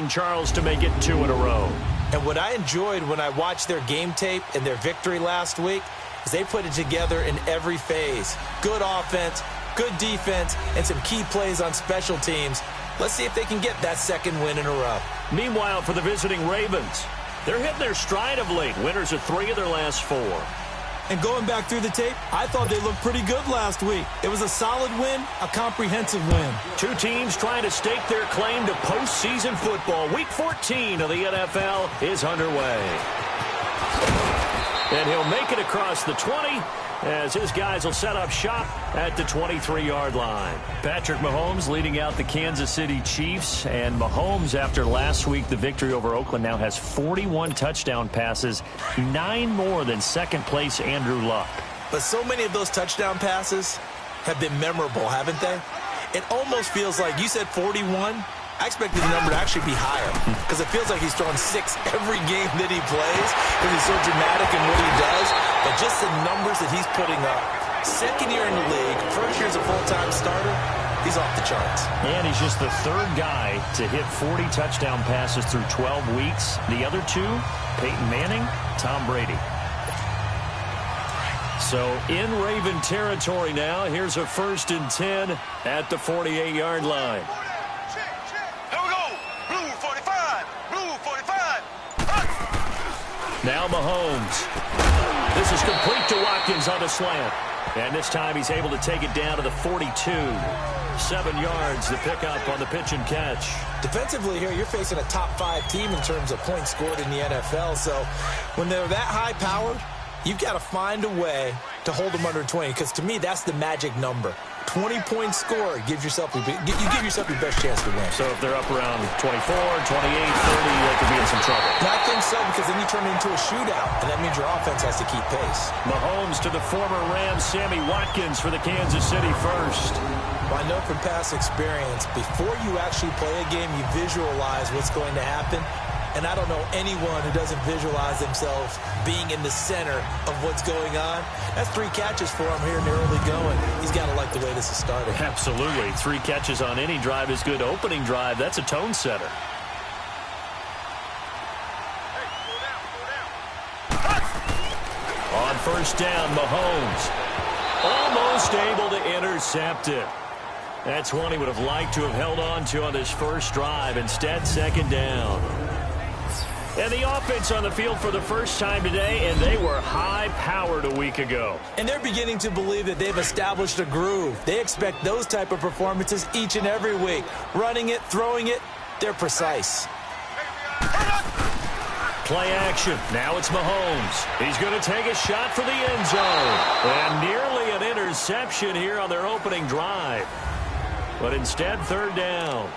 Charles to make it 2 in a row. And what I enjoyed when I watched their game tape and their victory last week is they put it together in every phase. Good offense, good defense, and some key plays on special teams. Let's see if they can get that second win in a row. Meanwhile, for the visiting Ravens, they're hitting their stride of late. Winners of 3 of their last 4. And going back through the tape, I thought they looked pretty good last week. It was a solid win, a comprehensive win. Two teams trying to stake their claim to postseason football. Week 14 of the NFL is underway. And he'll make it across the 20 as his guys will set up shop at the 23-yard line. Patrick Mahomes leading out the Kansas City Chiefs. And Mahomes, after last week, the victory over Oakland, now has 41 touchdown passes, 9 more than second-place Andrew Luck. But so many of those touchdown passes have been memorable, haven't they? It almost feels like, you said 41? I expected the number to actually be higher because it feels like he's throwing 6 every game that he plays because he's so dramatic in what he does. But just the numbers that he's putting up, second year in the league, first year as a full-time starter, he's off the charts. And he's just the third guy to hit 40 touchdown passes through 12 weeks. The other 2, Peyton Manning, Tom Brady. So in Raven territory now, here's a 1st and 10 at the 48-yard line. Now Mahomes. This is complete to Watkins on the slant. And this time he's able to take it down to the 42. 7 yards to pick up on the pitch and catch. Defensively here, you're facing a top 5 team in terms of points scored in the NFL. So when they're that high-powered, you've got to find a way to hold them under 20. Because to me, that's the magic number. 20-point score gives yourself you give yourself your best chance to win. So if they're up around 24, 28, 30, they could be in some trouble. And I think so, because then you turn it into a shootout, and that means your offense has to keep pace. Mahomes to the former Rams, Sammy Watkins for the Kansas City first. Well, I know from past experience, before you actually play a game, you visualize what's going to happen. And I don't know anyone who doesn't visualize themselves being in the center of what's going on. That's 3 catches for him here in the early going. He's got to like the way this is starting. Absolutely. 3 catches on any drive is good. Opening drive, that's a tone setter. On first down, Mahomes. Almost able to intercept it. That's one he would have liked to have held on to on this first drive. Instead, second down. And the offense on the field for the first time today, and they were high-powered a week ago. And they're beginning to believe that they've established a groove. They expect those type of performances each and every week. Running it, throwing it, they're precise. Play action. Now it's Mahomes. He's going to take a shot for the end zone. And nearly an interception here on their opening drive. But instead, third down.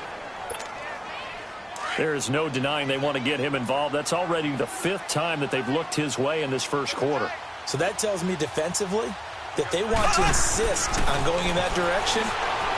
There is no denying they want to get him involved. That's already the 5th time that they've looked his way in this first quarter. So that tells me defensively that they want to insist on going in that direction.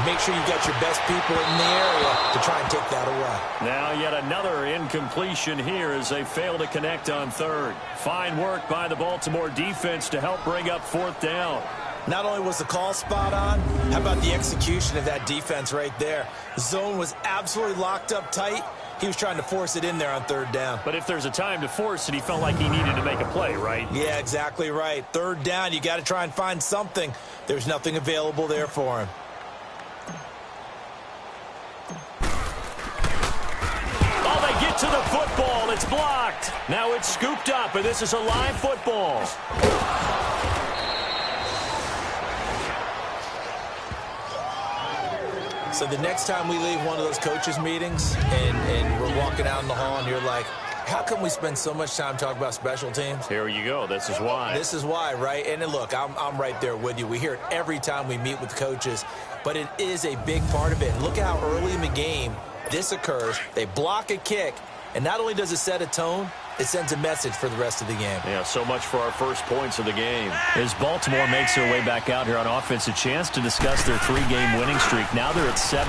Make sure you got your best people in the area to try and take that away. Now yet another incompletion here as they fail to connect on third. Fine work by the Baltimore defense to help bring up 4th down. Not only was the call spot on, how about the execution of that defense right there? The zone was absolutely locked up tight. He was trying to force it in there on third down. But if there's a time to force it, he felt like he needed to make a play, right? Yeah, exactly right. Third down, you got to try and find something. There's nothing available there for him. Oh, they get to the football. It's blocked. Now it's scooped up, and this is a live football. So the next time we leave one of those coaches' meetings and we're walking out in the hall and you're like, how come we spend so much time talking about special teams? Here you go. This is why. This is why, right? And look, I'm right there with you. We hear it every time we meet with coaches, but it is a big part of it. And look at how early in the game this occurs. They block a kick, and not only does it set a tone, it sends a message for the rest of the game. Yeah, so much for our first points of the game. As Baltimore makes their way back out here on offense, a chance to discuss their 3-game winning streak. Now they're at 7-5.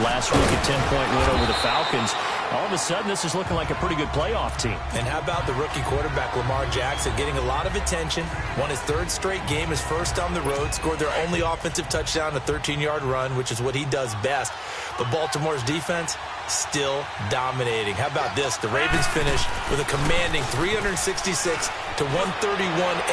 Last week a 10-point win over the Falcons. All of a sudden, this is looking like a pretty good playoff team. And how about the rookie quarterback, Lamar Jackson, getting a lot of attention, won his 3rd straight game, his first on the road, scored their only offensive touchdown, a 13-yard run, which is what he does best. But Baltimore's defense, still dominating. How about this? The Ravens finished with a commanding 366 to 131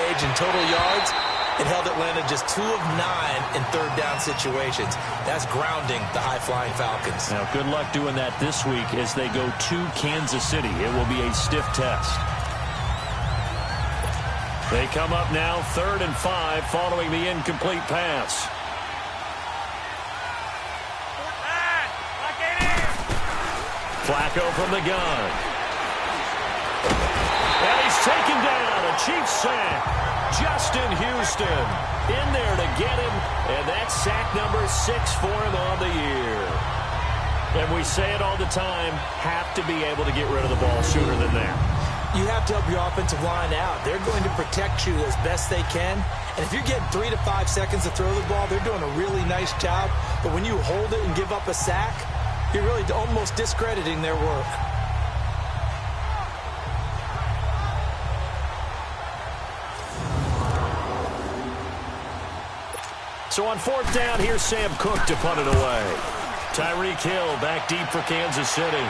edge in total yards. It held Atlanta just 2 of 9 in third down situations. That's grounding the high-flying Falcons. Now, good luck doing that this week as they go to Kansas City. It will be a stiff test. They come up now 3rd and 5 following the incomplete pass. Flacco from the gun. And he's taken down. A Chiefs sack. Justin Houston in there to get him, and that's sack number 6 for him on the year. And we say it all the time, have to be able to get rid of the ball sooner than that. You have to help your offensive line out. They're going to protect you as best they can. And if you're getting 3 to 5 seconds to throw the ball, they're doing a really nice job. But when you hold it and give up a sack, you're really almost discrediting their work. So on 4th down, here's Sam Cook to punt it away. Tyreek Hill back deep for Kansas City.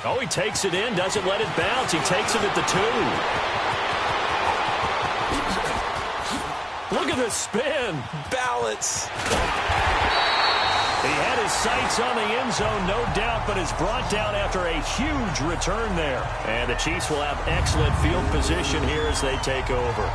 Oh, he takes it in, doesn't let it bounce. He takes it at the 2. Look at the spin. Balance. He had his sights on the end zone, no doubt, but is brought down after a huge return there. And the Chiefs will have excellent field position here as they take over.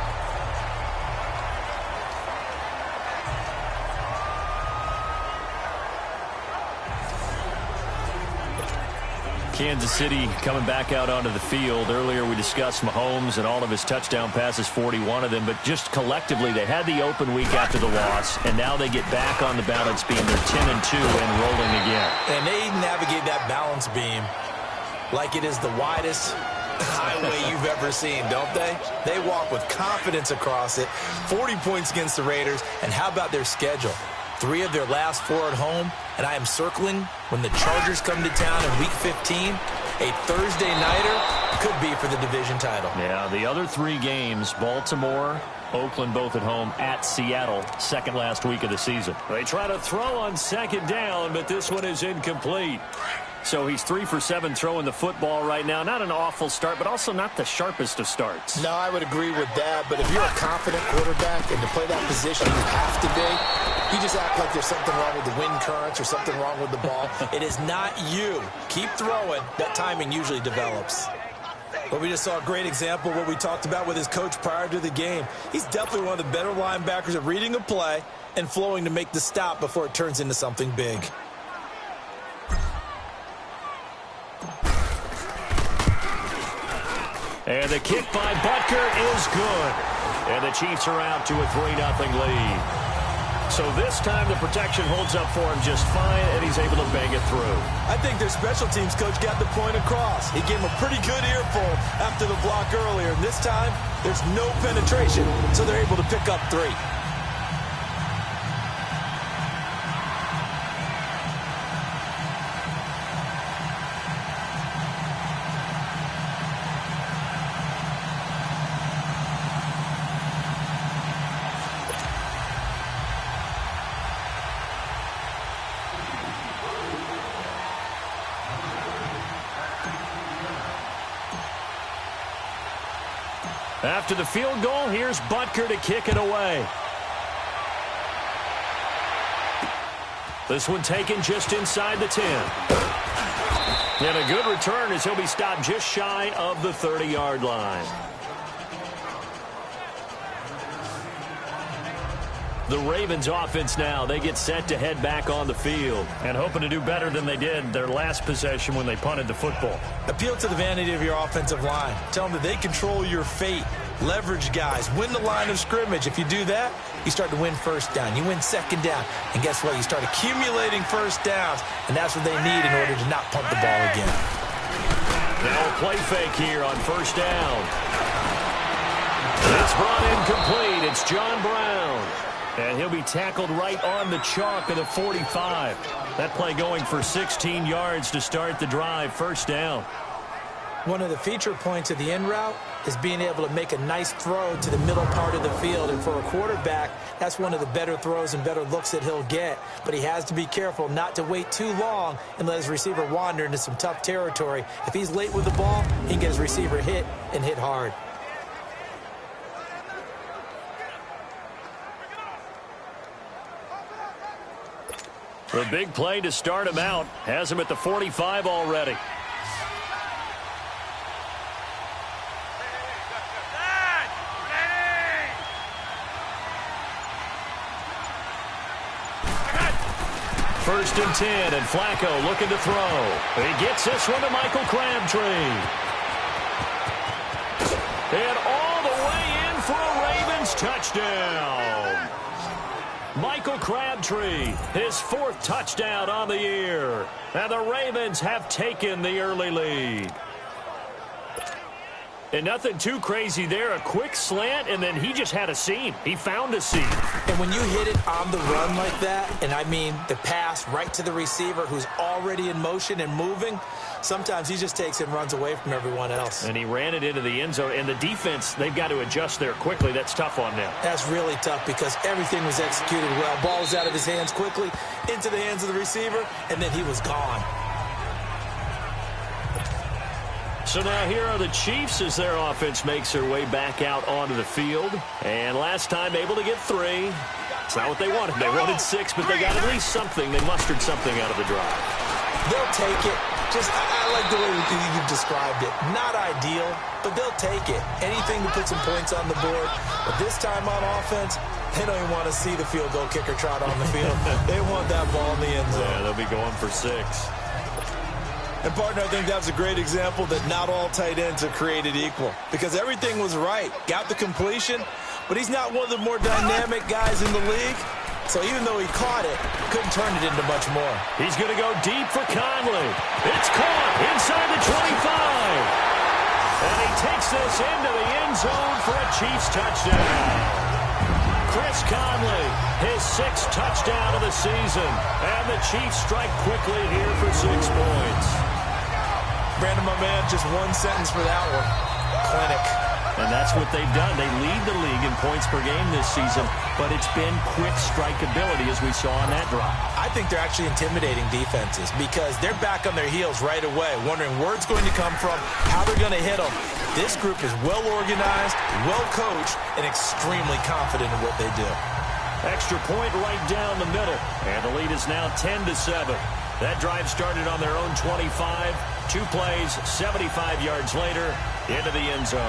Kansas City coming back out onto the field. Earlier we discussed Mahomes and all of his touchdown passes, 41 of them, but just collectively they had the open week after the loss, and now they get back on the balance beam. They're 10-2 and rolling again. And they navigate that balance beam like it is the widest highway you've ever seen, don't they? They walk with confidence across it. 40 points against the Raiders, and how about their schedule? 3 of their last 4 at home, and I am circling when the Chargers come to town in Week 15. A Thursday nighter could be for the division title. Yeah, the other 3 games, Baltimore, Oakland both at home, at Seattle, second last week of the season. They try to throw on 2nd down, but this one is incomplete. So he's 3 for 7 throwing the football right now. Not an awful start, but also not the sharpest of starts. No, I would agree with that. But if you're a confident quarterback and to play that position you have to be, you just act like there's something wrong with the wind currents or something wrong with the ball. It is not you. Keep throwing. That timing usually develops. But we just saw a great example of what we talked about with his coach prior to the game. He's definitely one of the better linebackers at reading a play and flowing to make the stop before it turns into something big. And the kick by Butker is good. And the Chiefs are out to a 3-0 lead. So this time the protection holds up for him just fine, and he's able to bang it through. I think their special teams coach got the point across. He gave him a pretty good earful after the block earlier. And this time, there's no penetration, so they're able to pick up 3. After the field goal, here's Butker to kick it away. This one taken just inside the 10. And a good return as he'll be stopped just shy of the 30-yard line. The Ravens offense now, they get set to head back on the field and hoping to do better than they did their last possession when they punted the football. Appeal to the vanity of your offensive line. Tell them that they control your fate. Leverage guys. Win the line of scrimmage. If you do that, you start to win 1st down. You win 2nd down. And guess what? You start accumulating 1st downs, and that's what they need in order to not punt the ball again. Now a play fake here on 1st down. It's brought in complete. It's John Brown. And he'll be tackled right on the chalk of the 45. That play going for 16 yards to start the drive. 1st down. One of the feature points of the in route is being able to make a nice throw to the middle part of the field. And for a quarterback, that's one of the better throws and better looks that he'll get. But he has to be careful not to wait too long and let his receiver wander into some tough territory. If he's late with the ball, he can get his receiver hit and hit hard. The big play to start him out has him at the 45 already. First and 10, and Flacco looking to throw. He gets this one to Michael Crabtree. And all the way in for a Ravens touchdown. Michael Crabtree, his 4th touchdown on the year. And the Ravens have taken the early lead. And nothing too crazy there. A quick slant, and then he just had a seam. He found a seam. And when you hit it on the run like that, and I mean the pass right to the receiver who's already in motion and moving, sometimes he just takes it and runs away from everyone else. And he ran it into the end zone. And the defense, they've got to adjust there quickly. That's tough on them. That's really tough because everything was executed well. Ball was out of his hands quickly, into the hands of the receiver, and then he was gone. So now here are the Chiefs as their offense makes their way back out onto the field. And last time able to get 3. It's not what they wanted. They wanted 6, but they got at least something. They mustered something out of the drive. They'll take it. I like the way you've described it. Not ideal, but they'll take it. Anything to put some points on the board. But this time on offense, they don't even want to see the field goal kicker trot on the field. They want that ball in the end zone. Yeah, they'll be going for 6. And, partner, I think that was a great example that not all tight ends are created equal because everything was right. Got the completion, but he's not one of the more dynamic guys in the league. So even though he caught it, couldn't turn it into much more. He's going to go deep for Conley. It's caught inside the 25. And he takes this into the end zone for a Chiefs touchdown. Chris Conley, his 6th touchdown of the season. And the Chiefs strike quickly here for 6 points. Brandon, my man, just one sentence for that one. Clinic. And that's what they've done. They lead the league in points per game this season, but it's been quick strikeability as we saw on that drive. I think they're actually intimidating defenses because they're back on their heels right away, wondering where it's going to come from, how they're going to hit them. This group is well organized, well coached, and extremely confident in what they do. Extra point right down the middle, and the lead is now 10-7. That drive started on their own 25. 2 plays, 75 yards later, into the end zone.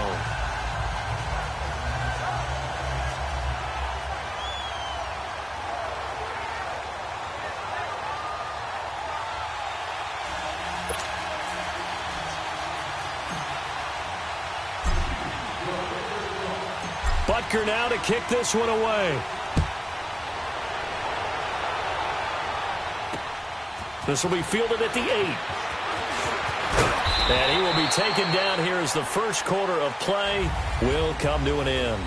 Butker now to kick this one away. This will be fielded at the 8. And he will be taken down here as the first quarter of play will come to an end.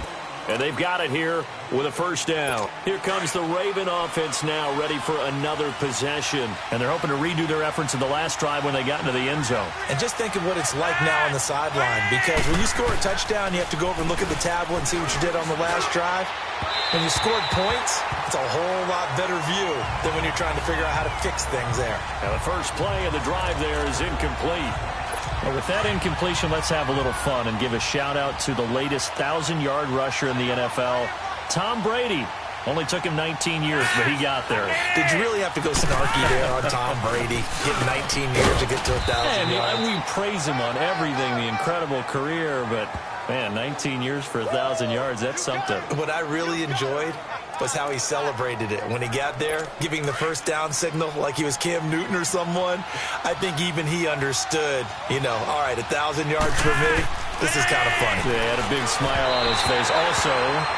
And they've got it here with a first down. Here comes the Raven offense now ready for another possession. And they're hoping to redo their efforts in the last drive when they got into the end zone. And just think of what it's like now on the sideline, because when you score a touchdown, you have to go over and look at the tablet and see what you did on the last drive. When you scored points, it's a whole lot better view than when you're trying to figure out how to fix things there. Now the first play of the drive there is incomplete. Well, with that incompletion, let's have a little fun and give a shout-out to the latest 1,000-yard rusher in the NFL, Tom Brady. Only took him 19 years, but he got there. Did you really have to go snarky there on Tom Brady? Get 19 years to get to 1,000 yards? We praise him on everything, the incredible career, but, man, 19 years for 1,000 yards, that's something. What I really enjoyed was how he celebrated it. When he got there, giving the first down signal like he was Cam Newton or someone, I think even he understood, all right, 1,000 yards for me. This is kind of funny. Yeah, he had a big smile on his face. Also,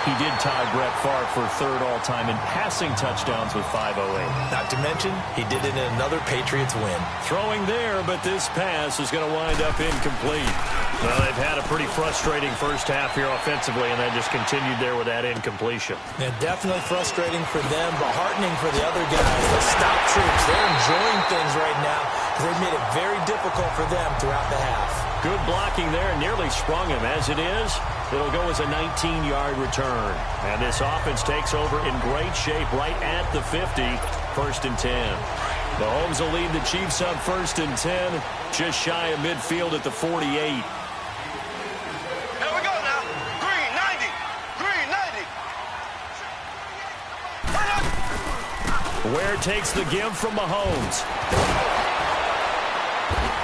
he did tie Brett Favre for 3rd all-time in passing touchdowns with 508. Not to mention, he did it in another Patriots win. Throwing there, but this pass is going to wind up incomplete. Well, they've had a pretty frustrating first half here offensively, and they just continued there with that incompletion. Yeah, definitely frustrating for them, but heartening for the other guys. The stop troops, they're enjoying things right now because they've made it very difficult for them throughout the half. Good blocking there, nearly sprung him. As it is, it'll go as a 19-yard return. And this offense takes over in great shape right at the 50, 1st and 10. Mahomes will lead the Chiefs up 1st and 10, just shy of midfield at the 48. Here we go now. Green, 90. Green, 90. Ware takes the give from Mahomes.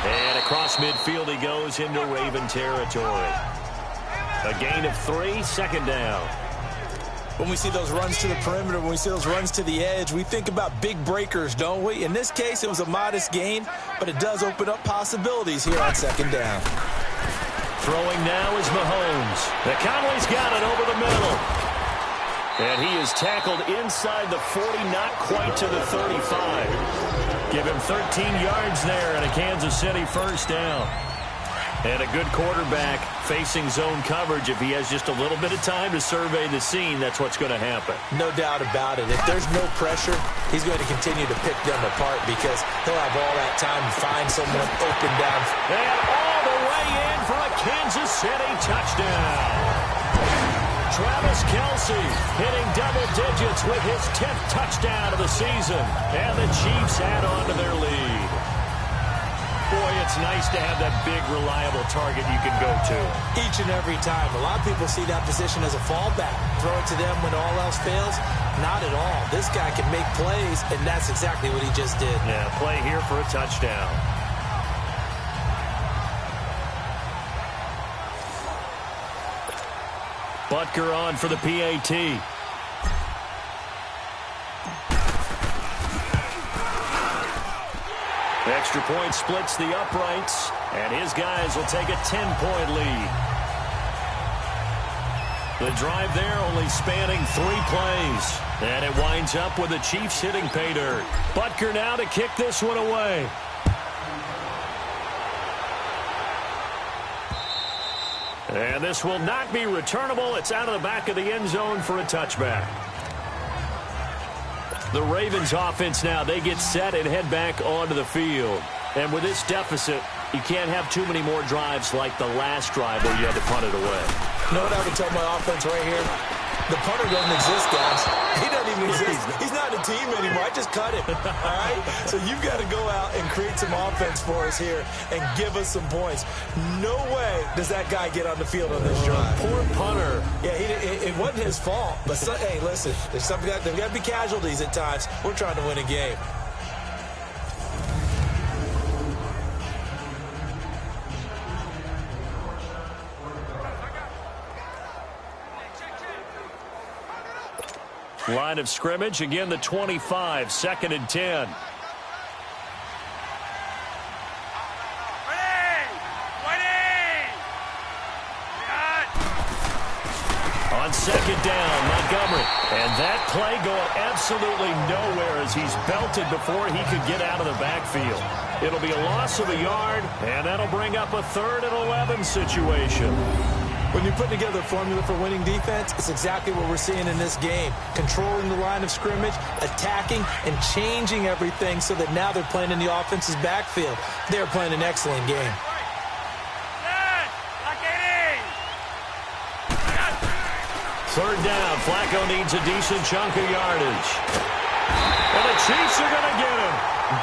And across midfield he goes into Raven territory. A gain of 3, 2nd down. When we see those runs to the perimeter, when we see those runs to the edge, we think about big breakers, don't we? In this case, it was a modest gain, but it does open up possibilities here on 2nd down. Throwing now is Mahomes. Conley's got it over the middle. And he is tackled inside the 40, not quite to the 35. Give him 13 yards there and a Kansas City 1st down. And a good quarterback facing zone coverage. If he has just a little bit of time to survey the scene, that's what's going to happen. No doubt about it. If there's no pressure, he's going to continue to pick them apart because he'll have all that time to find someone open down. And all the way in for a Kansas City touchdown. Travis Kelce hitting double digits with his 10th touchdown of the season. And the Chiefs add on to their lead. Boy, it's nice to have that big, reliable target you can go to. Each and every time. A lot of people see that position as a fallback. Throw it to them when all else fails. Not at all. This guy can make plays, and that's exactly what he just did. Yeah, play here for a touchdown. Butker on for the PAT. Extra point splits the uprights, and his guys will take a 10-point lead. The drive there only spanning 3 plays, and it winds up with the Chiefs hitting pay dirt. Butker now to kick this one away. And this will not be returnable. It's out of the back of the end zone for a touchback. The Ravens offense now, they get set and head back onto the field. And with this deficit, you can't have too many more drives like the last drive where you had to punt it away. You know what I would tell my offense right here? The punter doesn't exist, guys. He doesn't even exist. He's not a team anymore. I just cut him. All right? So you've got to go out and create some offense for us here and give us some points. No way does that guy get on the field on this drive. Poor punter. Yeah, it wasn't his fault. But, hey, listen, there's got to be casualties at times. We're trying to win a game. Line of scrimmage, again the 25, 2nd and 10. On 2nd down, Montgomery. And that play going absolutely nowhere as he's belted before he could get out of the backfield. It'll be a loss of a yard, and that'll bring up a 3rd and 11 situation. When you put together a formula for winning defense, it's exactly what we're seeing in this game. Controlling the line of scrimmage, attacking, and changing everything so that now they're playing in the offense's backfield. They're playing an excellent game. 3rd down, Flacco needs a decent chunk of yardage. And the Chiefs are going to get him.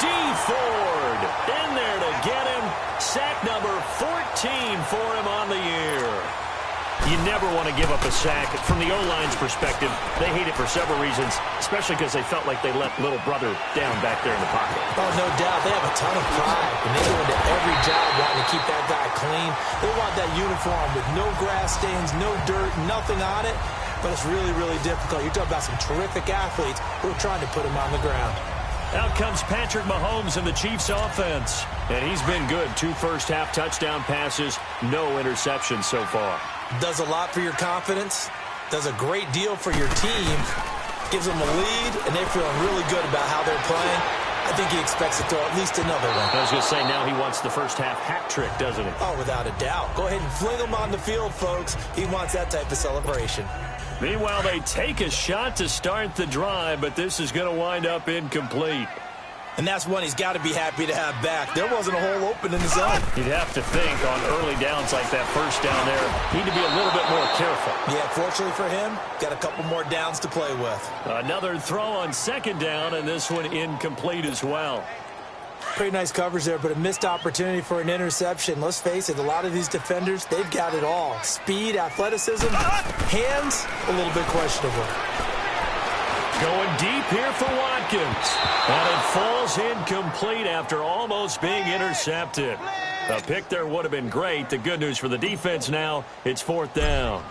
D. Ford in there to get him. Sack number 14 for him on the year. You never want to give up a sack. From the O-line's perspective, they hate it for several reasons, especially because they felt like they let little brother down back there in the pocket. Oh, no doubt. They have a ton of pride, and they go into every job wanting to keep that guy clean. They want that uniform with no grass stains, no dirt, nothing on it, but it's really, really difficult. You're talking about some terrific athletes who are trying to put him on the ground. Out comes Patrick Mahomes in the Chiefs offense, and he's been good. 2 first-half touchdown passes, no interceptions so far. Does a lot for your confidence, does a great deal for your team, gives them a lead, and they're feeling really good about how they're playing. I think he expects to throw at least another one. I was going to say, now he wants the first-half hat trick, doesn't he? Oh, without a doubt. Go ahead and fling him on the field, folks. He wants that type of celebration. Meanwhile, they take a shot to start the drive, but this is going to wind up incomplete. And that's one he's got to be happy to have back. There wasn't a hole open in the zone. You'd have to think on early downs like that first down there, need to be a little bit more careful. Yeah, fortunately for him, got a couple more downs to play with. Another throw on second down, and this one incomplete as well. Pretty nice coverage there, but a missed opportunity for an interception. Let's face it, a lot of these defenders, they've got it all. Speed, athleticism, hands, a little bit questionable. Going deep here for Watkins. And it falls incomplete after almost being intercepted. A pick there would have been great. The good news for the defense now, it's fourth down.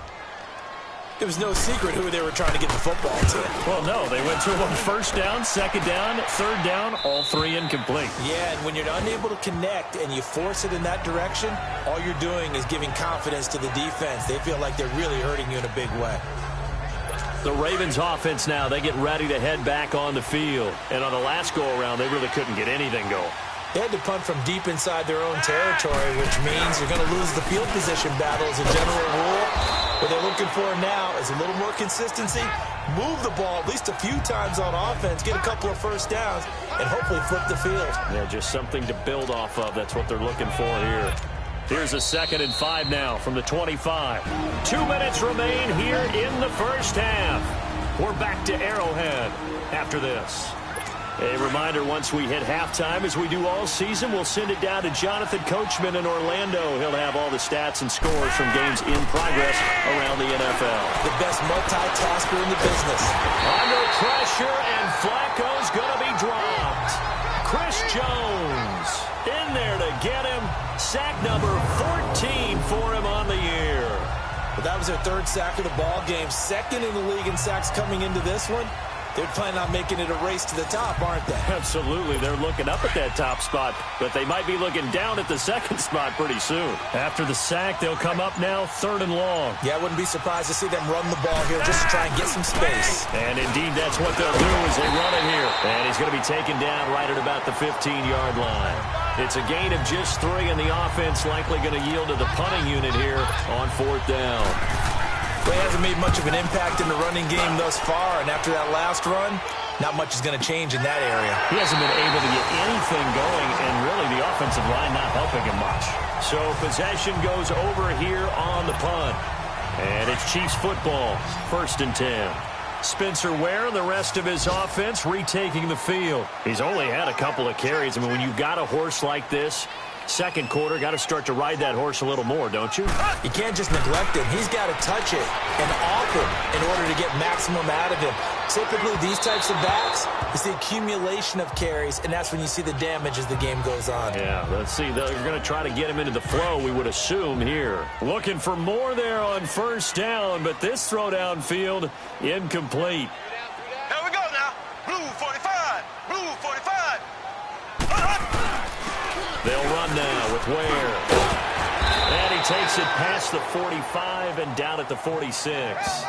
It was no secret who they were trying to get the football to. Well, no, they went to him on first down, second down, third down, all three incomplete. Yeah, and when you're unable to connect and you force it in that direction, all you're doing is giving confidence to the defense. They feel like they're really hurting you in a big way. The Ravens offense now, they get ready to head back on the field. And on the last go-around, they really couldn't get anything going. They had to punt from deep inside their own territory, which means you're going to lose the field position battle as a general rule. What they're looking for now is a little more consistency, move the ball at least a few times on offense, get a couple of first downs, and hopefully flip the field. Yeah, just something to build off of. That's what they're looking for here. Here's a 2nd and 5 now from the 25. 2 minutes remain here in the first half. We're back to Arrowhead after this. A reminder, once we hit halftime, as we do all season, we'll send it down to Jonathan Coachman in Orlando. He'll have all the stats and scores from games in progress around the NFL. The best multitasker in the business. Under pressure, and Flacco's going to be dropped. Chris Jones in there to get him. Sack number 14 for him on the year. But that was their 3rd sack of the ball game. 2nd in the league in sacks coming into this one. They're planning on making it a race to the top, aren't they? Absolutely. They're looking up at that top spot, but they might be looking down at the 2nd spot pretty soon. After the sack, they'll come up now 3rd and long. Yeah, I wouldn't be surprised to see them run the ball here just to try and get some space. And indeed, that's what they'll do as they run it here. And he's going to be taken down right at about the 15-yard line. It's a gain of just 3, and the offense likely going to yield to the punting unit here on 4th down. Well, he hasn't made much of an impact in the running game thus far, and after that last run, not much is going to change in that area. He hasn't been able to get anything going, and really the offensive line not helping him much. So possession goes over here on the punt. And it's Chiefs football, 1st and 10. Spencer Ware and the rest of his offense retaking the field. He's only had a couple of carries. I mean, when you've got a horse like this, 2nd quarter, got to start to ride that horse a little more, don't you? You can't just neglect him. He's got to touch it and off him in order to get maximum out of him. Typically, these types of backs, it's the accumulation of carries, and that's when you see the damage as the game goes on. Yeah, let's see. They're going to try to get him into the flow, we would assume here. Looking for more there on 1st down, but this throw downfield, incomplete. Here we go now. Blue 45. Blue 45. They'll run now with Ware. And he takes it past the 45 and down at the 46.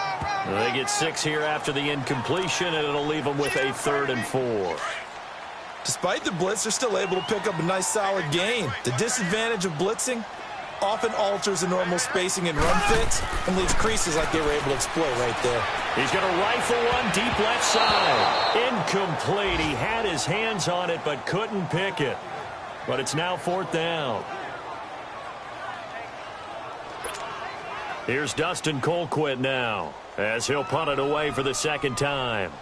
They get 6 here after the incompletion, and it'll leave them with a 3rd and 4. Despite the blitz, they're still able to pick up a nice solid gain. The disadvantage of blitzing often alters the normal spacing and run fits and leaves creases like they were able to exploit right there. He's going to rifle one deep left side. Incomplete. He had his hands on it but couldn't pick it. But it's now 4th down. Here's Dustin Colquitt now as he'll punt it away for the 2nd time.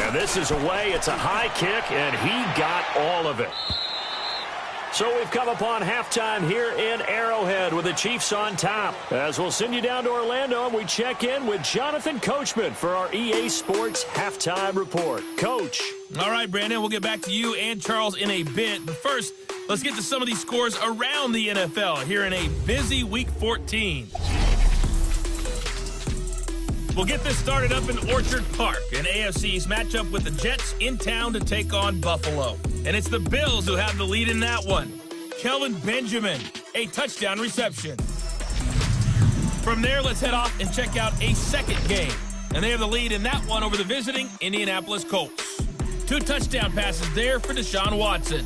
And this is away. It's a high kick, and he got all of it. So we've come upon halftime here in Arrowhead with the Chiefs on top. As we'll send you down to Orlando, and we check in with Jonathan Coachman for our EA Sports Halftime Report. Coach. All right, Brandon, we'll get back to you and Charles in a bit. But first, let's get to some of these scores around the NFL here in a busy Week 14. We'll get this started up in Orchard Park. An AFC East matchup with the Jets in town to take on Buffalo. And it's the Bills who have the lead in that one. Kelvin Benjamin, a touchdown reception. From there, let's head off and check out a 2nd game. And they have the lead in that one over the visiting Indianapolis Colts. 2 touchdown passes there for Deshaun Watson.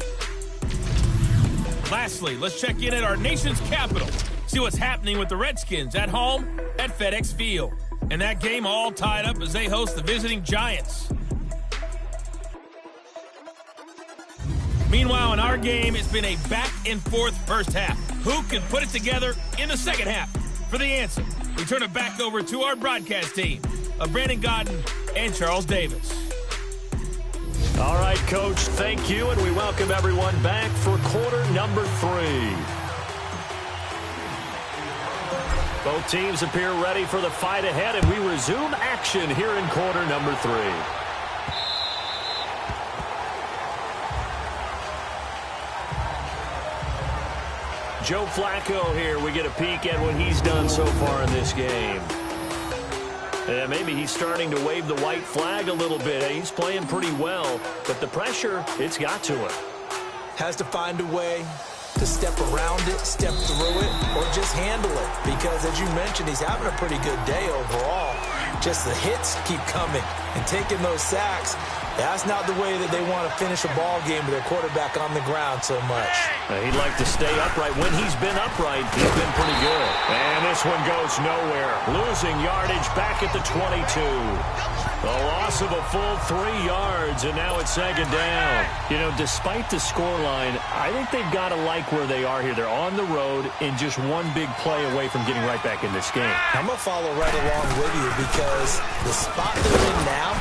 Lastly, let's check in at our nation's capital. See what's happening with the Redskins at home at FedEx Field. And that game all tied up as they host the visiting Giants. Meanwhile, in our game, it's been a back-and-forth first half. Who can put it together in the second half? For the answer, we turn it back over to our broadcast team of Brandon Godden and Charles Davis. All right, Coach, thank you, and we welcome everyone back for quarter number 3. Both teams appear ready for the fight ahead, and we resume action here in quarter number 3. Joe Flacco here. We get a peek at what he's done so far in this game. And maybe he's starting to wave the white flag a little bit. He's playing pretty well, but the pressure, it's got to him. Has to find a way to step around it, step through it, or just handle it. Because, as you mentioned, he's having a pretty good day overall. Just the hits keep coming and taking those sacks. That's not the way that they want to finish a ball game with their quarterback on the ground so much. He'd like to stay upright. When he's been upright, he's been pretty good. And this one goes nowhere. Losing yardage back at the 22. The loss of a full 3 yards, and now it's second down. You know, despite the scoreline, I think they've got to like where they are here. They're on the road and just one big play away from getting right back in this game. I'm going to follow right along with you because the spot they're in now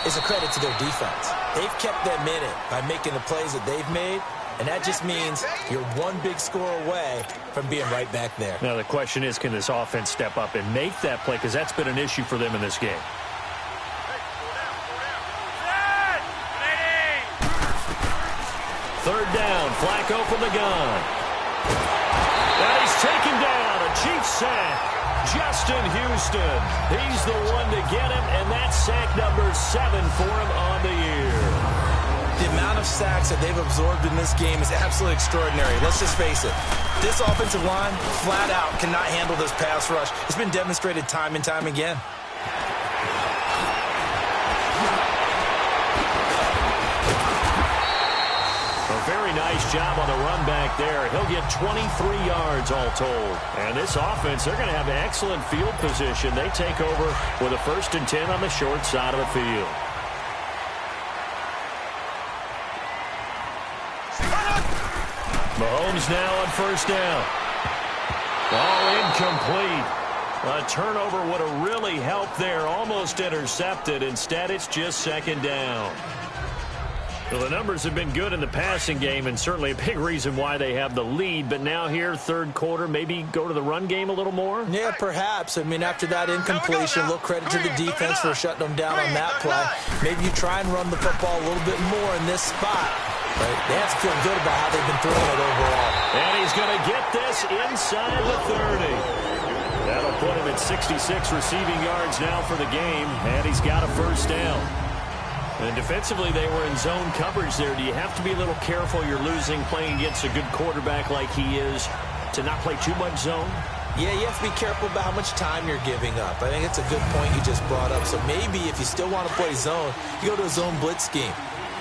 is a credit to their defense. They've kept them in it by making the plays that they've made, and that just means you're one big score away from being right back there. Now, the question is, can this offense step up and make that play? Because that's been an issue for them in this game. Third down, Flacco from the gun. And he's taken down, a Chiefs sack. Justin Houston, he's the one to get him, and that's sack number 7 for him on the year. The amount of sacks that they've absorbed in this game is absolutely extraordinary. Let's just face it. This offensive line, flat out, cannot handle this pass rush. It's been demonstrated time and time again. Very nice job on the run back there. He'll get 23 yards all told. And this offense, they're going to have excellent field position. They take over with a 1st and 10 on the short side of the field. Mahomes now on 1st down. Ball incomplete. A turnover would have really helped there. Almost intercepted. Instead, it's just 2nd down. Well, the numbers have been good in the passing game, and certainly a big reason why they have the lead. But now here, 3rd quarter, maybe go to the run game a little more? Yeah, perhaps. I mean, after that incompletion, a little credit to the defense for shutting them down on that play. Maybe you try and run the football a little bit more in this spot. But they have to feel good about how they've been throwing it overall. And he's going to get this inside the 30. That'll put him at 66 receiving yards now for the game, and he's got a 1st down. And defensively, they were in zone coverage there. Do you have to be a little careful? You're losing playing against a good quarterback like he is to not play too much zone? Yeah, you have to be careful about how much time you're giving up. I think it's a good point you just brought up. So maybe if you still want to play zone, you go to a zone blitz scheme.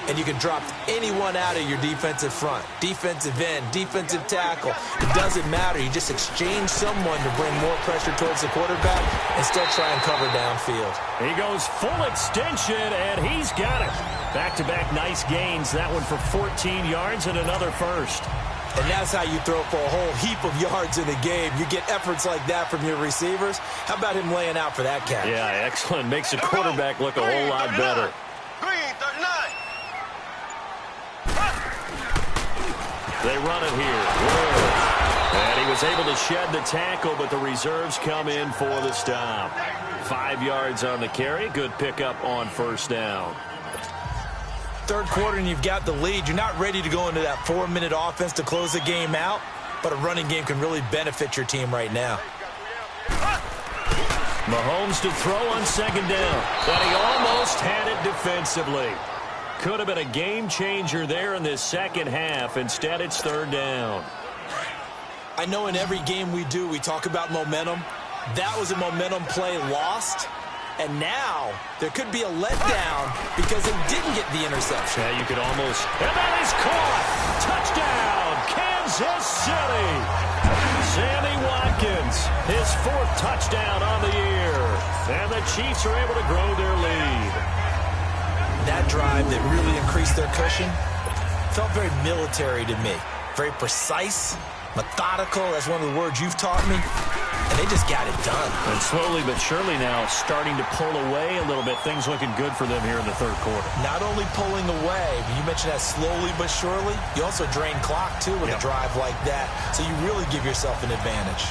And you can drop anyone out of your defensive front, defensive end, defensive tackle. It doesn't matter. You just exchange someone to bring more pressure towards the quarterback and still try and cover downfield. He goes full extension, and he's got it. Back-to-back nice gains. That one for 14 yards and another 1st. And that's how you throw for a whole heap of yards in a game. You get efforts like that from your receivers. How about him laying out for that catch? Yeah, excellent. Makes the quarterback look a whole lot better. Green 39. They run it here. And he was able to shed the tackle, but the reserves come in for the stop. 5 yards on the carry. Good pickup on 1st down. 3rd quarter and you've got the lead. You're not ready to go into that 4-minute offense to close the game out, but a running game can really benefit your team right now. Mahomes to throw on 2nd down, but he almost had it defensively. Could have been a game changer there in this second half. Instead, it's 3rd down. I know in every game we do, we talk about momentum. That was a momentum play lost. And now there could be a letdown because they didn't get the interception. Yeah, you could almost. And that is caught. Touchdown, Kansas Kansas City. Sammy Watkins, his 4th touchdown on the year. And the Chiefs are able to grow their lead. That drive that really increased their cushion felt very military to me. Very precise, methodical. That's one of the words you've taught me. And they just got it done. And slowly but surely now starting to pull away a little bit. Things looking good for them here in the 3rd quarter. Not only pulling away, but you mentioned that slowly but surely. You also drain clock, too, with a drive like that. So you really give yourself an advantage.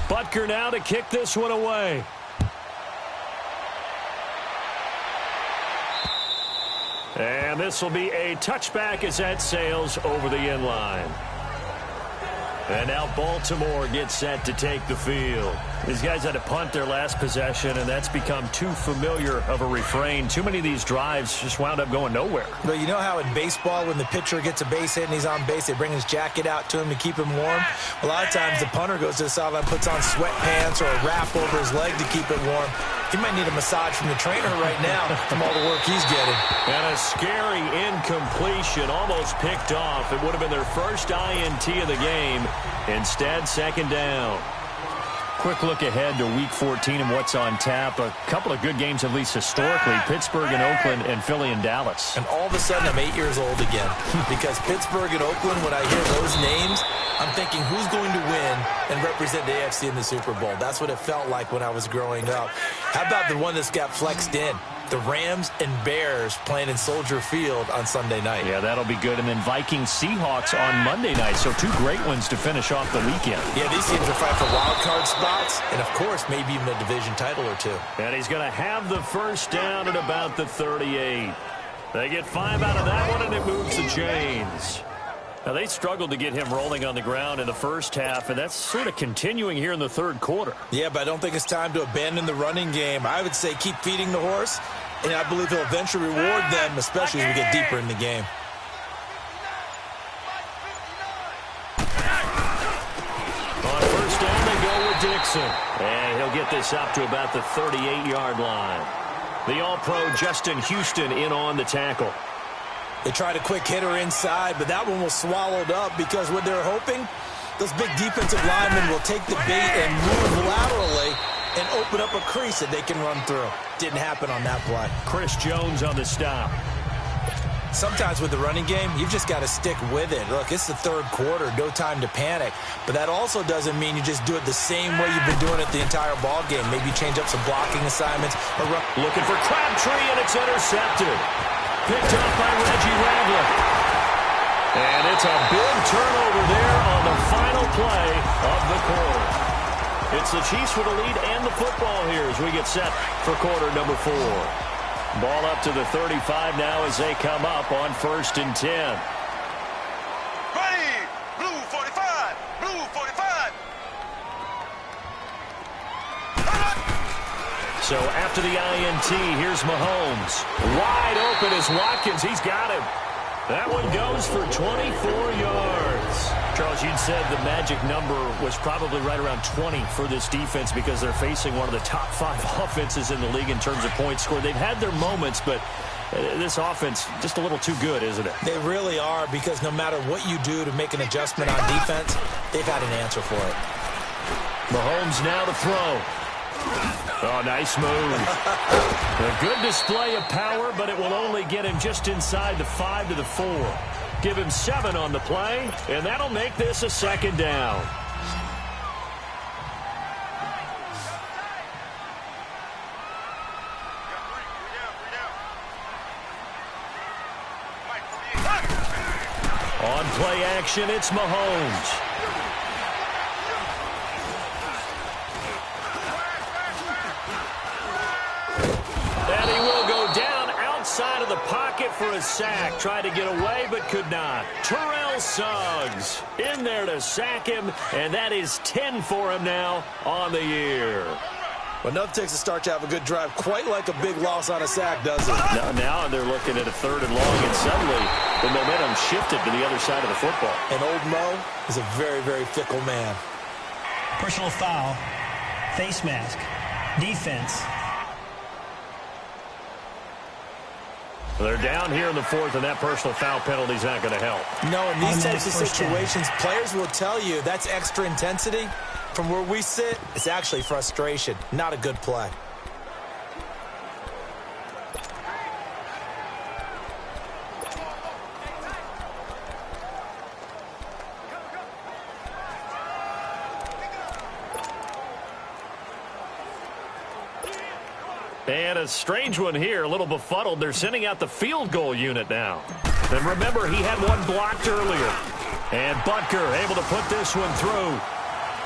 Butker now to kick this one away. And this will be a touchback as that sails over the end line. And now Baltimore gets set to take the field. These guys had to punt their last possession, and that's become too familiar of a refrain. Too many of these drives just wound up going nowhere. But you know how in baseball, when the pitcher gets a base hit and he's on base, they bring his jacket out to him to keep him warm? A lot of times the punter goes to the sideline, puts on sweatpants or a wrap over his leg to keep it warm. He might need a massage from the trainer right now from all the work he's getting. And a scary incompletion, almost picked off. It would have been their first INT of the game. Instead, 2nd down. Quick look ahead to Week 14 and what's on tap. A couple of good games, at least historically. Pittsburgh and Oakland and Philly and Dallas. And all of a sudden, I'm 8 years old again. Because Pittsburgh and Oakland, when I hear those names, I'm thinking, who's going to win and represent the AFC in the Super Bowl? That's what it felt like when I was growing up. How about the one that's got flexed in? The Rams and Bears playing in Soldier Field on Sunday night. Yeah, that'll be good. And then Vikings-Seahawks on Monday night. So 2 great ones to finish off the weekend. Yeah, these teams are fighting for wild card spots and, of course, maybe even a division title or 2. And he's going to have the first down at about the 38. They get 5 out of that one, and it moves the chains. Now, they struggled to get him rolling on the ground in the first half, and that's sort of continuing here in the 3rd quarter. Yeah, but I don't think it's time to abandon the running game. I would say keep feeding the horse, and I believe he'll eventually reward them, especially as we get deeper in the game. On first down, they go with Dixon. And he'll get this up to about the 38-yard line. The All-Pro Justin Houston in on the tackle. They tried a quick hitter inside, but that one was swallowed up because what they're hoping, those big defensive linemen will take the bait and move laterally and open up a crease that they can run through. Didn't happen on that play. Chris Jones on the stop. Sometimes with the running game, you've just got to stick with it. Look, it's the 3rd quarter, no time to panic. But that also doesn't mean you just do it the same way you've been doing it the entire ball game. Maybe change up some blocking assignments. Or looking for Crabtree, and it's intercepted. Picked up by Reggie Ragland. And it's a big turnover there on the final play of the quarter. It's the Chiefs with the lead and the football here as we get set for quarter number 4. Ball up to the 35 now as they come up on 1st and 10. Ready, blue 45, blue 45. So after the INT, here's Mahomes. Wide open is Watkins. He's got him. That one goes for 24 yards. Charles, you said the magic number was probably right around 20 for this defense because they're facing one of the top 5 offenses in the league in terms of points scored. They've had their moments, but this offense just a little too good, isn't it? They really are, because no matter what you do to make an adjustment on defense, they've had an answer for it. Mahomes now to throw. Oh, nice move. A good display of power, but it will only get him just inside the 5 to the 4. Give him 7 on the play, and that'll make this a 2nd down. On play action, it's Mahomes. And he will go down outside of the pocket for a sack. Tried to get away, but could not. Terrell Suggs in there to sack him, and that is 10 for him now on the year. Well, enough takes a start to have a good drive, quite like a big loss on a sack, does it? Now they're looking at a 3rd and long, and suddenly the momentum shifted to the other side of the football. And old Mo is a very, very fickle man. Personal foul, face mask, defense. They're down here in the 4th, and that personal foul penalty is not going to help. No, in these types of situations, players will tell you that's extra intensity. From where we sit, it's actually frustration. Not a good play. And a strange one here, a little befuddled. They're sending out the field goal unit now. And remember, he had one blocked earlier. And Butker able to put this one through.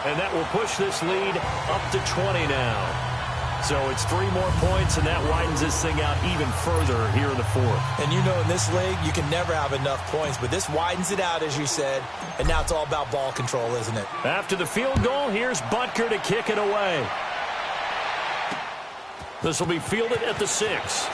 And that will push this lead up to 20 now. So it's 3 more points, and that widens this thing out even further here in the 4th. And you know in this league, you can never have enough points, but this widens it out, as you said, and now it's all about ball control, isn't it? After the field goal, here's Butker to kick it away. This will be fielded at the 6.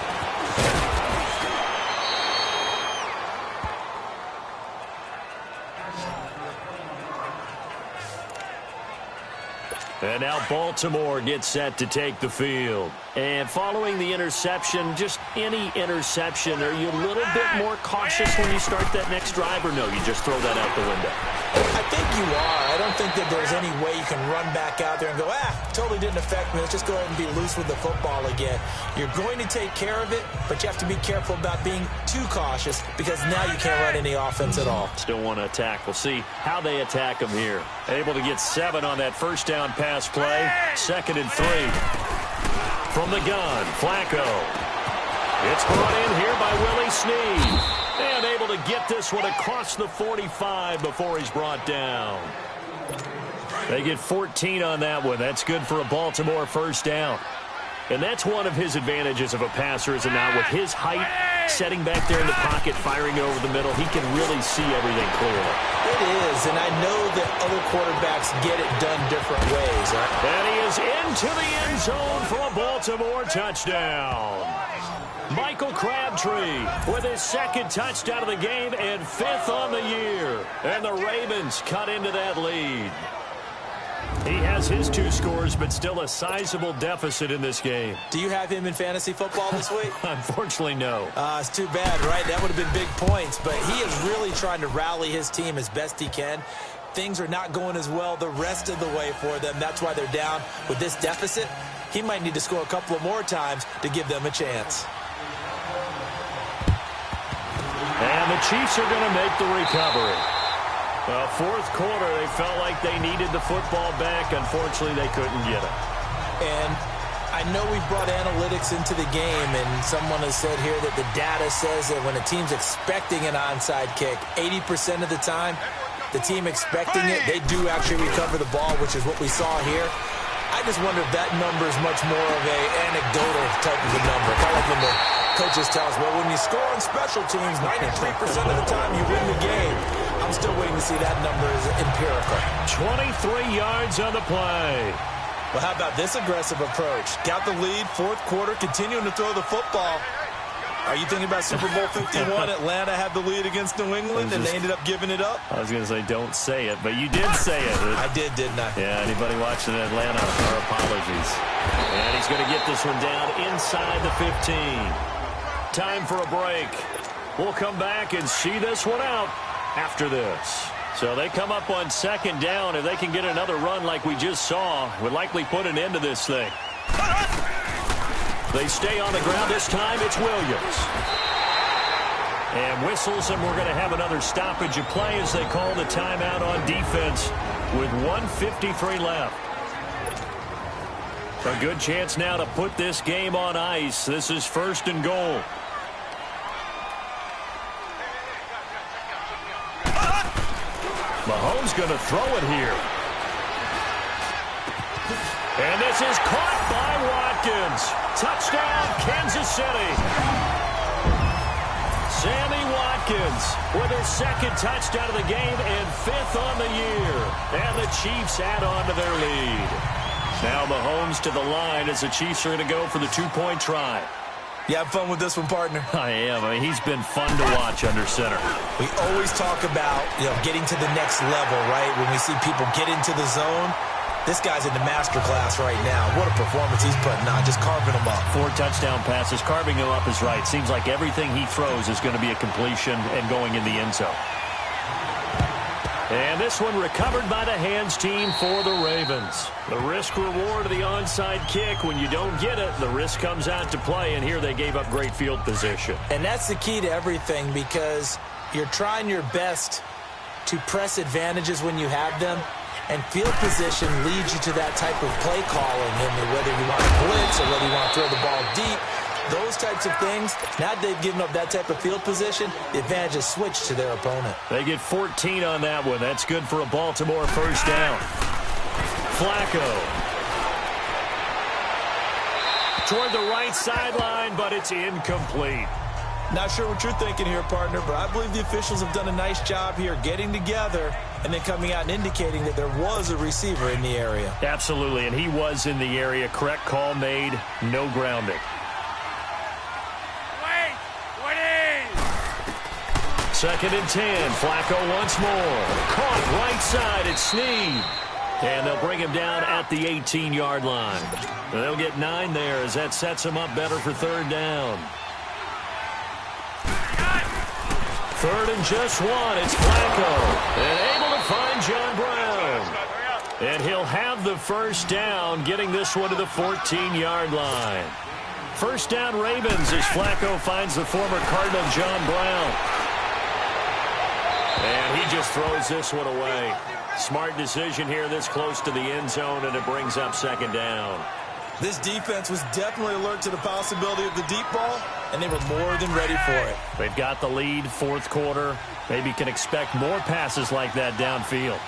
And now Baltimore gets set to take the field. And following the interception, just any interception, are you a little bit more cautious when you start that next drive, or no, you just throw that out the window? I think you are. I don't think that there's any way you can run back out there and go, totally didn't affect me. Let's just go ahead and be loose with the football again. You're going to take care of it, but you have to be careful about being too cautious because now you can't run any offense at all. Still want to attack. We'll see how they attack them here. Able to get 7 on that first down pass play. 2nd and 3. From the gun, Flacco. It's brought in here by Willie Snead. And able to get this one across the 45 before he's brought down. They get 14 on that one. That's good for a Baltimore first down. And that's one of his advantages of a passer, is it not? With his height, setting back there in the pocket, firing it over the middle, he can really see everything clearly. It is, and I know that other quarterbacks get it done different ways. Right? And he is into the end zone for a Baltimore touchdown. Michael Crabtree with his 2nd touchdown of the game and 5th on the year. And the Ravens cut into that lead. He has his 2 scores, but still a sizable deficit in this game. Do you have him in fantasy football this week? Unfortunately, no. It's too bad, right? That would have been big points, but he is really trying to rally his team as best he can. Things are not going as well the rest of the way for them. That's why they're down with this deficit. He might need to score a couple of more times to give them a chance. And the Chiefs are going to make the recovery. Well, 4th quarter, they felt like they needed the football back. Unfortunately, they couldn't get it. And I know we brought analytics into the game, and someone has said here that the data says that when a team's expecting an onside kick, 80% of the time, the team expecting it, they do actually recover the ball, which is what we saw here. I just wonder if that number is much more of a anecdotal type of a number. Kind of like when the coaches tell us, well, when you score on special teams, 93% of the time you win the game. I'm still waiting to see that number is empirical. 23 yards on the play. Well, how about this aggressive approach? Got the lead, 4th quarter, continuing to throw the football. Are you thinking about Super Bowl 51? Atlanta had the lead against New England, and they ended up giving it up? I was going to say, don't say it, but you did say it. I did, didn't I? Yeah, anybody watching Atlanta, our apologies. And he's going to get this one down inside the 15. Time for a break. We'll come back and see this one out after this. So they come up on 2nd down. If they can get another run like we just saw, would likely put an end to this thing. They stay on the ground. This time it's Williams. And whistles, and we're going to have another stoppage of play as they call the timeout on defense with 1:53 left. A good chance now to put this game on ice. This is 1st and goal. Mahomes going to throw it here. And this is caught by Watkins. Touchdown, Kansas City. Sammy Watkins with his 2nd touchdown of the game and 5th on the year. And the Chiefs add on to their lead. Now Mahomes to the line as the Chiefs are going to go for the two-point try. You have fun with this one, partner? I am. I mean, he's been fun to watch under center. We always talk about, getting to the next level, right? When we see people get into the zone, this guy's in the master class right now. What a performance he's putting on, just carving them up. 4 touchdown passes. Carving him up is right. Seems like everything he throws is going to be a completion and going in the end zone. And this one recovered by the hands team for the Ravens. The risk-reward of the onside kick. When you don't get it, the risk comes out to play, and here they gave up great field position. And that's the key to everything, because you're trying your best to press advantages when you have them, and field position leads you to that type of play calling, and whether you want to blitz or whether you want to throw the ball deep. Those types of things, now that they've given up that type of field position, the advantage is switched to their opponent. They get 14 on that one. That's good for a Baltimore first down. Flacco. Toward the right sideline, but it's incomplete. Not sure what you're thinking here, partner, but I believe the officials have done a nice job here getting together and then coming out and indicating that there was a receiver in the area. Absolutely, and he was in the area. Correct call made, no grounding. Second and 10. Flacco once more. Caught right side. It's Snead. And they'll bring him down at the 18-yard line. They'll get 9 there as that sets him up better for third down. Third and just 1. It's Flacco. And able to find John Brown. And he'll have the first down, getting this one to the 14-yard line. First down Ravens as Flacco finds the former Cardinal John Brown. And he just throws this one away. Smart decision here this close to the end zone, and it brings up second down. This defense was definitely alert to the possibility of the deep ball, and they were more than ready for it. They've got the lead, fourth quarter. Maybe can expect more passes like that downfield.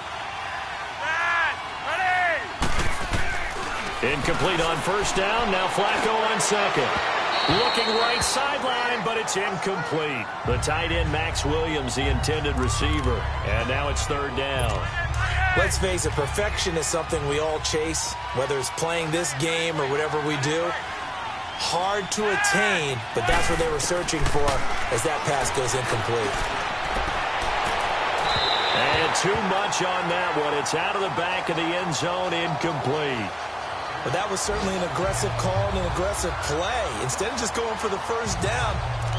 Incomplete on first down. Now Flacco on second. Looking right sideline, but it's incomplete. The tight end, Max Williams, the intended receiver. And now it's third down. Let's face it, perfection is something we all chase, whether it's playing this game or whatever we do. Hard to attain, but that's what they were searching for as that pass goes incomplete. And too much on that one. It's out of the back of the end zone, incomplete. But that was certainly an aggressive call and an aggressive play. Instead of just going for the first down,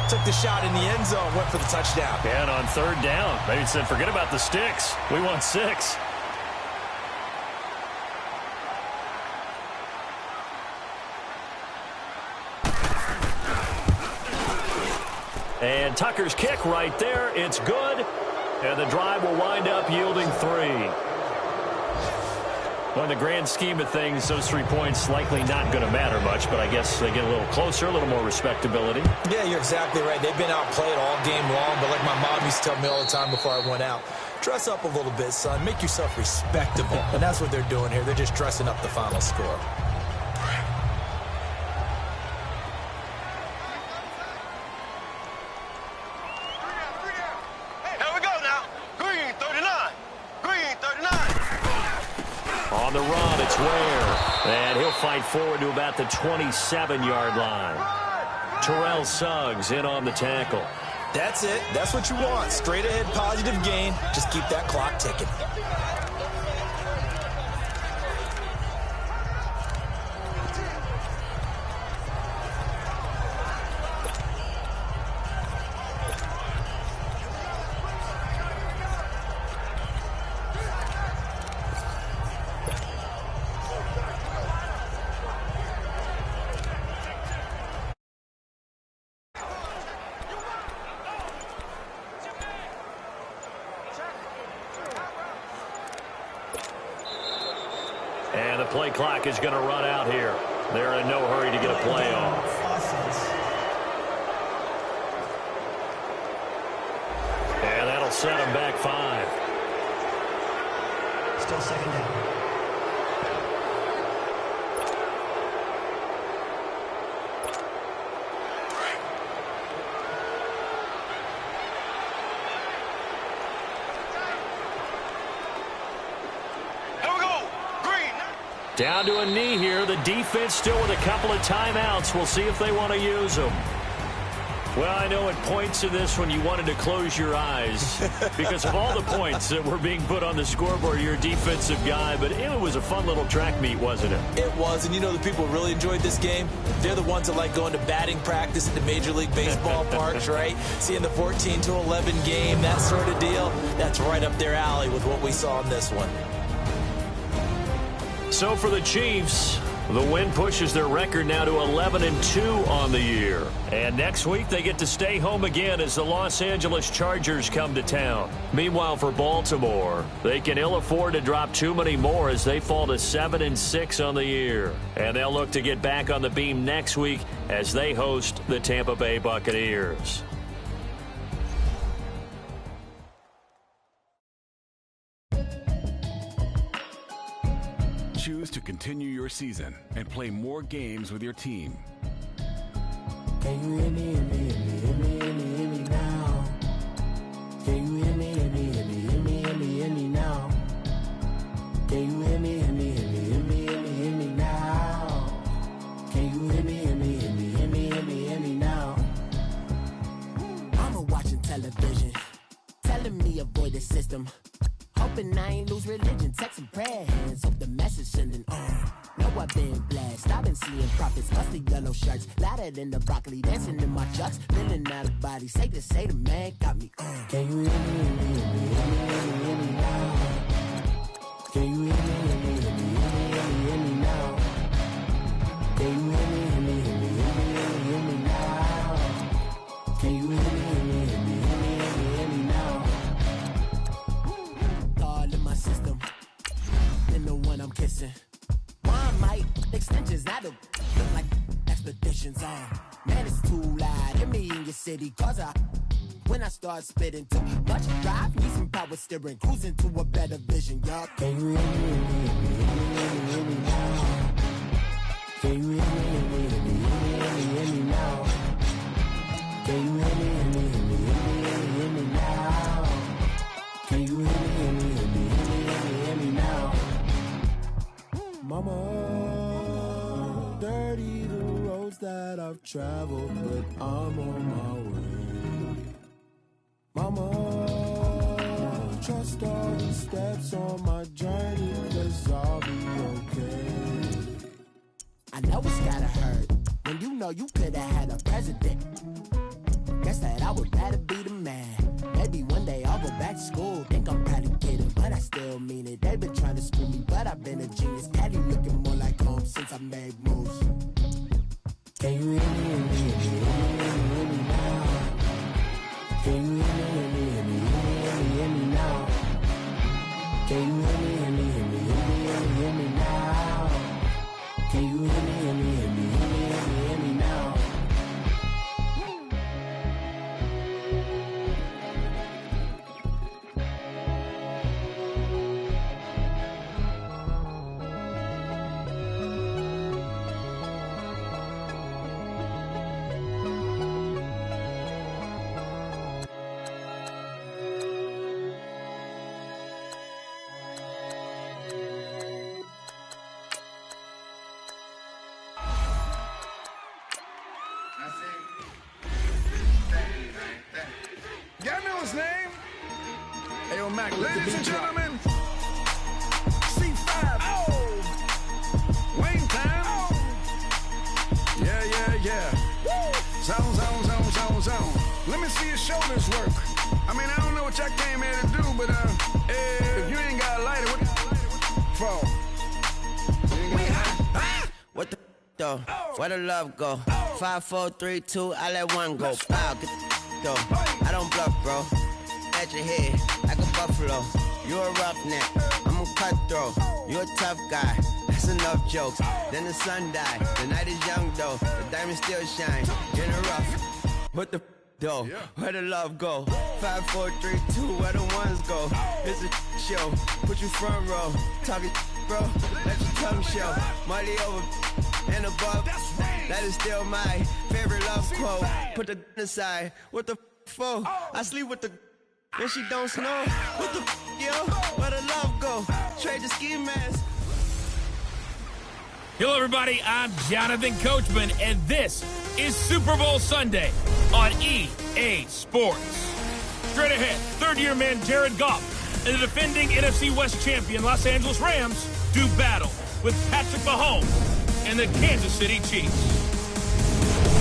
took the shot in the end zone, went for the touchdown. And on third down, they said, forget about the sticks. We want 6. And Tucker's kick right there. It's good. And the drive will wind up yielding 3. Well, in the grand scheme of things, those 3 points likely not going to matter much, but I guess they get a little closer, a little more respectability. Yeah, you're exactly right. They've been outplayed all game long, but like my mom used to tell me all the time before I went out, dress up a little bit, son. Make yourself respectable. And that's what they're doing here. They're just dressing up the final score. Here we go now. Green 39. Green 39. On the run, it's Ware. And he'll fight forward to about the 27-yard line. Terrell Suggs in on the tackle. That's it. That's what you want. Straight ahead, positive gain. Just keep that clock ticking. And the play clock is going to run out here. They're in no hurry to get a play off. And that'll set them back 5. Still second down. Down to a knee here. The defense still with a couple of timeouts. We'll see if they want to use them. Well, I know at points in this one you wanted to close your eyes because of all the points that were being put on the scoreboard. You're a defensive guy, but it was a fun little track meet, wasn't it? It was, and you know the people who really enjoyed this game? They're the ones that like going to batting practice at the Major League Baseball parks, right? Seeing the 14-11 game, that sort of deal. That's right up their alley with what we saw in this one. So for the Chiefs, the win pushes their record now to 11-2 on the year. And next week, they get to stay home again as the Los Angeles Chargers come to town. Meanwhile, for Baltimore, they can ill afford to drop too many more as they fall to 7-6 on the year. And they'll look to get back on the beam next week as they host the Tampa Bay Buccaneers. Choose to continue your season and play more games with your team. Can you hear me, hear me, hear me, hear me, hear me, hear me now? Can you hear me, hear me, hear me, hear me, hear me, hear me now? Can you hear me, hear me, hear me, hear me, hear me, hear me now? Can you hear me, hear me, hear me, hear me, hear me, hear me now? Mama watching television, telling me avoid the system. Hoping I ain't lose religion, text and prayer hands, hope the message sending on. Know I've been blessed, I've been seeing prophets, musty yellow shirts, louder than the broccoli, dancing in my chucks, feeling out of body, say the man got me on. Can you hear me, hear me, hear me, hear me, hear me now? Can you hear me, hear me, hear me, hear me, hear me now? Can you hear me, hear me, hear me, hear me, hear me now? Can you hear me, hear me, hear me, hear me, hear me now? System, and the one I'm kissing. One might extensions, not a look like expeditions on. Man, it's too loud. Hear me in your city, cause when I start spitting too much drive, need some power steering, cruising to a better vision, y'all. Can you hear me, hear me, hear me, hear me now? Can you hear me, hear me, hear me, hear me, hear me now? Can you hear me, hear me, hear me, hear me now? Can you hear me, hear me, hear me? Mama, dirty the roads that I've traveled, but I'm on my way. Mama, trust all the steps on my journey, 'cause I'll be okay. I know it's gotta hurt when you know you could've had a president. Guess that I would rather be the man. Maybe one day I'll go back to school. Think I'm probably kidding, but I still mean it. They've been trying to screw me, but I've been a genius. Daddy looking more like home since I made moves. Can you hear me, hear me, hear me, hear me, hear me now? Can you hear me, hear me, hear me, hear me, hear me now? Can you hear me, hear me, hear me, hear me, hear me now? Can you hear me, hear me, hear me, hear me, hear me now? Ladies and gentlemen, C5, Wayne time. Yeah. Zone. Let me see your shoulders work. I mean, I don't know what y'all came here to do, but if you ain't got a lighter, what the for? What the though? Where the love go? 5, 4, 3, 2, I let one go. Wow, get the though. I don't bluff, bro. At your head like a buffalo. You're a roughneck, I'm a cutthroat. You're a tough guy, that's enough jokes. Then the sun died, the night is young though. The diamond still shine, in a rough. What the though? Where the love go? 5, 4, 3, 2, where the ones go? It's a show, put you front row. Talking bro, let your tongue show. Money over and above, that is still my favorite love quote. Put the aside, what the for? I sleep with the when she don't snow. What the yo? Where the love go? Trade the ski mask. Hello, everybody. I'm Jonathan Coachman, and this is Super Bowl Sunday on EA Sports. Straight ahead, third-year man Jared Goff and the defending NFC West champion Los Angeles Rams do battle with Patrick Mahomes and the Kansas City Chiefs.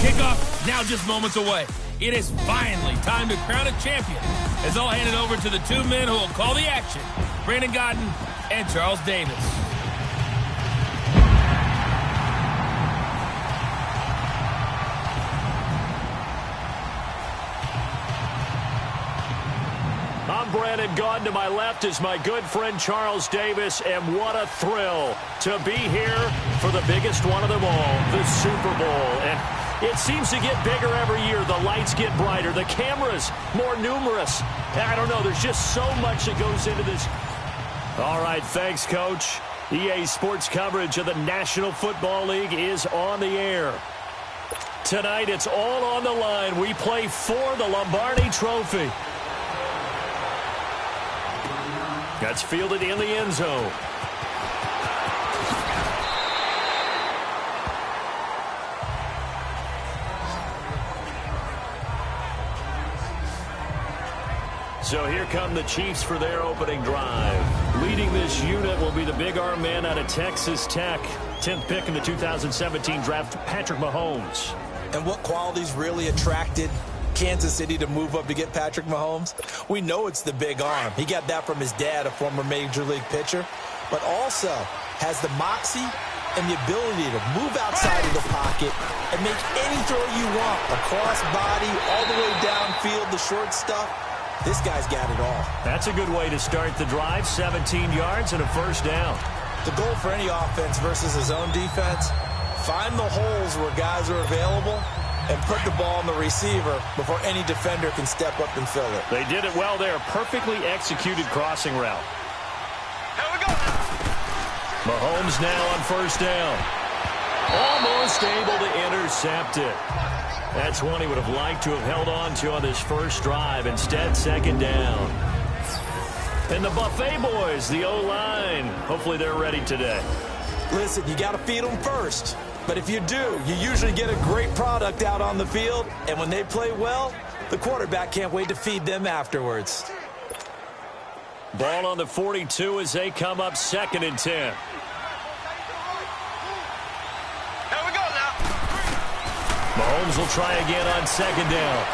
Kickoff now just moments away. It is finally time to crown a champion as I'll hand it over to the two men who will call the action, Brandon Godden and Charles Davis. I'm Brandon Godden. To my left is my good friend Charles Davis, and what a thrill to be here for the biggest one of them all, the Super Bowl. And it seems to get bigger every year. The lights get brighter. The cameras more numerous. I don't know. There's just so much that goes into this. All right. Thanks, Coach. EA Sports coverage of the National Football League is on the air. Tonight, it's all on the line. We play for the Lombardi Trophy. That's fielded in the end zone. So here come the Chiefs for their opening drive. Leading this unit will be the big arm man out of Texas Tech. 10th pick in the 2017 draft, Patrick Mahomes. And what qualities really attracted Kansas City to move up to get Patrick Mahomes? We know it's the big arm. He got that from his dad, a former Major League pitcher, but also has the moxie and the ability to move outside of the pocket and make any throw you want, across body, all the way downfield, the short stuff. This guy's got it all. That's a good way to start the drive. 17 yards and a first down. The goal for any offense versus his own defense, find the holes where guys are available and put the ball on the receiver before any defender can step up and fill it. They did it well there. Perfectly executed crossing route. Here we go. Mahomes now on first down. Almost able to intercept it. That's one he would have liked to have held on to on this first drive. Instead, second down. And the Buffet boys, the O-line, hopefully they're ready today. Listen, you got to feed them first. But if you do, you usually get a great product out on the field. And when they play well, the quarterback can't wait to feed them afterwards. Ball on the 42 as they come up 2nd and 10. Here we go now. Mahomes will try again on 2nd down.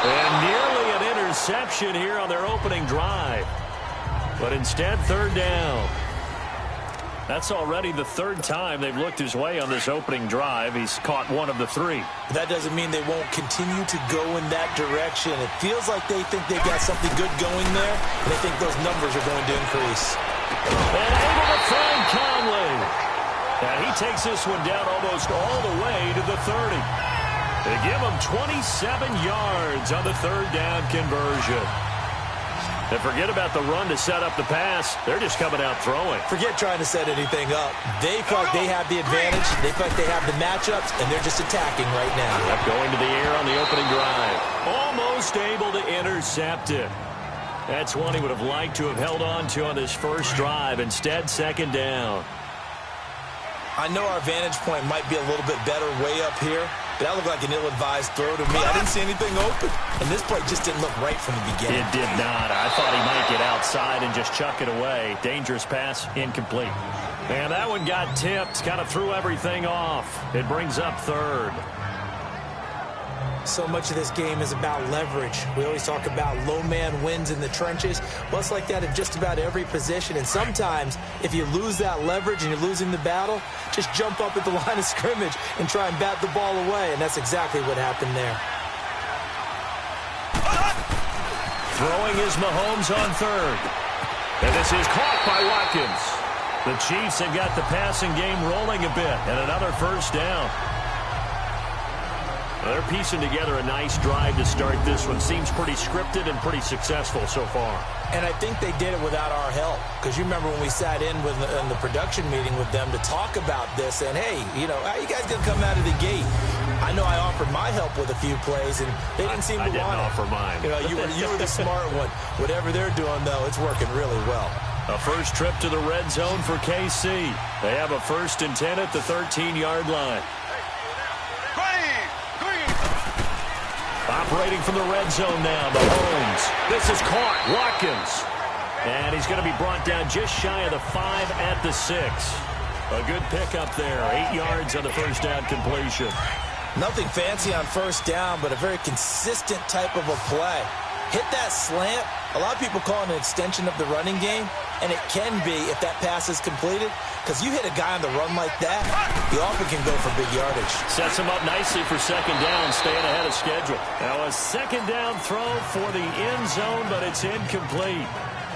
And nearly an interception here on their opening drive. But instead, 3rd down. That's already the 3rd time they've looked his way on this opening drive. He's caught one of the 3. That doesn't mean they won't continue to go in that direction. It feels like they think they've got something good going there, and they think those numbers are going to increase. And able to find Conley. And he takes this one down almost all the way to the 30. They give him 27 yards on the 3rd down conversion. And forget about the run to set up the pass. They're just coming out throwing. Forget trying to set anything up. They feel like they have the advantage. They feel like they have the matchups, and they're just attacking right now. Yep, going to the air on the opening drive. Almost able to intercept it. That's one he would have liked to have held on to on this first drive. Instead, 2nd down. I know our vantage point might be a little bit better way up here, but that looked like an ill-advised throw to me. I didn't see anything open, and this play just didn't look right from the beginning. It did not. I thought he might get outside and just chuck it away. Dangerous pass, incomplete. And that one got tipped, kind of threw everything off. It brings up 3rd. So much of this game is about leverage. We always talk about low man wins in the trenches. Well, it's like that in just about every position. And sometimes, if you lose that leverage and you're losing the battle, just jump up at the line of scrimmage and try and bat the ball away. And that's exactly what happened there. Throwing is Mahomes on 3rd. And this is caught by Watkins. The Chiefs have got the passing game rolling a bit. And another first down. They're piecing together a nice drive to start this one. Seems pretty scripted and pretty successful so far. And I think they did it without our help. Because you remember when we sat in the production meeting with them to talk about this. And, hey, you know, how you guys going to come out of the gate? I know I offered my help with a few plays, and they didn't seem to want it. I didn't offer mine. You know, you were the smart one. Whatever they're doing, though, it's working really well. A first trip to the red zone for KC. They have a 1st and 10 at the 13-yard line. Operating from the red zone now, Mahomes. This is caught. Watkins. And he's going to be brought down just shy of the 5 at the 6. A good pickup there. 8 yards on the first down completion. Nothing fancy on first down, but a very consistent type of a play. Hit that slant. A lot of people call it an extension of the running game, and it can be if that pass is completed, because you hit a guy on the run like that, he often can go for big yardage. Sets him up nicely for second down, staying ahead of schedule. Now a second down throw for the end zone, but it's incomplete.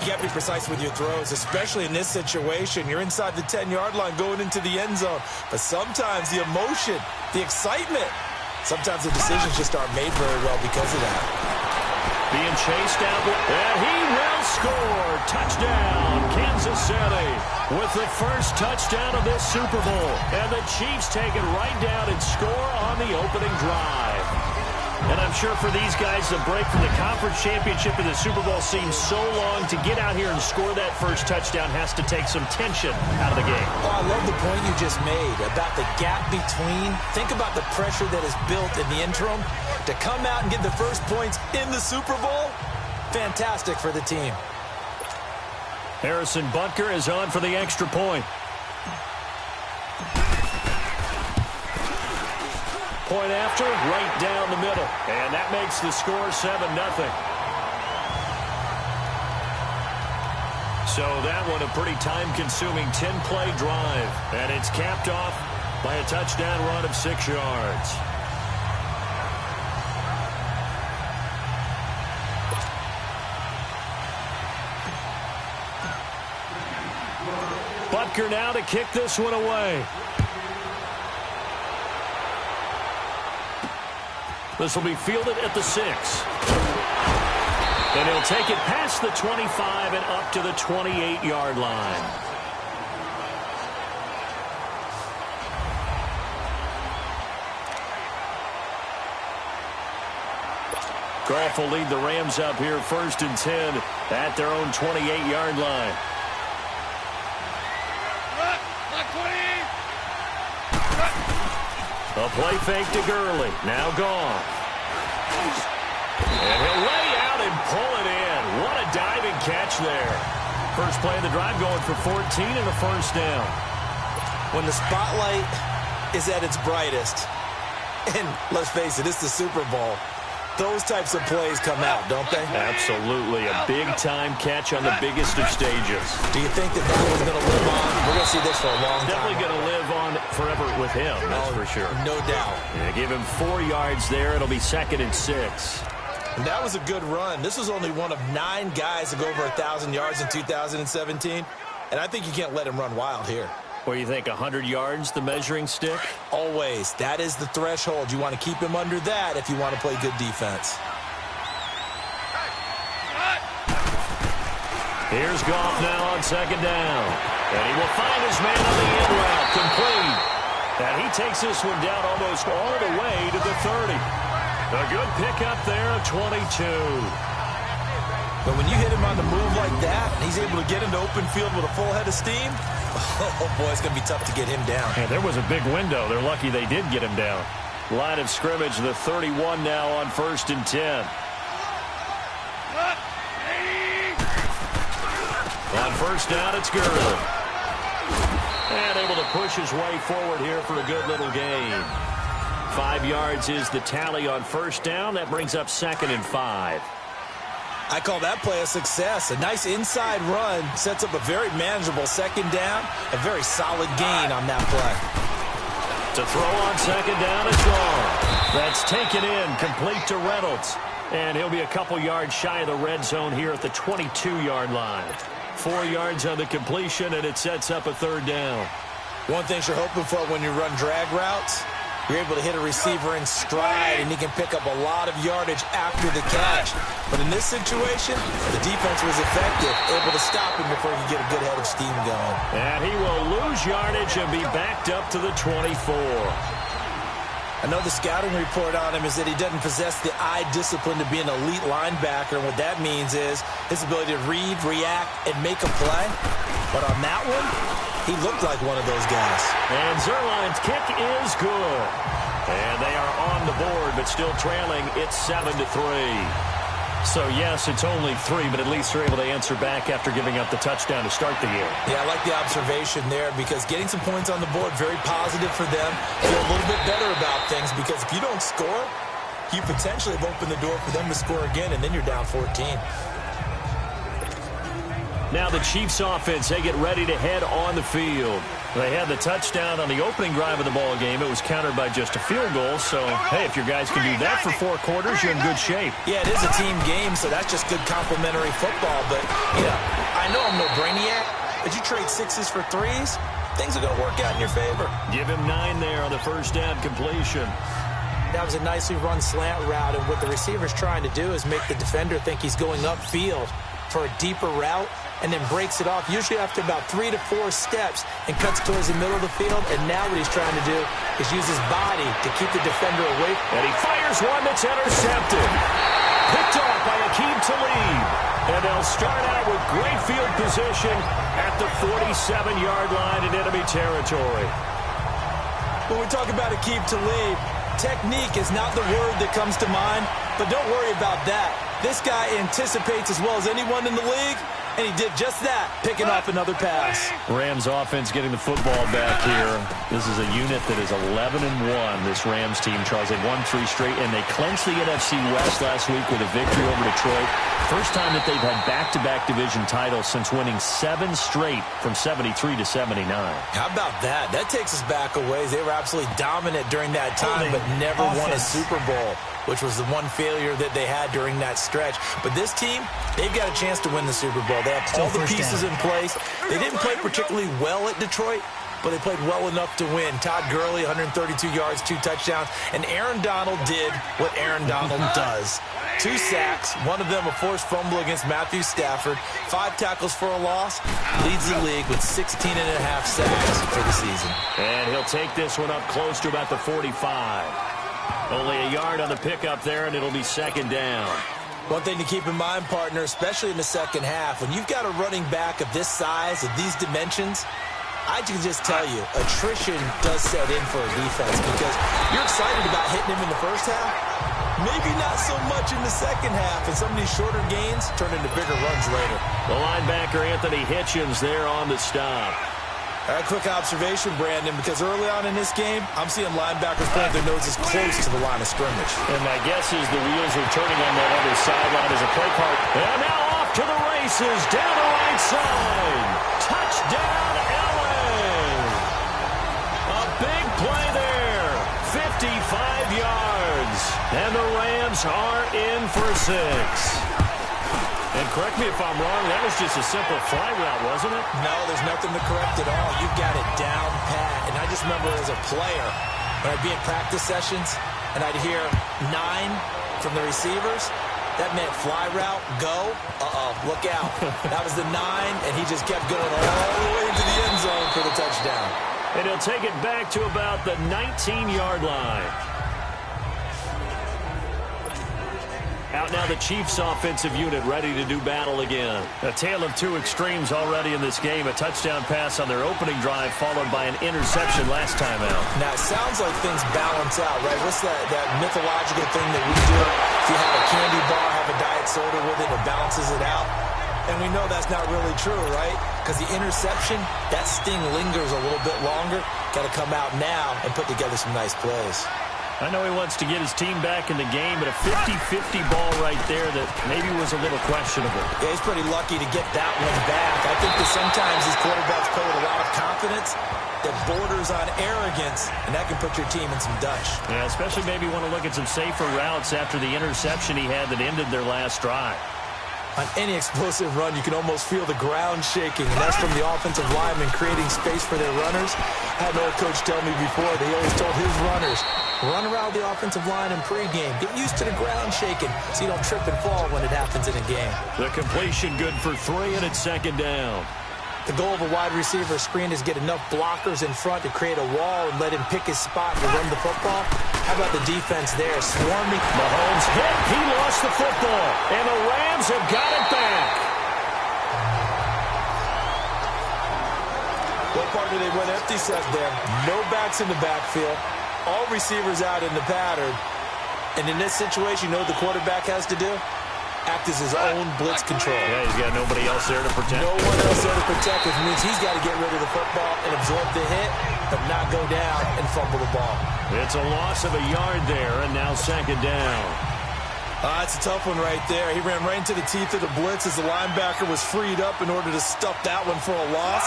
You got to be precise with your throws, especially in this situation. You're inside the 10-yard line going into the end zone, but sometimes the emotion, the excitement, sometimes the decisions just aren't made very well because of that. Being chased out, and he will score. Touchdown, Kansas City, with the first touchdown of this Super Bowl. And the Chiefs take it right down and score on the opening drive. And I'm sure for these guys, the break from the conference championship and the Super Bowl seems so long. To get out here and score that first touchdown has to take some tension out of the game. Oh, I love the point you just made about the gap between. Think about the pressure that is built in the interim. To come out and get the first points in the Super Bowl, fantastic for the team. Harrison Butker is on for the extra point. Point after, right down the middle. And that makes the score 7-0. So that one a pretty time-consuming 10-play drive. And it's capped off by a touchdown run of 6 yards. Butker now to kick this one away. This will be fielded at the 6. And he'll take it past the 25 and up to the 28-yard line. Goff will lead the Rams up here 1st and 10 at their own 28-yard line. A play fake to Gurley. Now Goff. And he'll lay out and pull it in. What a diving catch there. First play of the drive going for 14 and a first down. When the spotlight is at its brightest, and let's face it, it's the Super Bowl, those types of plays come out, don't they? Absolutely. A big-time catch on the biggest of stages. Do you think that one's going to live on? We're going to see this for a long time. Definitely going to live on forever with him, that's for sure. No doubt. Yeah, give him 4 yards there. It'll be 2nd and 6. And that was a good run. This was only one of 9 guys to go over 1,000 yards in 2017. And I think you can't let him run wild here. What do you think, 100 yards, the measuring stick? Always. That is the threshold. You want to keep him under that if you want to play good defense. Here's Goff now on 2nd down. And he will find his man on the in route, complete. And he takes this one down almost all the way to the 30. A good pickup there of 22. But when you hit him on the move like that, and he's able to get into open field with a full head of steam, oh boy, it's going to be tough to get him down. Yeah, there was a big window. They're lucky they did get him down. Line of scrimmage, the 31 now on 1st and 10. On first down, it's Gurley. And able to push his way forward here for a good little gain. 5 yards is the tally on first down. That brings up 2nd and 5. I call that play a success. A nice inside run sets up a very manageable 2nd down. A very solid gain on that play. To throw on 2nd down, it's gone. That's taken in, complete to Reynolds. And he'll be a couple yards shy of the red zone here at the 22-yard line. 4 yards on the completion, and it sets up a 3rd down. One thing you're hoping for when you run drag routes, you're able to hit a receiver in stride, and he can pick up a lot of yardage after the catch. But in this situation, the defense was effective, able to stop him before he could get a good head of steam going. And he will lose yardage and be backed up to the 24. I know the scouting report on him is that he doesn't possess the eye discipline to be an elite linebacker, and what that means is his ability to read, react, and make a play. But on that one, he looked like one of those guys. And Zuerlein's kick is good. And they are on the board, but still trailing. It's 7-3. So, yes, it's only 3, but at least they're able to answer back after giving up the touchdown to start the year. Yeah, I like the observation there because getting some points on the board, very positive for them. Feel a little bit better about things because if you don't score, you potentially have opened the door for them to score again, and then you're down 14. Now the Chiefs offense, they get ready to head on the field. They had the touchdown on the opening drive of the ball game. It was countered by just a field goal. So, hey, if your guys can do that for 4 quarters, you're in good shape. Yeah, it is a team game, so that's just good complimentary football. But, you know, I know I'm no brainiac, but you trade 6s for 3s, things are going to work out in your favor. Give him 9 there on the first down completion. That was a nicely run slant route, and what the receiver's trying to do is make the defender think he's going upfield for a deeper route, and then breaks it off, usually after about 3 to 4 steps, and cuts towards the middle of the field. And now what he's trying to do is use his body to keep the defender away. And he fires one that's intercepted. Picked off by Aqib Talib. And they'll start out with great field position at the 47-yard line in enemy territory. When we talk about Aqib Talib, technique is not the word that comes to mind, but don't worry about that. This guy anticipates as well as anyone in the league, and he did just that, picking off another pass. Rams offense getting the football back here. This is a unit that is 11-1. This Rams team, Charles, they've won 3 straight, and they clinched the NFC West last week with a victory over Detroit. First time that they've had back-to-back division titles since winning 7 straight from 73 to 79. How about that? That takes us back a ways. They were absolutely dominant during that time, but never won a Super Bowl, which was the one failure that they had during that stretch. But this team, they've got a chance to win the Super Bowl. They have all the pieces in place. They didn't play particularly well at Detroit, but they played well enough to win. Todd Gurley, 132 yards, 2 touchdowns. And Aaron Donald did what Aaron Donald does. 2 sacks, one of them a forced fumble against Matthew Stafford, 5 tackles for a loss, leads the league with 16 and a half sacks for the season. And he'll take this one up close to about the 45. Only a yard on the pickup there, and it'll be 2nd down. One thing to keep in mind, partner, especially in the second half, when you've got a running back of this size, of these dimensions, I can just tell you, attrition does set in for a defense because you're excited about hitting him in the first half. Maybe not so much in the second half, and some of these shorter gains turn into bigger runs later. The linebacker, Anthony Hitchens, there on the stop. All right, quick observation, Brandon, because early on in this game, I'm seeing linebackers plant their noses close to the line of scrimmage. And my guess is the wheels are turning on that other sideline as a play card. And now off to the races, down the right side. Touchdown, Allen. A big play there, 55 yards. And the Rams are in for 6. And correct me if I'm wrong, that was just a simple fly route, wasn't it? No, there's nothing to correct at all. You've got it down pat. And I just remember as a player, when I'd be in practice sessions, and I'd hear 9 from the receivers, that meant fly route, go, look out. That was the 9, and he just kept going all the way into the end zone for the touchdown. And he'll take it back to about the 19-yard line. Out now the Chiefs offensive unit ready to do battle again. A tale of 2 extremes already in this game. A touchdown pass on their opening drive followed by an interception last time out. Now, it sounds like things balance out, right? What's that mythological thing that we do? If you have a candy bar, have a diet soda with it, it balances it out. And we know that's not really true, right? Because the interception, that sting lingers a little bit longer. Got to come out now and put together some nice plays. I know he wants to get his team back in the game, but a 50-50 ball right there that maybe was a little questionable. Yeah, he's pretty lucky to get that one back. I think that sometimes these quarterbacks play with a lot of confidence that borders on arrogance, and that can put your team in some Dutch. Yeah, especially maybe want to look at some safer routes after the interception he had that ended their last drive. On any explosive run, you can almost feel the ground shaking, and that's from the offensive linemen creating space for their runners. I had an old coach tell me before, they always told his runners, run around the offensive line in pregame. Get used to the ground shaking so you don't trip and fall when it happens in a game. The completion good for 3, and it's 2nd down. The goal of a wide receiver screen is get enough blockers in front to create a wall and let him pick his spot to run the football. How about the defense there, swarming? Mahomes hit. He lost the football, and the Rams have got it back. What partner they went empty set there. No backs in the backfield. All receivers out in the pattern. And in this situation, you know what the quarterback has to do? Act as his own blitz control. Yeah, he's got nobody else there to protect. No one else there to protect, which means he's got to get rid of the football and absorb the hit, but not go down and fumble the ball. It's a loss of a yard there, and now second down. That's a tough one right there. He ran right into the teeth of the blitz as the linebacker was freed up in order to stuff that one for a loss.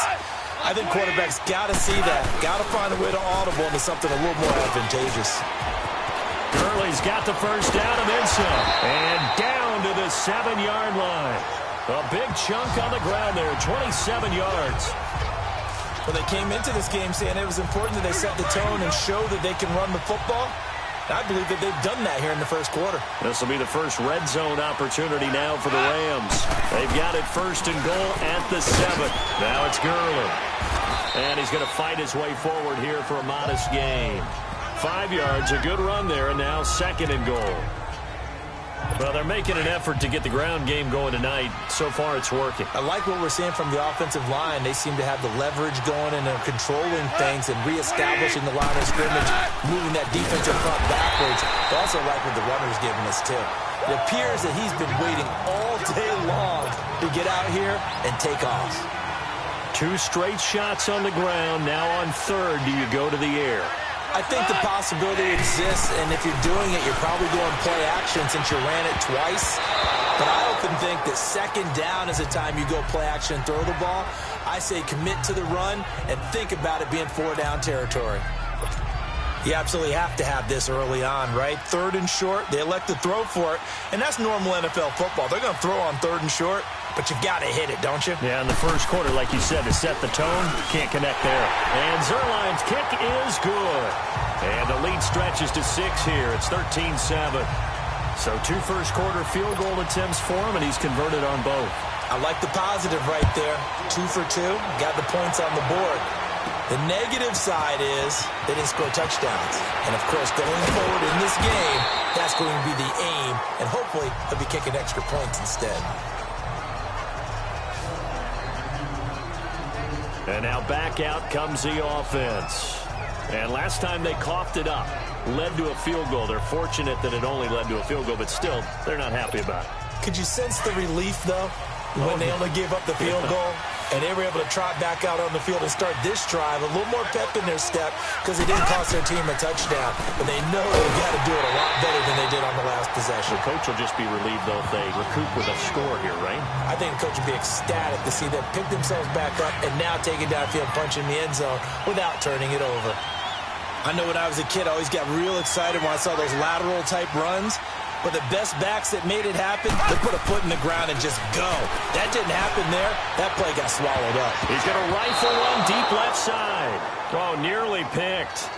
I think quarterbacks got to see that. Got to find a way to audible into something a little more advantageous. Gurley's got the first down and then some. And down to the 7-yard line. A big chunk on the ground there, 27 yards. When they came into this game saying it was important that they set the tone and show that they can run the football, I believe that they've done that here in the first quarter. This will be the first red zone opportunity now for the Rams. They've got it first and goal at the 7. Now it's Gurley. And he's going to fight his way forward here for a modest gain. 5 yards, a good run there, and now second and goal. Well, they're making an effort to get the ground game going tonight. So far, it's working. I like what we're seeing from the offensive line. They seem to have the leverage going, and they're controlling things and reestablishing the line of scrimmage, moving that defensive front backwards. I also like what the runner's giving us, too. It appears that he's been waiting all day long to get out here and take off. 2 straight shots on the ground. Now on third, do you go to the air? I think the possibility exists, and if you're doing it, you're probably going play action since you ran it twice. But I often think that second down is the time you go play action and throw the ball. I say commit to the run and think about it being 4-down territory. You absolutely have to have this early on, right? Third and short, they elect to throw for it, and that's normal NFL football. They're going to throw on third and short, but you've got to hit it, don't you? Yeah, in the first quarter, like you said, to set the tone, can't connect there. And Zerline's kick is good. And the lead stretches to 6 here. It's 13-7. So 2 first-quarter field goal attempts for him, and he's converted on both. I like the positive right there. 2 for 2, got the points on the board. The negative side is they didn't score touchdowns. And, of course, going forward in this game, that's going to be the aim. And hopefully they'll be kicking extra points instead. And now back out comes the offense. And last time they coughed it up, led to a field goal. They're fortunate that it only led to a field goal, but still, they're not happy about it. Could you sense the relief, though, when they only gave up the field goal? And they were able to trot back out on the field and start this drive. A little more pep in their step because they didn't cost their team a touchdown. But they know they've got to do it a lot better than they did on the last possession. The coach will just be relieved, though, if they recoup with a score here, right? I think the coach will be ecstatic to see them pick themselves back up and now take it downfield, punch in the end zone without turning it over. I know when I was a kid, I always got real excited when I saw those lateral-type runs. But the best backs that made it happen, they put a foot in the ground and just go. That didn't happen there. That play got swallowed up. He's going to rifle one deep left side. Oh, nearly picked.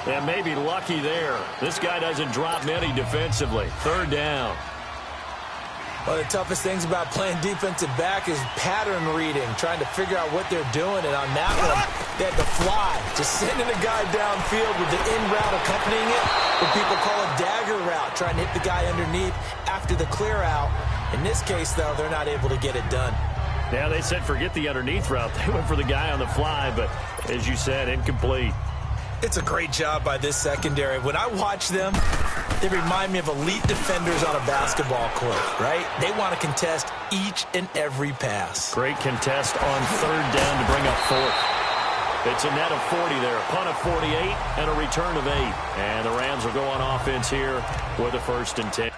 And maybe lucky there. This guy doesn't drop many defensively. Third down. One of the toughest things about playing defensive back is pattern reading, trying to figure out what they're doing. And on that one, they had to fly, just sending a guy downfield with the in route accompanying it, what people call a dagger route, trying to hit the guy underneath after the clear out. In this case, though, they're not able to get it done. Yeah, they said forget the underneath route. They went for the guy on the fly, but as you said, incomplete. It's a great job by this secondary. When I watch them, they remind me of elite defenders on a basketball court, right? They want to contest each and every pass. Great contest on third down to bring up fourth. It's a net of 40 there, a punt of 48, and a return of 8. And the Rams will go on offense here with a 1st and 10.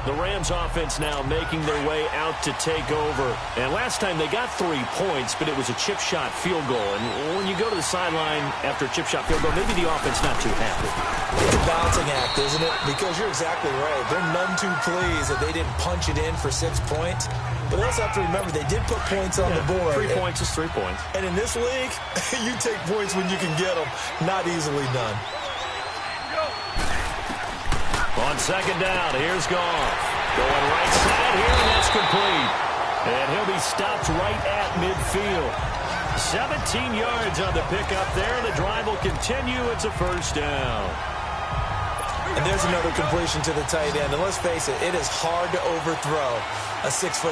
The Rams offense now making their way out to take over. And last time they got 3 points, but it was a chip shot field goal. And when you go to the sideline after a chip shot field goal, maybe the offense not too happy. It's a balancing act, isn't it? Because you're exactly right. They're none too pleased that they didn't punch it in for 6 points. But they also have to remember they did put points on the board. 3 points is 3 points. And in this league, you take points when you can get them. Not easily done. On second down, here's Goff. Going right side here, and that's complete. And he'll be stopped right at midfield. 17 yards on the pickup there. The drive will continue. It's a first down. And there's another completion to the tight end. And let's face it, it is hard to overthrow a 6'6"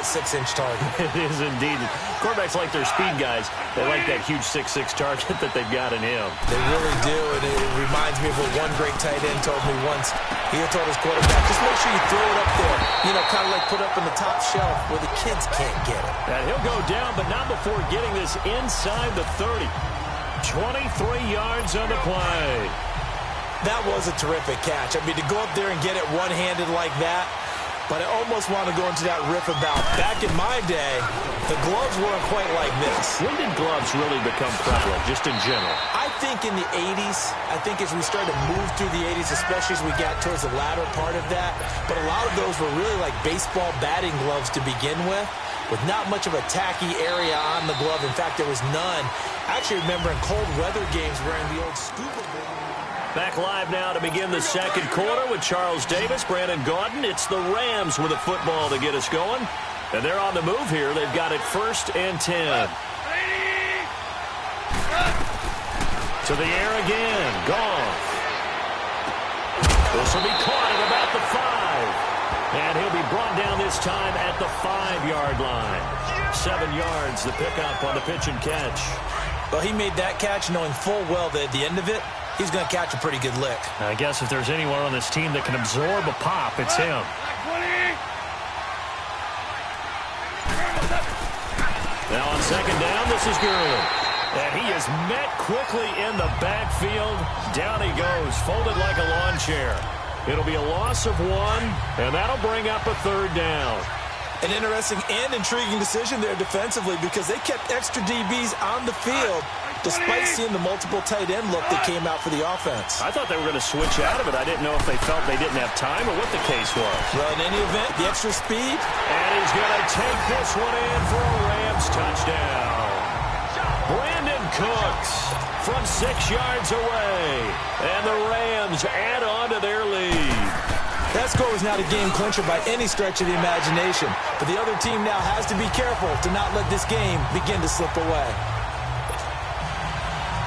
target. It is indeed. Quarterbacks like their speed guys. They like that huge 6'6" target that they've got in him. They really do. And it reminds me of what one great tight end told me once. He told his quarterback, just make sure you throw it up there. You know, kind of like put up in the top shelf where the kids can't get it. And he'll go down, but not before getting this inside the 30. 23 yards on the play. That was a terrific catch. I mean, to go up there and get it one-handed like that, but I almost want to go into that riff about back in my day, the gloves weren't quite like this. When did gloves really become prevalent, just in general? I think in the 80s. I think as we started to move through the 80s, especially as we got towards the latter part of that, but a lot of those were really like baseball batting gloves to begin with not much of a tacky area on the glove. In fact, there was none. I actually remember in cold weather games wearing the old scuba board. Back live now to begin the second quarter with Charles Davis, Brandon Gaudin. It's the Rams with a football to get us going. And they're on the move here. They've got it 1st and 10. To the air again. Goff. This will be caught at about the 5. And he'll be brought down this time at the 5-yard line. 7 yards, the pickup on the pitch and catch. Well, he made that catch knowing full well that at the end of it, he's going to catch a pretty good lick. I guess if there's anyone on this team that can absorb a pop, it's him. Now on second down, this is good. And he is met quickly in the backfield. Down he goes, folded like a lawn chair. It'll be a loss of 1, and that'll bring up a 3rd down. An interesting and intriguing decision there defensively because they kept extra DBs on the field despite seeing the multiple tight end look that came out for the offense. I thought they were going to switch out of it. I didn't know if they felt they didn't have time or what the case was. Well, in any event, the extra speed. And he's going to take this one in for a Rams touchdown. Brandon Cooks from 6 yards away. And the Rams add on to their lead. That score was not a game clincher by any stretch of the imagination. But the other team now has to be careful to not let this game begin to slip away.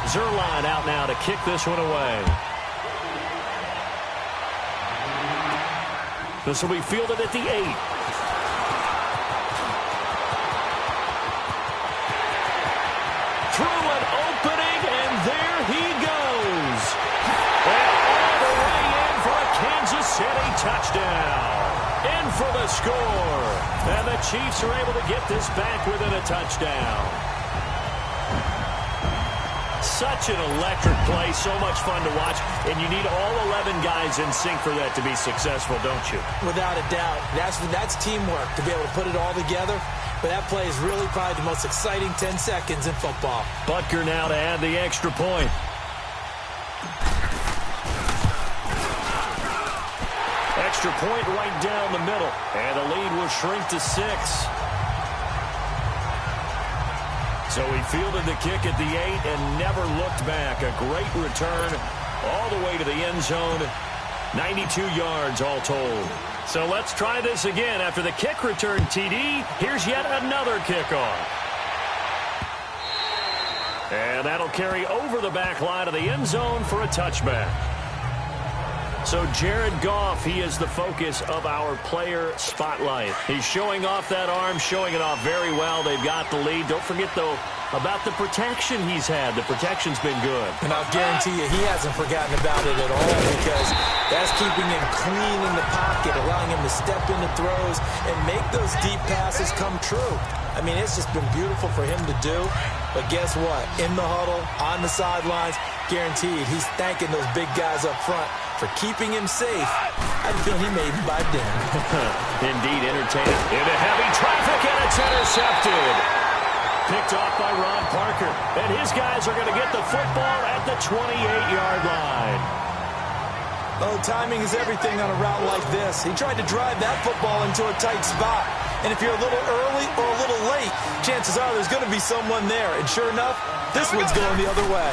Zerline out now to kick this one away. This will be fielded at the 8. Through an opening, and there he goes. And all the way in for a Kansas City touchdown. In for the score. And the Chiefs are able to get this back within a touchdown. Such an electric play, so much fun to watch, and you need all 11 guys in sync for that to be successful, don't you? Without a doubt. That's teamwork to be able to put it all together, but that play is really probably the most exciting 10 seconds in football. Butker now to add the extra point. Extra point right down the middle, and the lead will shrink to 6. So he fielded the kick at the 8 and never looked back. A great return all the way to the end zone. 92 yards all told. So let's try this again. After the kick return, TD, here's yet another kickoff. And that'll carry over the back line of the end zone for a touchback. So Jared Goff, he is the focus of our player spotlight. He's showing off that arm, showing it off very well. They've got the lead. Don't forget, though, about the protection he's had. The protection's been good. And I'll guarantee you he hasn't forgotten about it at all because that's keeping him clean in the pocket, allowing him to step into throws and make those deep passes come true. I mean, it's just been beautiful for him to do. But guess what? In the huddle, on the sidelines, guaranteed he's thanking those big guys up front for keeping him safe. I feel he may even buy dinner. Indeed, entertaining. Into heavy traffic, and it's intercepted. Picked off by Ron Parker. And his guys are going to get the football at the 28-yard line. Oh, timing is everything on a route like this. He tried to drive that football into a tight spot. And if you're a little early or a little late, chances are there's going to be someone there. And sure enough, this one's going the other way.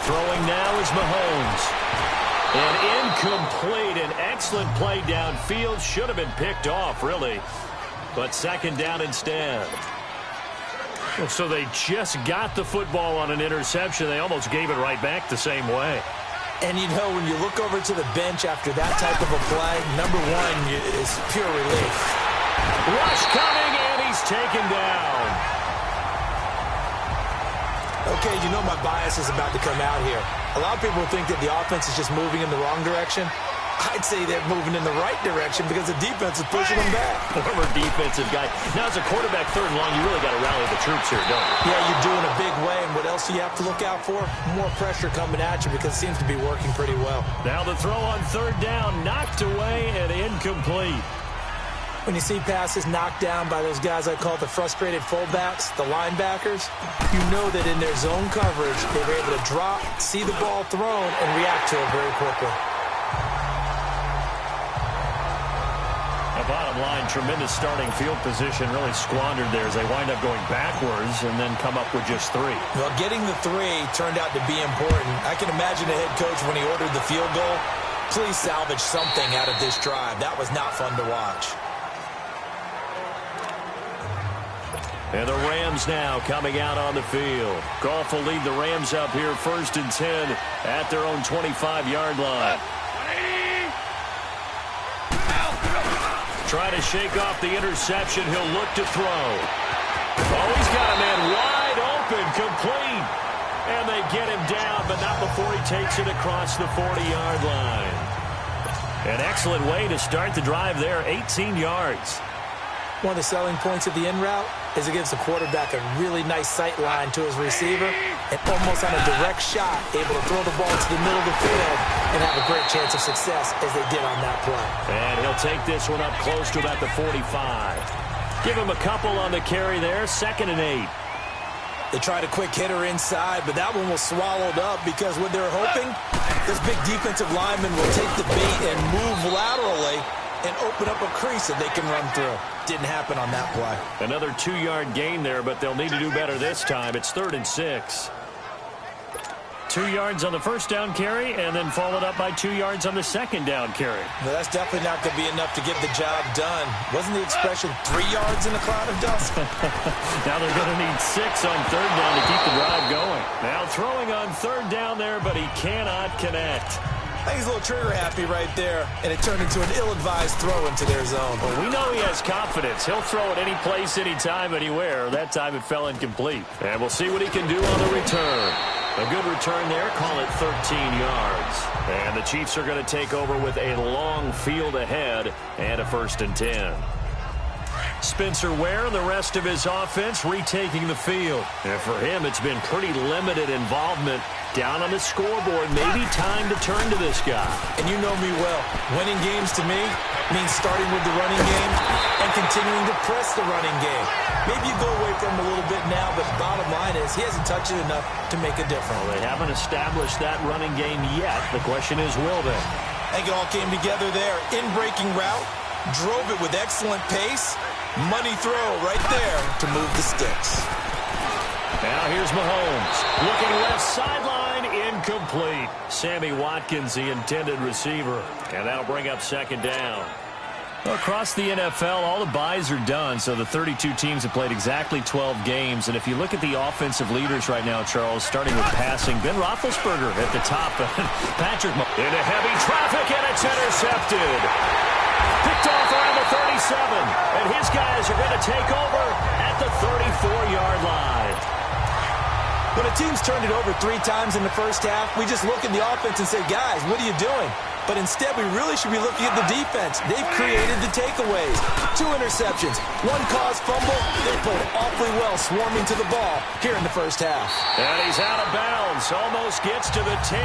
Throwing now is Mahomes. And incomplete. An excellent play downfield. Should have been picked off, really. But second down instead. Well, so they just got the football on an interception. They almost gave it right back the same way. And, you know, when you look over to the bench after that type of a play, number one is pure relief. Rush coming, and he's taken down. Okay, you know my bias is about to come out here. A lot of people think that the offense is just moving in the wrong direction. I'd say they're moving in the right direction because the defense is pushing them back. Former defensive guy. Now, as a quarterback, third and long, you really got to rally the troops here, don't you? Yeah, you're doing a big way, and what else do you have to look out for? More pressure coming at you because it seems to be working pretty well. Now the throw on third down, knocked away and incomplete. When you see passes knocked down by those guys I call the frustrated fullbacks, the linebackers, you know that in their zone coverage, they were able to drop, see the ball thrown, and react to it very quickly. Bottom line, tremendous starting field position, really squandered there as they wind up going backwards and then come up with just 3. Well, getting the 3 turned out to be important. I can imagine the head coach when he ordered the field goal. Please salvage something out of this drive. That was not fun to watch. And the Rams now coming out on the field. Goff will lead the Rams up here 1st and 10 at their own 25-yard line. Trying to shake off the interception. He'll look to throw. Oh, he's got a man wide open, complete. And they get him down, but not before he takes it across the 40-yard line. An excellent way to start the drive there, 18 yards. One of the selling points of the in route is it gives the quarterback a really nice sight line to his receiver and almost on a direct shot able to throw the ball to the middle of the field and have a great chance of success as they did on that play. And he'll take this one up close to about the 45. Give him a couple on the carry there, 2nd and 8. They tried a quick hitter inside, but that one was swallowed up because what they're hoping, this big defensive lineman will take the bait and move laterally and open up a crease that they can run through. Didn't happen on that play. Another 2-yard gain there, but they'll need to do better this time. It's 3rd and 6. 2 yards on the first down carry, and then followed up by 2 yards on the second down carry. Well, that's definitely not going to be enough to get the job done. Wasn't the expression 3 yards in a cloud of dust? Now they're going to need 6 on third down to keep the drive going. Now throwing on third down there, but he cannot connect. I think he's a little trigger happy right there, and it turned into an ill-advised throw into their zone. Well, we know he has confidence. He'll throw it any place, anytime, anywhere. That time it fell incomplete. And we'll see what he can do on the return. A good return there. Call it 13 yards. And the Chiefs are going to take over with a long field ahead and a 1st and 10. Spencer Ware and the rest of his offense retaking the field. And for him, it's been pretty limited involvement. Down on the scoreboard, maybe time to turn to this guy. And you know me well. Winning games to me means starting with the running game and continuing to press the running game. Maybe you go away from him a little bit now, but the bottom line is he hasn't touched it enough to make a difference. Well, they haven't established that running game yet. The question is, will they? I think it all came together there. In-breaking route, drove it with excellent pace. Money throw right there to move the sticks. Now here's Mahomes. Looking left sideline, incomplete. Sammy Watkins, the intended receiver. And that'll bring up 2nd down. Well, across the NFL, all the byes are done, so the 32 teams have played exactly 12 games. And if you look at the offensive leaders right now, Charles, starting with passing, Ben Roethlisberger at the top. Patrick Mahomes into heavy traffic, and it's intercepted. Picked off around the 37, and his guys are going to take over at the 34-yard line. When a team's turned it over 3 times in the first half, we just look at the offense and say, guys, what are you doing? But instead, we really should be looking at the defense. They've created the takeaways. 2 interceptions, 1 caused fumble. They played awfully well swarming to the ball here in the first half. And he's out of bounds. Almost gets to the 10.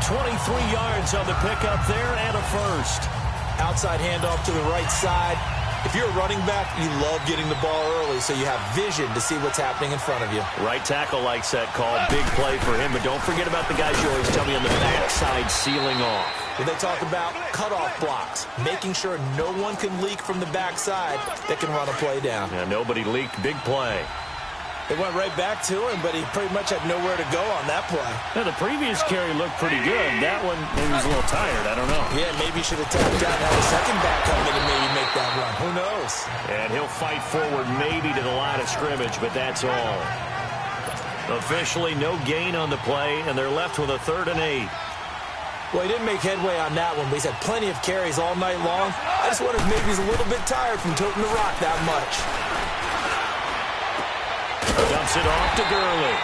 23 yards on the pickup there and a first. Outside handoff to the right side. If you're a running back, you love getting the ball early so you have vision to see what's happening in front of you. Right tackle likes that call. Big play for him, but don't forget about the guys you always tell me on the backside sealing off. When they talk about cutoff blocks, making sure no one can leak from the backside that can run a play down. Yeah, nobody leaked. Big play. They went right back to him, but he pretty much had nowhere to go on that play. Now, the previous carry looked pretty good. That one, maybe he was a little tired. I don't know. Yeah, maybe he should have tapped out and had a second back come in and maybe make that run. Who knows? And he'll fight forward maybe to the line of scrimmage, but that's all. Officially, no gain on the play, and they're left with a 3rd and 8. Well, he didn't make headway on that one, but he's had plenty of carries all night long. I just wonder if maybe he's a little bit tired from toting the rock that much. Dumps it off to Gurley.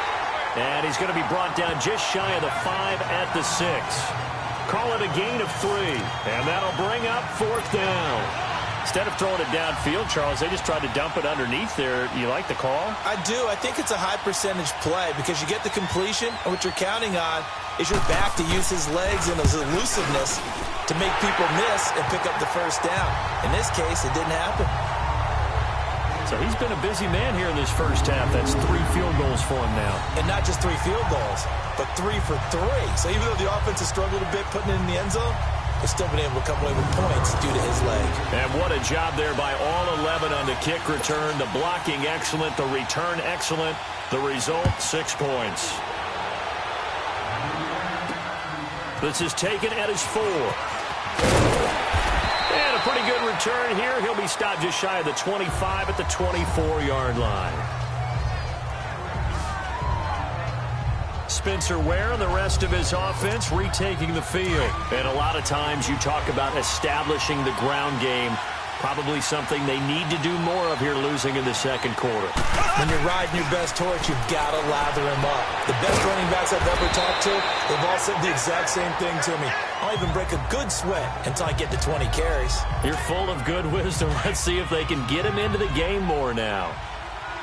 And he's going to be brought down just shy of the 5 at the 6. Call it a gain of 3. And that'll bring up 4th down. Instead of throwing it downfield, Charles, they just tried to dump it underneath there. You like the call? I do. I think it's a high percentage play because you get the completion, and what you're counting on is your back to use his legs and his elusiveness to make people miss and pick up the 1st down. In this case, it didn't happen. So he's been a busy man here in this first half. That's 3 field goals for him now. And not just 3 field goals, but 3 for 3. So even though the offense has struggled a bit putting it in the end zone, they've still been able to come away with points due to his leg. And what a job there by all 11 on the kick return. The blocking excellent, the return excellent. The result, 6 points. This is taken at his 4. And a pretty good return here. He'll be stopped just shy of the 25 at the 24-yard line. Spencer Ware and the rest of his offense retaking the field. And a lot of times you talk about establishing the ground game. Probably something they need to do more of here losing in the second quarter. When you're riding your best horse, you've got to lather him up. The best running backs I've ever talked to, they've all said the exact same thing to me. I'll even break a good sweat until I get to 20 carries. You're full of good wisdom. Let's see if they can get him into the game more now.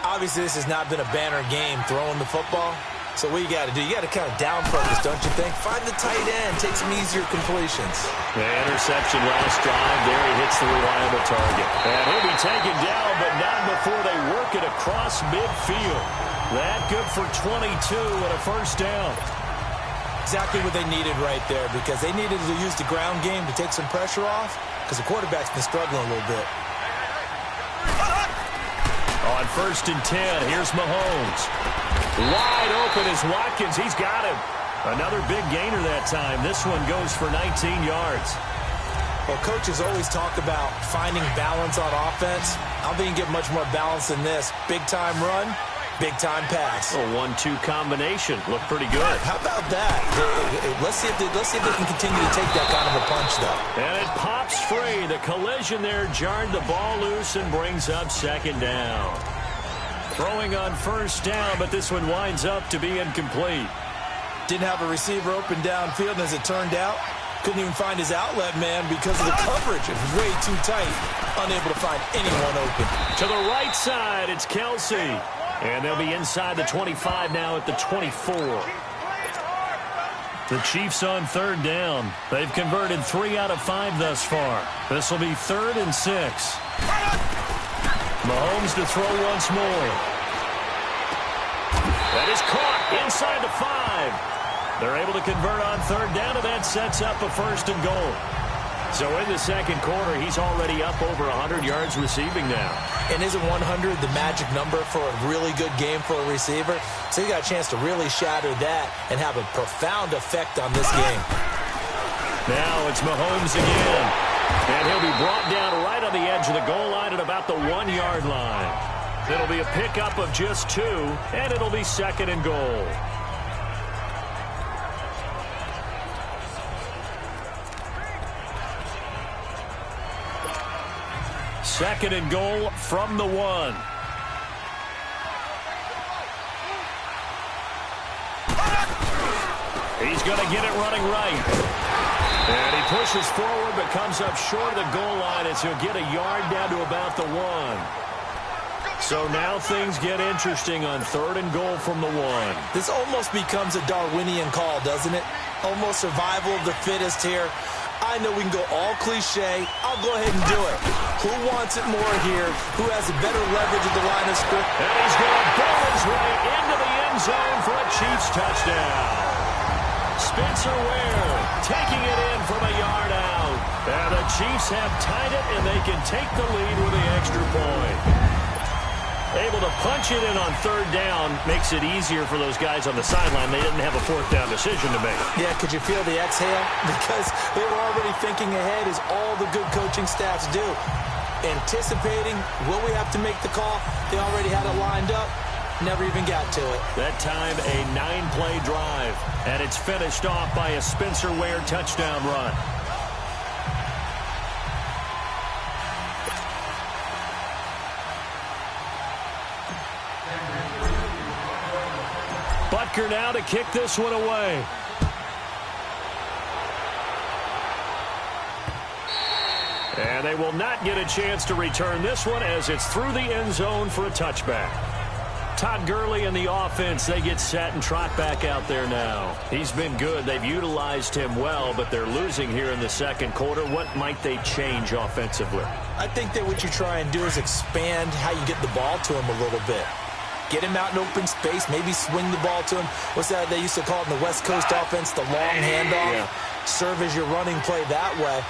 Obviously, this has not been a banner game throwing the football. So what you got to do, you got to kind of down focus, don't you think? Find the tight end, take some easier completions. The interception last drive, there he hits the reliable target. And he'll be taken down, but not before they work it across midfield. That good for 22 and a 1st down. Exactly what they needed right there, because they needed to use the ground game to take some pressure off, because the quarterback's been struggling a little bit. On 1st and 10, here's Mahomes. Wide open is Watkins. He's got him. Another big gainer that time. This one goes for 19 yards. Well, coaches always talk about finding balance on offense. I don't think you can get much more balance than this. Big-time run, big-time pass. A 1-2 combination. Looked pretty good. How about that? Let's see if they can continue to take that kind of a punch, though. And it pops free. The collision there jarred the ball loose and brings up 2nd down. Throwing on 1st down, but this one winds up to be incomplete. Didn't have a receiver open downfield, and as it turned out, couldn't even find his outlet man because of the coverage. It was way too tight. Unable to find anyone open. To the right side, it's Kelsey. And they'll be inside the 25 now at the 24. The Chiefs on 3rd down. They've converted 3 out of 5 thus far. This will be 3rd and 6. Mahomes to throw once more. That is caught inside the 5. They're able to convert on 3rd down, and that sets up a 1st and goal. So in the second quarter, he's already up over 100 yards receiving now. And isn't 100 the magic number for a really good game for a receiver? So you got a chance to really shatter that and have a profound effect on this game. Now it's Mahomes again. And he'll be brought down right on the edge of the goal line at about the 1-yard line. It'll be a pickup of just 2, and it'll be 2nd and goal. Second and goal from the 1. He's going to get it running right. And he pushes forward but comes up short of the goal line as he'll get a yard down to about the 1. So now things get interesting on 3rd and goal from the 1. This almost becomes a Darwinian call, doesn't it? Almost survival of the fittest here. I know we can go all cliche. I'll go ahead and do it. Who wants it more here? Who has a better leverage at the line of scrimmage? And he's going to bowl his way into the end zone for a Chiefs touchdown. Spencer Ware taking it in from a yard out. And the Chiefs have tied it, and they can take the lead with the extra point. Able to punch it in on third down makes it easier for those guys on the sideline. They didn't have a fourth down decision to make. Yeah, could you feel the exhale? Because they were already thinking ahead, as all the good coaching staffs do. Anticipating, will we have to make the call? They already had it lined up. Never even got to it. That time, a 9-play drive. And it's finished off by a Spencer Ware touchdown run. Butker now to kick this one away. And they will not get a chance to return this one as it's through the end zone for a touchback. Todd Gurley and the offense, they get set and trot back out there now. He's been good. They've utilized him well, but they're losing here in the second quarter. What might they change offensively? I think that what you try and do is expand how you get the ball to him a little bit. Get him out in open space, maybe swing the ball to him. What's that they used to call it in the West Coast offense, the long handoff? Yeah. Serve as your running play that way,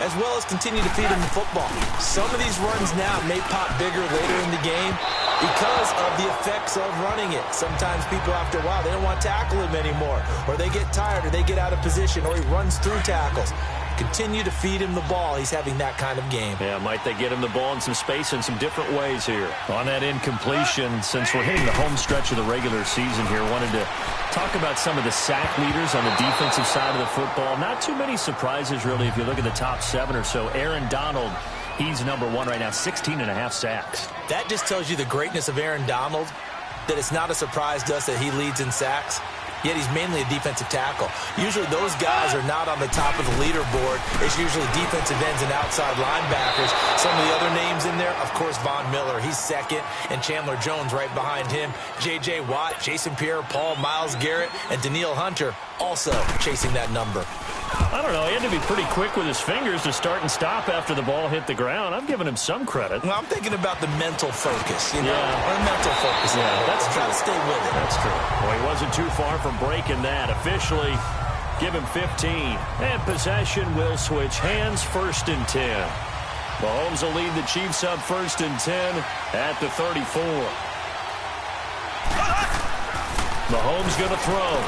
as well as continue to feed him the football. Some of these runs now may pop bigger later in the game because of the effects of running it. Sometimes people, after a while, they don't want to tackle him anymore, or they get tired, or they get out of position, or he runs through tackles. Continue to feed him the ball. He's having that kind of game. Yeah, might they get him the ball in some space in some different ways here. On that incompletion, since we're hitting the home stretch of the regular season here, wanted to talk about some of the sack leaders on the defensive side of the football. Not too many surprises, really, if you look at the top 7 or so. Aaron Donald, he's number 1 right now, 16.5 sacks. That just tells you the greatness of Aaron Donald, that it's not a surprise to us that he leads in sacks. Yet he's mainly a defensive tackle. Usually those guys are not on the top of the leaderboard. It's usually defensive ends and outside linebackers. Some of the other names in there, of course, Von Miller. He's second, and Chandler Jones right behind him. J.J. Watt, Jason Pierre-Paul, Myles Garrett, and Daniil Hunter also chasing that number. I don't know. He had to be pretty quick with his fingers to start and stop after the ball hit the ground. I'm giving him some credit. Well, I'm thinking about the mental focus, you know, or mental focus. Yeah, that's true. Try to stay with it. That's true. Well, he wasn't too far from breaking that. Officially, give him 15. And possession will switch hands, 1st and 10. Mahomes will lead the Chiefs up 1st and 10 at the 34. Mahomes going to throw.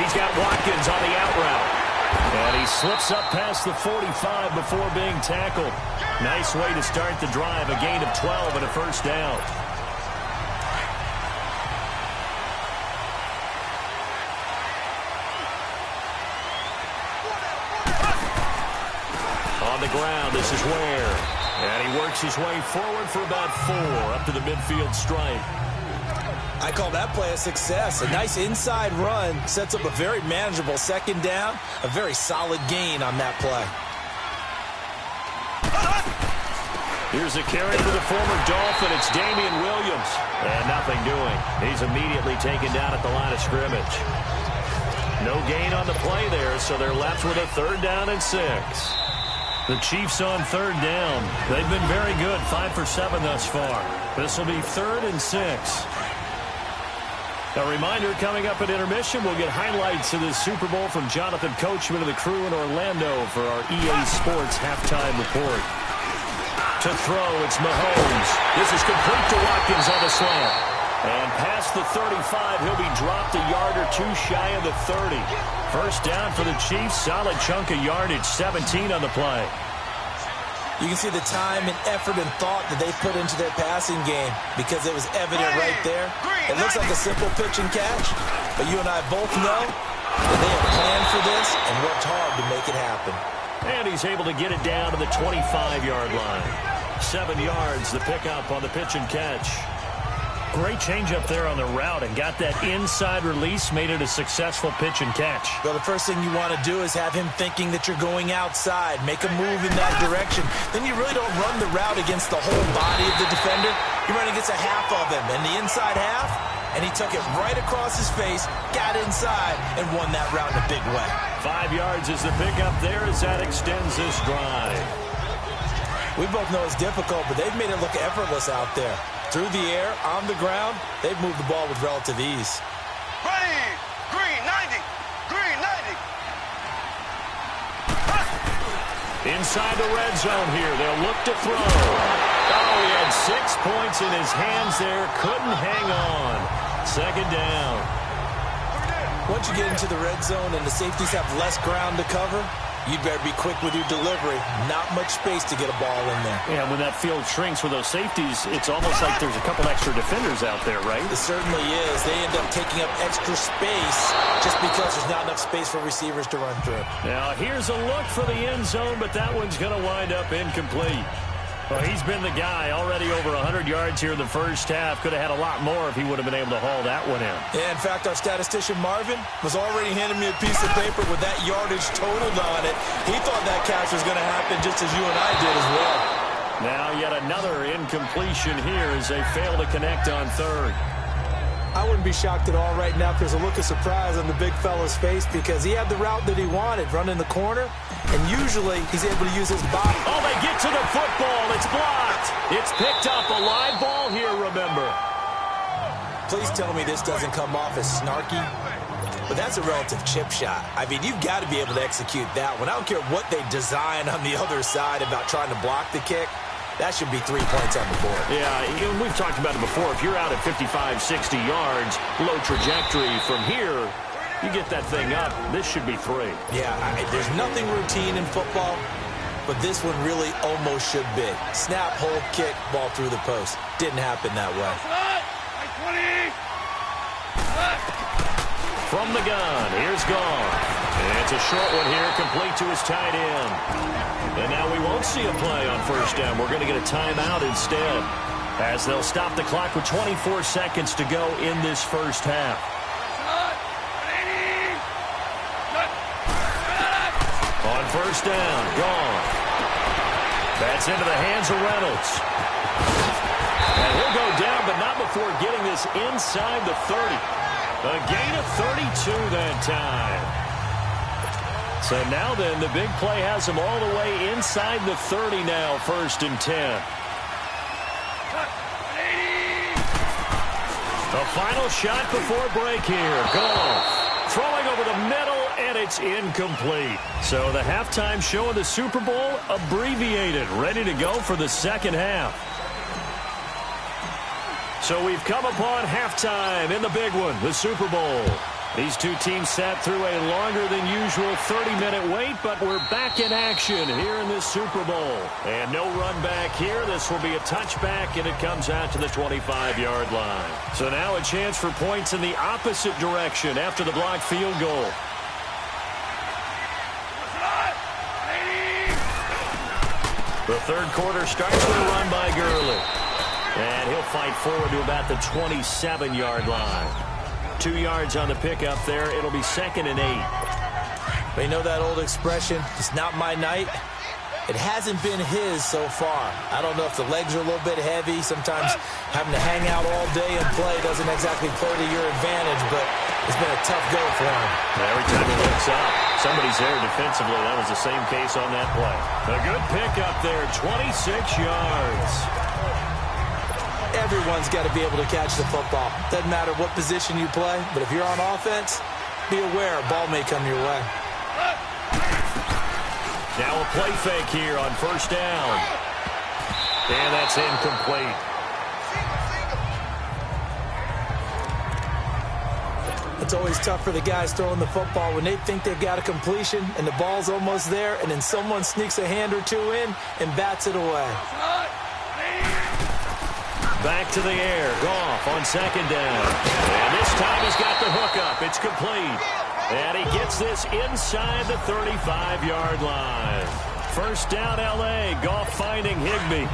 He's got Watkins on the out route. And he slips up past the 45 before being tackled. Nice way to start the drive. A gain of 12 and a 1st down. On the ground, this is Ware. And he works his way forward for about 4 up to the midfield stripe. I call that play a success. A nice inside run sets up a very manageable 2nd down. A very solid gain on that play. Here's a carry for the former Dolphin. It's Damian Williams. And nothing doing. He's immediately taken down at the line of scrimmage. No gain on the play there, so they're left with a 3rd down and 6. The Chiefs on 3rd down. They've been very good, 5 for 7 thus far. This will be 3rd and 6. A reminder, coming up at intermission, we'll get highlights of the Super Bowl from Jonathan Coachman and the crew in Orlando for our EA Sports halftime report. To throw, it's Mahomes. This is complete to Watkins on the slant. And past the 35, he'll be dropped a yard or 2 shy of the 30. 1st down for the Chiefs, solid chunk of yardage, 17 on the play. You can see the time and effort and thought that they put into their passing game because it was evident right there. It looks like a simple pitch and catch, but you and I both know that they have planned for this and worked hard to make it happen. And he's able to get it down to the 25-yard line. 7 yards, the pickup on the pitch and catch. Great change up there on the route and got that inside release, made it a successful pitch and catch. Well, the first thing you want to do is have him thinking that you're going outside, make a move in that direction. Then you really don't run the route against the whole body of the defender. You run against a half of him, and the inside half, and he took it right across his face, got inside, and won that route in a big way. 5 yards is the pickup there as that extends this drive. We both know it's difficult, but they've made it look effortless out there. Through the air, on the ground, they've moved the ball with relative ease. Ready, green 90, green 90. Inside the red zone here, they'll look to throw. Oh, he had 6 points in his hands there. Couldn't hang on. Second down. Once you get into the red zone and the safeties have less ground to cover, you better be quick with your delivery. Not much space to get a ball in there. Yeah, when that field shrinks with those safeties, it's almost like there's a couple extra defenders out there, right? It certainly is. They end up taking up extra space just because there's not enough space for receivers to run through. Now, here's a look for the end zone, but that one's going to wind up incomplete. Well, he's been the guy already over 100 yards here in the first half. Could have had a lot more if he would have been able to haul that one in. Yeah, in fact, our statistician Marvin was already handing me a piece of paper with that yardage totaled on it. He thought that catch was going to happen just as you and I did as well. Now yet another incompletion here as they fail to connect on third. I wouldn't be shocked at all right now if there's a look of surprise on the big fella's face because he had the route that he wanted, running the corner, and usually he's able to use his body. Oh, they get to the football. It's blocked. It's picked up. A live ball here, remember. Please tell me this doesn't come off as snarky. But that's a relative chip shot. I mean, you've got to be able to execute that one. I don't care what they design on the other side about trying to block the kick. That should be 3 points on the board. Yeah, we've talked about it before. If you're out at 55, 60 yards, low trajectory from here, you get that thing up, this should be 3. Yeah, there's nothing routine in football, but this one really almost should be. Snap, hold, kick, ball through the post. Didn't happen that way. From the gun, here's Gone. And it's a short one here, complete to his tight end. And now we won't see a play on first down. We're going to get a timeout instead, as they'll stop the clock with 24 seconds to go in this first half. On first down, Gone. That's into the hands of Reynolds. And he'll go down, but not before getting this inside the 30. A gain of 32 that time. So now then, the big play has him all the way inside the 30 now, 1st and 10. The final shot before break here. Goff throwing over the middle, and it's incomplete. So the halftime show of the Super Bowl abbreviated, ready to go for the second half. So we've come upon halftime in the big one, the Super Bowl. These two teams sat through a longer than usual 30-minute wait, but we're back in action here in this Super Bowl. And no run back here. This will be a touchback, and it comes out to the 25-yard line. So now a chance for points in the opposite direction after the blocked field goal. The third quarter starts with a run by Gurley. And he'll fight forward to about the 27-yard line. 2 yards on the pickup there. It'll be 2nd and 8. They know that old expression, it's not my night. It hasn't been his so far. I don't know if the legs are a little bit heavy. Sometimes having to hang out all day and play doesn't exactly play to your advantage, but it's been a tough go for him. Every time he looks up, somebody's there defensively. That was the same case on that play. A good pickup there, 26 yards. Everyone's got to be able to catch the football. Doesn't matter what position you play, but if you're on offense, be aware a ball may come your way. Now a play fake here on first down. And that's incomplete. It's always tough for the guys throwing the football when they think they've got a completion and the ball's almost there, and then someone sneaks a hand or two in and bats it away. Back to the air. Goff on second down. And this time he's got the hook up. It's complete. And he gets this inside the 35-yard line. First down, L.A. Goff finding Higbee.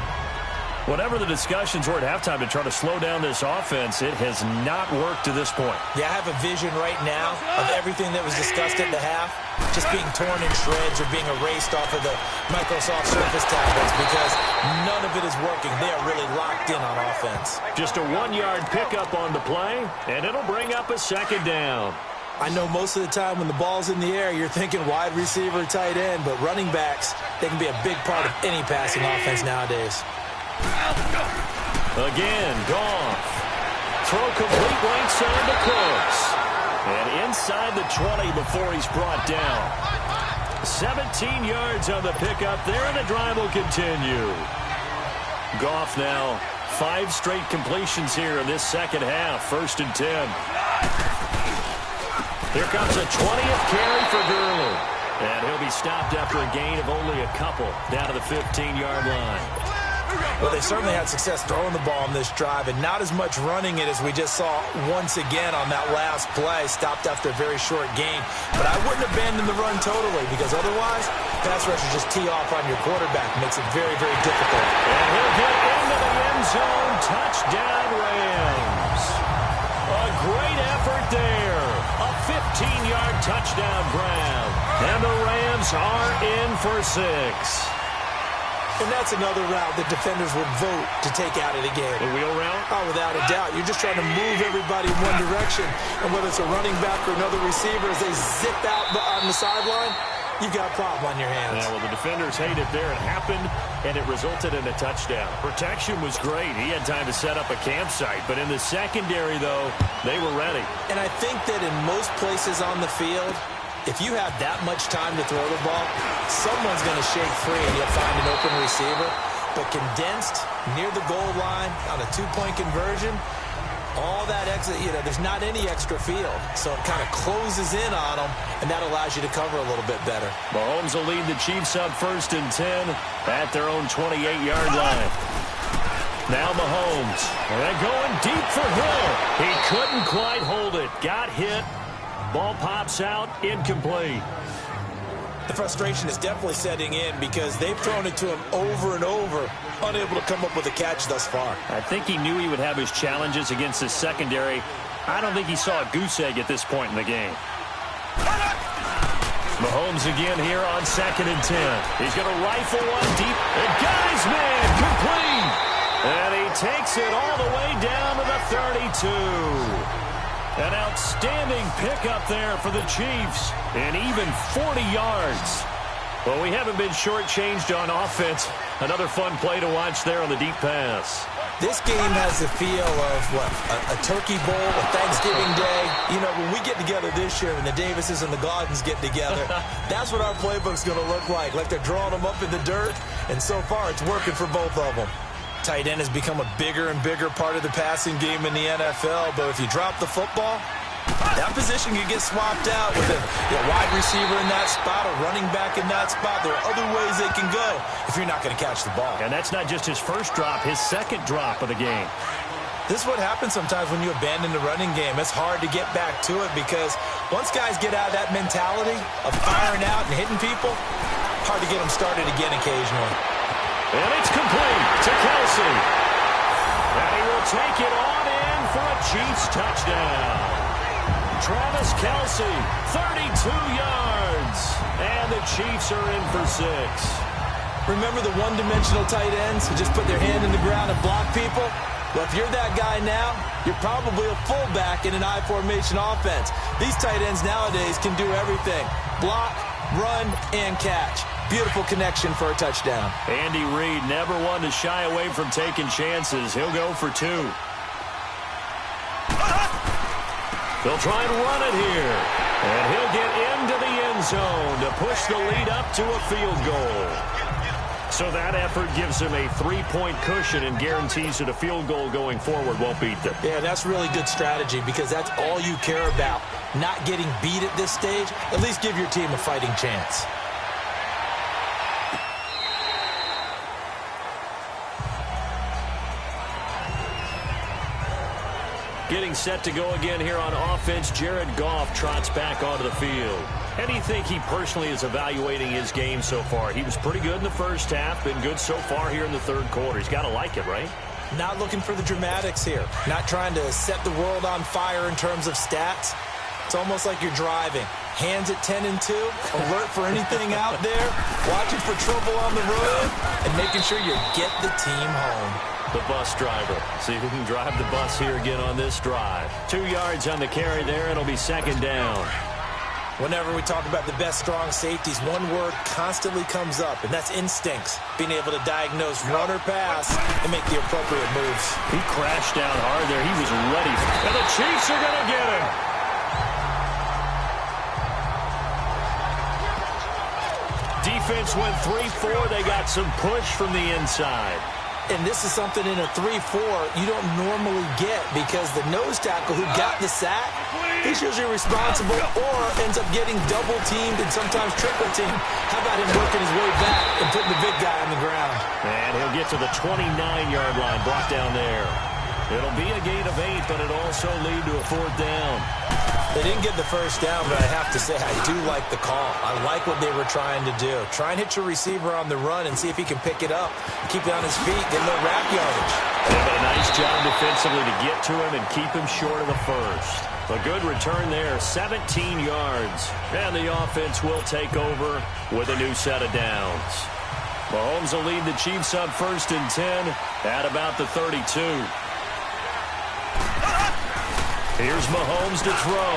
Whatever the discussions were at halftime to try to slow down this offense, it has not worked to this point. Yeah, I have a vision right now of everything that was discussed at the half just being torn in shreds or being erased off of the Microsoft Surface tablets because none of it is working. They are really locked in on offense. Just a 1-yard pickup on the play, and it'll bring up a second down. I know most of the time when the ball's in the air, you're thinking wide receiver, tight end, but running backs, they can be a big part of any passing offense nowadays. Again, Goff. Throw complete right side to Cooks. And inside the 20 before he's brought down. 17 yards on the pickup there, and the drive will continue. Goff now 5 straight completions here in this second half. 1st and 10. Here comes a 20th carry for Gurley. And he'll be stopped after a gain of only a couple down to the 15-yard line. Well, they certainly had success throwing the ball on this drive and not as much running it as we just saw once again on that last play, stopped after a very short gain. But I wouldn't abandon the run totally because otherwise, pass rushers just tee off on your quarterback. Makes it very, very difficult. And he'll get into the end zone. Touchdown, Rams. A great effort there. A 15-yard touchdown grab. And the Rams are in for 6. And that's another route that defenders would vote to take out of the game. The wheel route? Oh, without a doubt. You're just trying to move everybody in one direction. And whether it's a running back or another receiver, as they zip out on the sideline, you've got a problem on your hands. Yeah, well, the defenders hate it there. It happened, and it resulted in a touchdown. Protection was great. He had time to set up a campsite. But in the secondary, though, they were ready. And I think that in most places on the field, if you have that much time to throw the ball, someone's going to shake free and you'll find an open receiver. But condensed near the goal line on a 2-point conversion, all that exit, there's not any extra field. So it kind of closes in on them, and that allows you to cover a little bit better. Mahomes will lead the Chiefs up 1st and 10 at their own 28-yard line. Now Mahomes. They're going deep for Hill. He couldn't quite hold it. Got hit. Ball pops out, incomplete. The frustration is definitely setting in because they've thrown it to him over and over, unable to come up with a catch thus far. I think he knew he would have his challenges against his secondary. I don't think he saw a goose egg at this point in the game. Mahomes again here on 2nd and 10. He's going to rifle one deep. And guy's man, complete. And he takes it all the way down to the 32. An outstanding pickup there for the Chiefs, and even 40 yards. Well, we haven't been shortchanged on offense. Another fun play to watch there on the deep pass. This game has the feel of, a turkey bowl, a Thanksgiving day. When we get together this year and the Davises and the Gordons get together, that's what our playbook's going to look like. Like they're drawing them up in the dirt, and so far it's working for both of them. Tight end has become a bigger and bigger part of the passing game in the NFL, but if you drop the football, that position can get swapped out with a wide receiver in that spot, a running back in that spot. There are other ways they can go if you're not going to catch the ball. And that's not just his first drop, his second drop of the game. This is what happens sometimes when you abandon the running game. It's hard to get back to it because once guys get out of that mentality of firing out and hitting people, hard to get them started again occasionally. And it's complete to Kelsey. And he will take it on in for a Chiefs touchdown. Travis Kelsey, 32 yards. And the Chiefs are in for 6. Remember the one-dimensional tight ends who just put their hand in the ground and block people? Well, if you're that guy now, you're probably a fullback in an I-formation offense. These tight ends nowadays can do everything. Block, run, and catch. Beautiful connection for a touchdown. Andy Reid never one to shy away from taking chances. He'll go for 2. They'll try and run it here. And he'll get into the end zone to push the lead up to a field goal. So that effort gives him a 3-point cushion and guarantees that a field goal going forward won't beat them. Yeah, that's really good strategy because that's all you care about. Not getting beat at this stage. At least give your team a fighting chance. Getting set to go again here on offense, Jared Goff trots back onto the field. How do you think he personally is evaluating his game so far? He was pretty good in the first half, been good so far here in the third quarter. He's got to like it, right? Not looking for the dramatics here. Not trying to set the world on fire in terms of stats. It's almost like you're driving. Hands at 10 and 2, alert for anything out there, watching for trouble on the road, and making sure you get the team home. The bus driver. See if he can drive the bus here again on this drive. 2 yards on the carry there. It'll be 2nd down. Whenever we talk about the best strong safeties, one word constantly comes up, and that's instincts. Being able to diagnose run or pass and make the appropriate moves. He crashed down hard there. He was ready. And the Chiefs are going to get him. Defense went 3-4. They got some push from the inside. And this is something in a 3-4 you don't normally get because the nose tackle who got the sack, he's usually responsible or ends up getting double-teamed and sometimes triple-teamed. How about him working his way back and putting the big guy on the ground? And he'll get to the 29-yard line, brought down there. It'll be a gain of 8, but it'll also lead to a 4th down. They didn't get the first down, but I have to say I do like the call. I like what they were trying to do. Try and hit your receiver on the run and see if he can pick it up. Keep it on his feet, get a little rack yardage. They did a nice job defensively to get to him and keep him short of the first. A good return there, 17 yards. And the offense will take over with a new set of downs. Mahomes will lead the Chiefs up 1st and 10 at about the 32. Here's Mahomes to throw.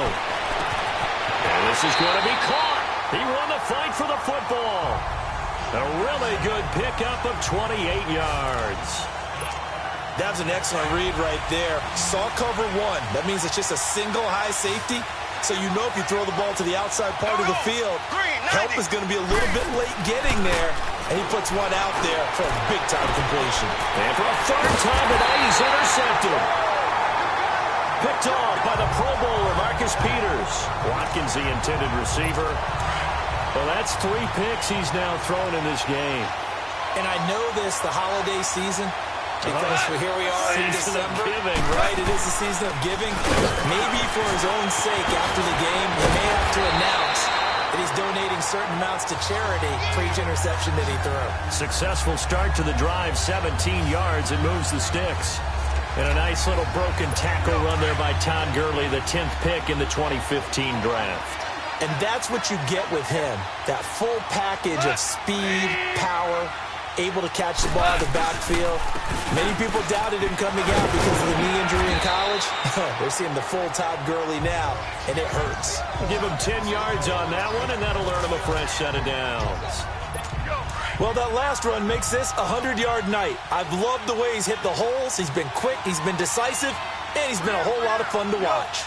And this is going to be caught. He won the fight for the football. A really good pickup of 28 yards. That was an excellent read right there. Saw cover 1. That means it's just a single high safety. So you know if you throw the ball to the outside part of the field, help is going to be a little bit late getting there. And he puts one out there for a big-time completion. And for a 3rd time tonight, he's intercepted. Picked off by the Pro Bowler, Marcus Peters. Watkins, the intended receiver. Well, that's 3 picks he's now thrown in this game. And I know this, the holiday season, because here we are in December. Giving, right? It is the season of giving. Maybe for his own sake after the game, he may have to announce that he's donating certain amounts to charity for each interception that he threw. Successful start to the drive, 17 yards, and moves the sticks. And a nice little broken tackle run there by Todd Gurley, the 10th pick in the 2015 draft. And that's what you get with him, that full package of speed, power, able to catch the ball out of the backfield. Many people doubted him coming out because of the knee injury in college. They're seeing the full Todd Gurley now, and it hurts. Give him 10 yards on that one, and that'll earn him a fresh set of downs. Well, that last run makes this a 100-yard night. I've loved the way he's hit the holes. He's been quick, he's been decisive, and he's been a whole lot of fun to watch.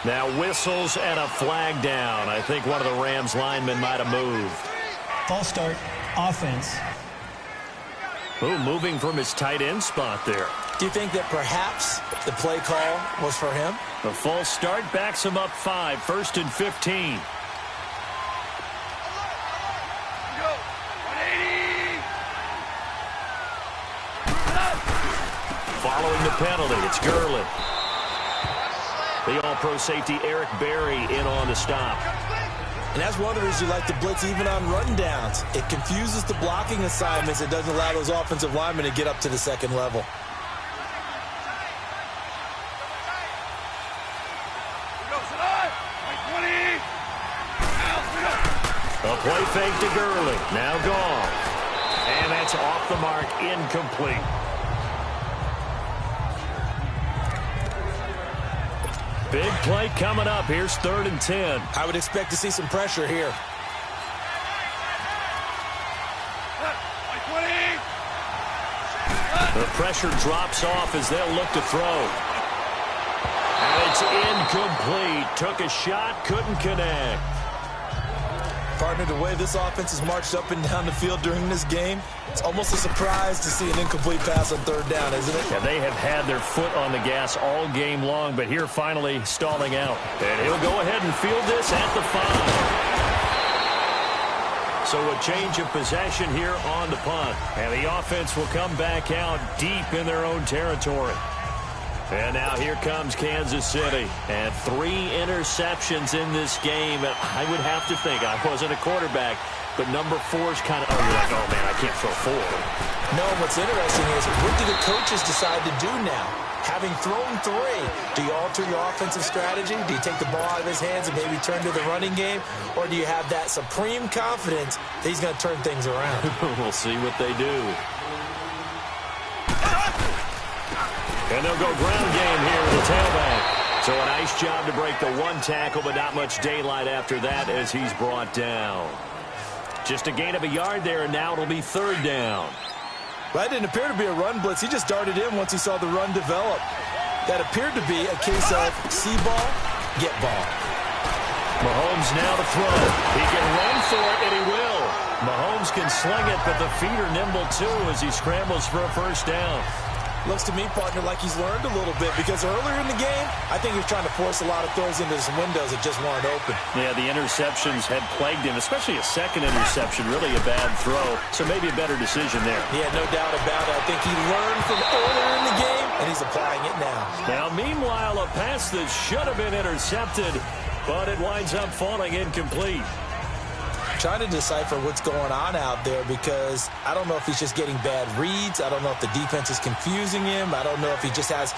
Now whistles and a flag down. I think one of the Rams linemen might have moved. False start, offense. Ooh, moving from his tight end spot there. Do you think that perhaps the play call was for him? The false start backs him up 5, 1st and 15. Following the penalty, it's Gurley. The all-pro safety Eric Berry in on the stop. And that's one of the reasons you like to blitz even on run downs. It confuses the blocking assignments. It doesn't allow those offensive linemen to get up to the second level. A play fake to Gurley. Now gone. And that's off the mark, incomplete. Big play coming up. Here's 3rd and 10. I would expect to see some pressure here. The pressure drops off as they'll look to throw. And it's incomplete. Took a shot, couldn't connect. Partner, the way this offense has marched up and down the field during this game, it's almost a surprise to see an incomplete pass on 3rd down, isn't it? Yeah, they have had their foot on the gas all game long, but here finally stalling out. And he'll go ahead and field this at the 5. So a change of possession here on the punt. And the offense will come back out deep in their own territory. And now here comes Kansas City. And 3 interceptions in this game. And I would have to think, I wasn't a quarterback, but number 4 is kind of, you're like, oh man, I can't throw 4. No, what's interesting is, what do the coaches decide to do now? Having thrown 3, do you alter your offensive strategy? Do you take the ball out of his hands and maybe turn to the running game? Or do you have that supreme confidence that he's going to turn things around? We'll see what they do. And they'll go ground game here with the tailback. So a nice job to break the 1 tackle, but not much daylight after that as he's brought down. Just a gain of a yard there, and now it'll be 3rd down. That didn't appear to be a run blitz. He just darted in once he saw the run develop. That appeared to be a case of see ball, get ball. Mahomes now to throw. He can run for it, and he will. Mahomes can sling it, but the feet are nimble too as he scrambles for a first down. Looks to me, partner, like he's learned a little bit because earlier in the game, I think he was trying to force a lot of throws into some windows that just weren't open. Yeah, the interceptions had plagued him, especially a second interception, really a bad throw. So maybe a better decision there. Yeah, no doubt about it. I think he learned from earlier in the game, and he's applying it now. Now, meanwhile, a pass that should have been intercepted, but it winds up falling incomplete. Trying to decipher what's going on out there because I don't know if he's just getting bad reads. I don't know if the defense is confusing him. I don't know if he just has,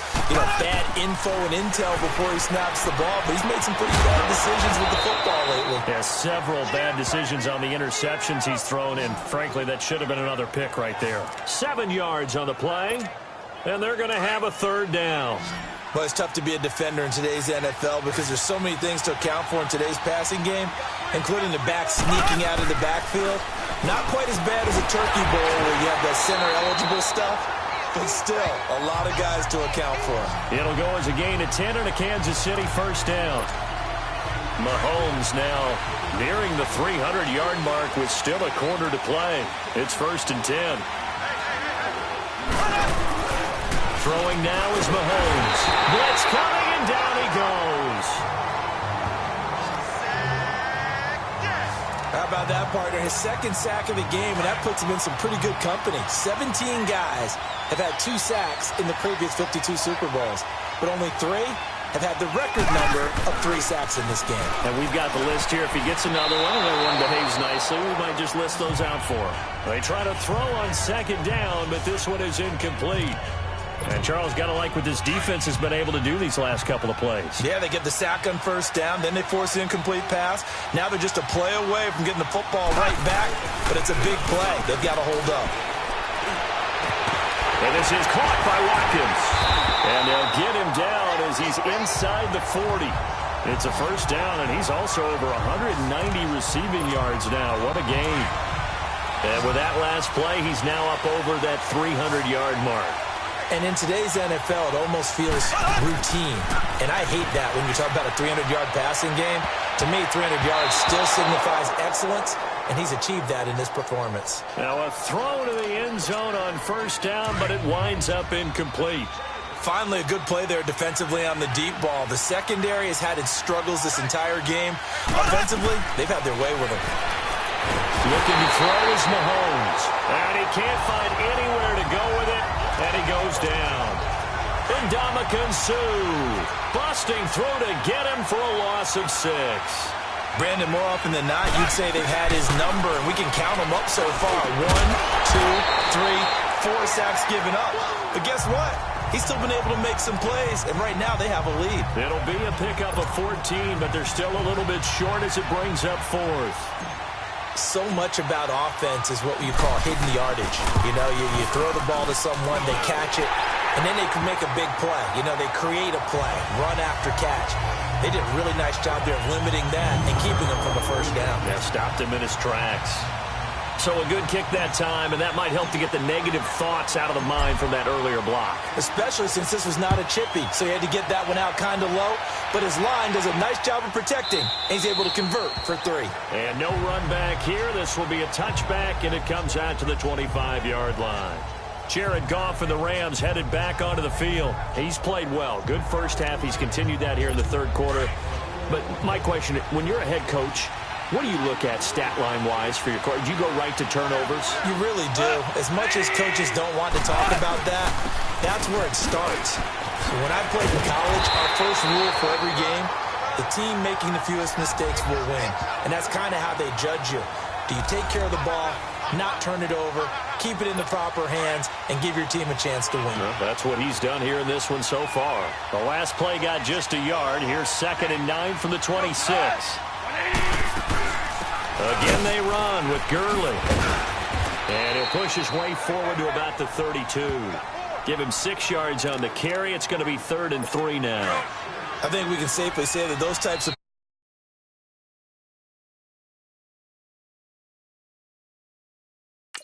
bad info and intel before he snaps the ball. But he's made some pretty bad decisions with the football lately. Yeah, several bad decisions on the interceptions he's thrown, and frankly, that should have been another pick right there. 7 yards on the play, and they're going to have a third down. Well, it's tough to be a defender in today's NFL because there's so many things to account for in today's passing game, including the back sneaking out of the backfield. Not quite as bad as a turkey bowl where you have the center-eligible stuff, but still a lot of guys to account for. It'll go as a gain of 10 and a Kansas City first down. Mahomes now nearing the 300-yard mark with still a quarter to play. It's 1st and 10. Throwing now is Mahomes. Blitz coming, and down he goes. How about that, partner? His second sack of the game, and that puts him in some pretty good company. 17 guys have had 2 sacks in the previous 52 Super Bowls, but only 3 have had the record number of 3 sacks in this game. And we've got the list here. If he gets another one and everyone behaves nicely, we might just list those out for him. They try to throw on second down, but this one is incomplete. And Charles, got to like what this defense has been able to do these last couple of plays. Yeah, they get the sack on first down, then they force the incomplete pass. Now they're just a play away from getting the football right back, but it's a big play. They've got to hold up. And this is caught by Watkins. And they'll get him down as he's inside the 40. It's a first down, and he's also over 190 receiving yards now. What a game. And with that last play, he's now up over that 300-yard mark. And in today's NFL, it almost feels routine. And I hate that when you talk about a 300-yard passing game. To me, 300 yards still signifies excellence, and he's achieved that in this performance. Now a throw to the end zone on first down, but it winds up incomplete. Finally, a good play there defensively on the deep ball. The secondary has had its struggles this entire game. Offensively, they've had their way with him. Looking to throw is Mahomes. And he can't find anywhere to go with it. And he goes down. Ndamukong Suh busting through to get him for a loss of 6. Brandon, more often than not, you'd say they've had his number, and we can count them up so far. 1, 2, 3, 4 sacks given up. But guess what? He's still been able to make some plays, and right now they have a lead. It'll be a pickup of 14, but they're still a little bit short as it brings up 4th. So much about offense is what you call hidden yardage. You throw the ball to someone, they catch it, and then they can make a big play. They create a play, run after catch. They did a really nice job there of limiting that and keeping him from the first down. Yeah, stopped him in his tracks. So a good kick that time, and that might help to get the negative thoughts out of the mind from that earlier block. Especially since this was not a chippy, so he had to get that one out kind of low. But his line does a nice job of protecting, and he's able to convert for 3. And no run back here. This will be a touchback, and it comes out to the 25-yard line. Jared Goff and the Rams headed back onto the field. He's played well. Good first half. He's continued that here in the third quarter. But my question, when you're a head coach, what do you look at stat line-wise for your court? Do you go right to turnovers? You really do. As much as coaches don't want to talk about that, that's where it starts. When I played in college, our first rule for every game, the team making the fewest mistakes will win. And that's kind of how they judge you. Do you take care of the ball, not turn it over, keep it in the proper hands, and give your team a chance to win? Well, that's what he's done here in this one so far. The last play got just a yard. Here's 2nd and 9 from the 26. Again, they run with Gurley. And he'll push his way forward to about the 32. Give him 6 yards on the carry. It's going to be 3rd and 3 now. I think we can safely say that those types of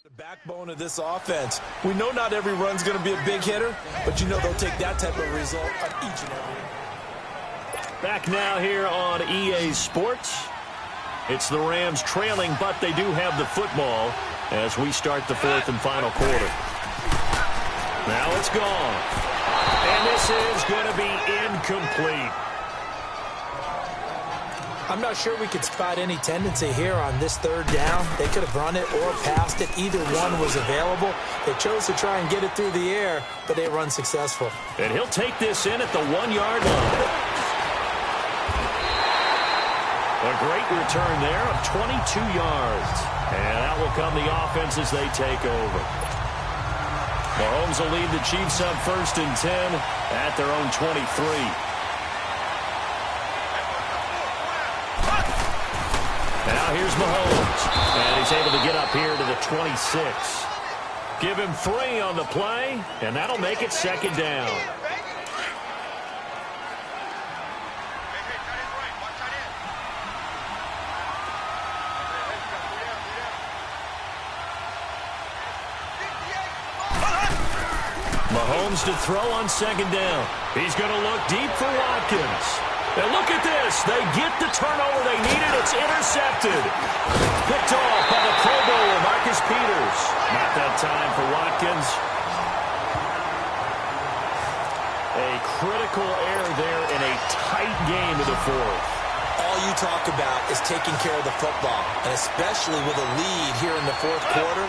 the backbone of this offense. We know not every run's going to be a big hitter, but they'll take that type of result on each and every one. Back now here on EA Sports. It's the Rams trailing, but they do have the football as we start the fourth and final quarter. Now it's gone. And this is going to be incomplete. I'm not sure we could spot any tendency here on this third down. They could have run it or passed it. Either one was available. They chose to try and get it through the air, but they were unsuccessful. And he'll take this in at the 1-yard line. A great return there of 22 yards. And out will come the offense as they take over. Mahomes will lead the Chiefs up 1st and 10 at their own 23. Now here's Mahomes, and he's able to get up here to the 26. Give him 3 on the play, and that'll make it 2nd down. Mahomes to throw on 2nd down. He's going to look deep for Watkins. And look at this. They get the turnover they needed. It's intercepted. Picked off by the Pro Bowler, Marcus Peters. Not that time for Watkins. A critical error there in a tight game of the fourth. All you talk about is taking care of the football, and especially with a lead here in the fourth quarter,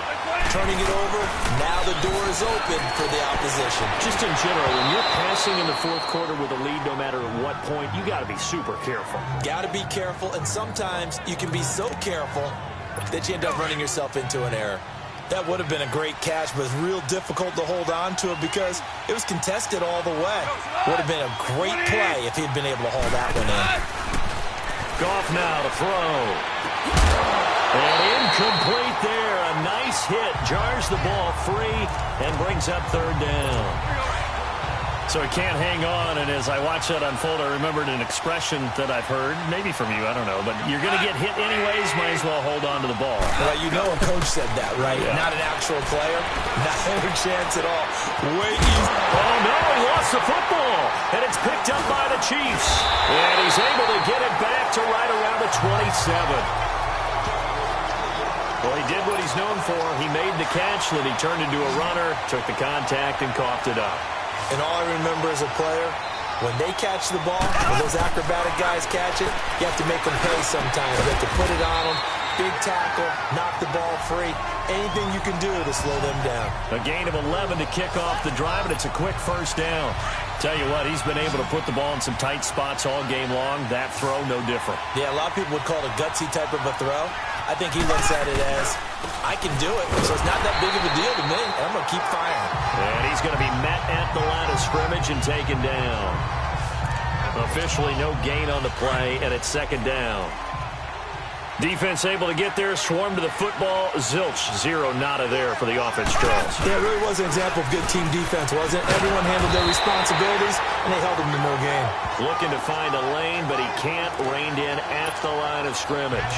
turning it over, now the door is open for the opposition. Just in general, when you're passing in the fourth quarter with a lead, no matter at what point, you got to be super careful. Got to be careful, and sometimes you can be so careful that you end up running yourself into an error. That would have been a great catch, but it's real difficult to hold on to it because it was contested all the way. Would have been a great play if he'd been able to hold that one in. Goff now to throw. And incomplete there. A nice hit. Jars the ball free and brings up 3rd down. So he can't hang on, and as I watch that unfold, I remembered an expression that I've heard, maybe from you, I don't know, but you're going to get hit anyways, might as well hold on to the ball. Well, you know a coach said that, right? Yeah. Not an actual player. Not a chance at all. Way easy. Oh, no, he lost the football, and it's picked up by the Chiefs. And he's able to get it back to right around the 27. Well, he did what he's known for. He made the catch, then he turned into a runner, took the contact, and coughed it up. And all I remember as a player, when they catch the ball, when those acrobatic guys catch it, you have to make them pay sometimes. You have to put it on them, big tackle, knock the ball free. Anything you can do to slow them down. A gain of 11 to kick off the drive, and it's a quick 1st down. Tell you what, he's been able to put the ball in some tight spots all game long. That throw, no different. Yeah, a lot of people would call it a gutsy type of a throw. I think he looks at it as, I can do it, so it's not that big of a deal to me, and I'm going to keep firing. And he's going to be met at the line of scrimmage and taken down. Officially no gain on the play, and it's 2nd down. Defense able to get there, swarm to the football. Zilch, 0 nada there for the offense draws. Yeah, it really was an example of good team defense, wasn't it? Everyone handled their responsibilities, and they held them to no gain. Looking to find a lane, but he can't. Reined in at the line of scrimmage.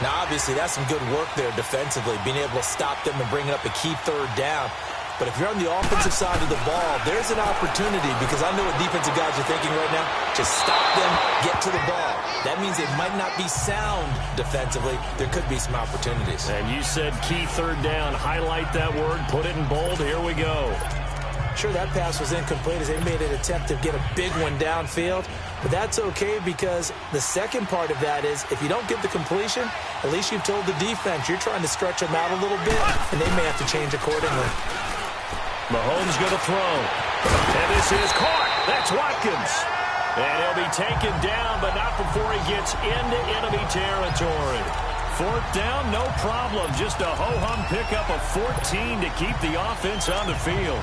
Now, obviously, that's some good work there defensively, being able to stop them and bring up a key 3rd down. But if you're on the offensive side of the ball, there's an opportunity because I know what defensive guys are thinking right now. Just stop them, get to the ball. That means it might not be sound defensively. There could be some opportunities. And you said key 3rd down. Highlight that word. Put it in bold. Here we go. Sure, that pass was incomplete as they made an attempt to get a big one downfield. But that's okay because the second part of that is if you don't get the completion, at least you've told the defense you're trying to stretch them out a little bit, and they may have to change accordingly. Mahomes going to throw. And this is caught. That's Watkins. And he'll be taken down, but not before he gets into enemy territory. 4th down, no problem. Just a ho-hum pickup of 14 to keep the offense on the field.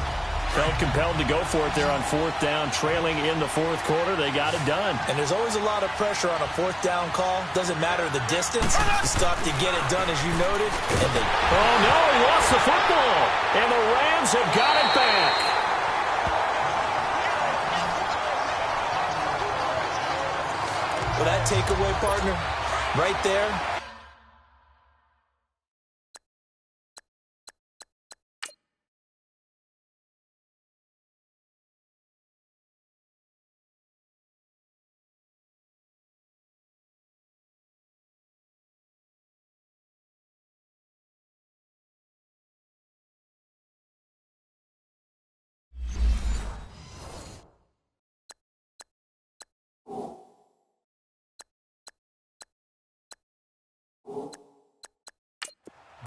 Felt compelled to go for it there on 4th down, trailing in the 4th quarter. They got it done. And there's always a lot of pressure on a 4th down call. Doesn't matter the distance. You stop to get it done, as you noted. And they... Oh, no, he lost the football. And the Rams have got it back. Well, that takeaway, partner, right there,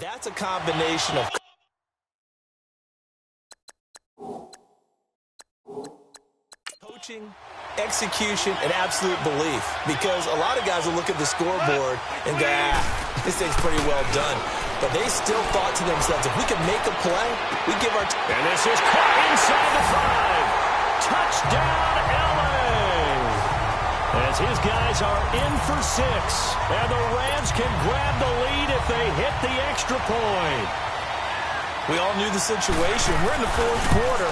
That's a combination of coaching, execution, and absolute belief. Because a lot of guys will look at the scoreboard and go, this thing's pretty well done. But they still thought to themselves, if we can make a play, we give our... And this is caught inside the 5. Touchdown, LA! As his guys are in for 6. And the Rams can grab the lead if they hit the extra point. We all knew the situation. We're in the fourth quarter.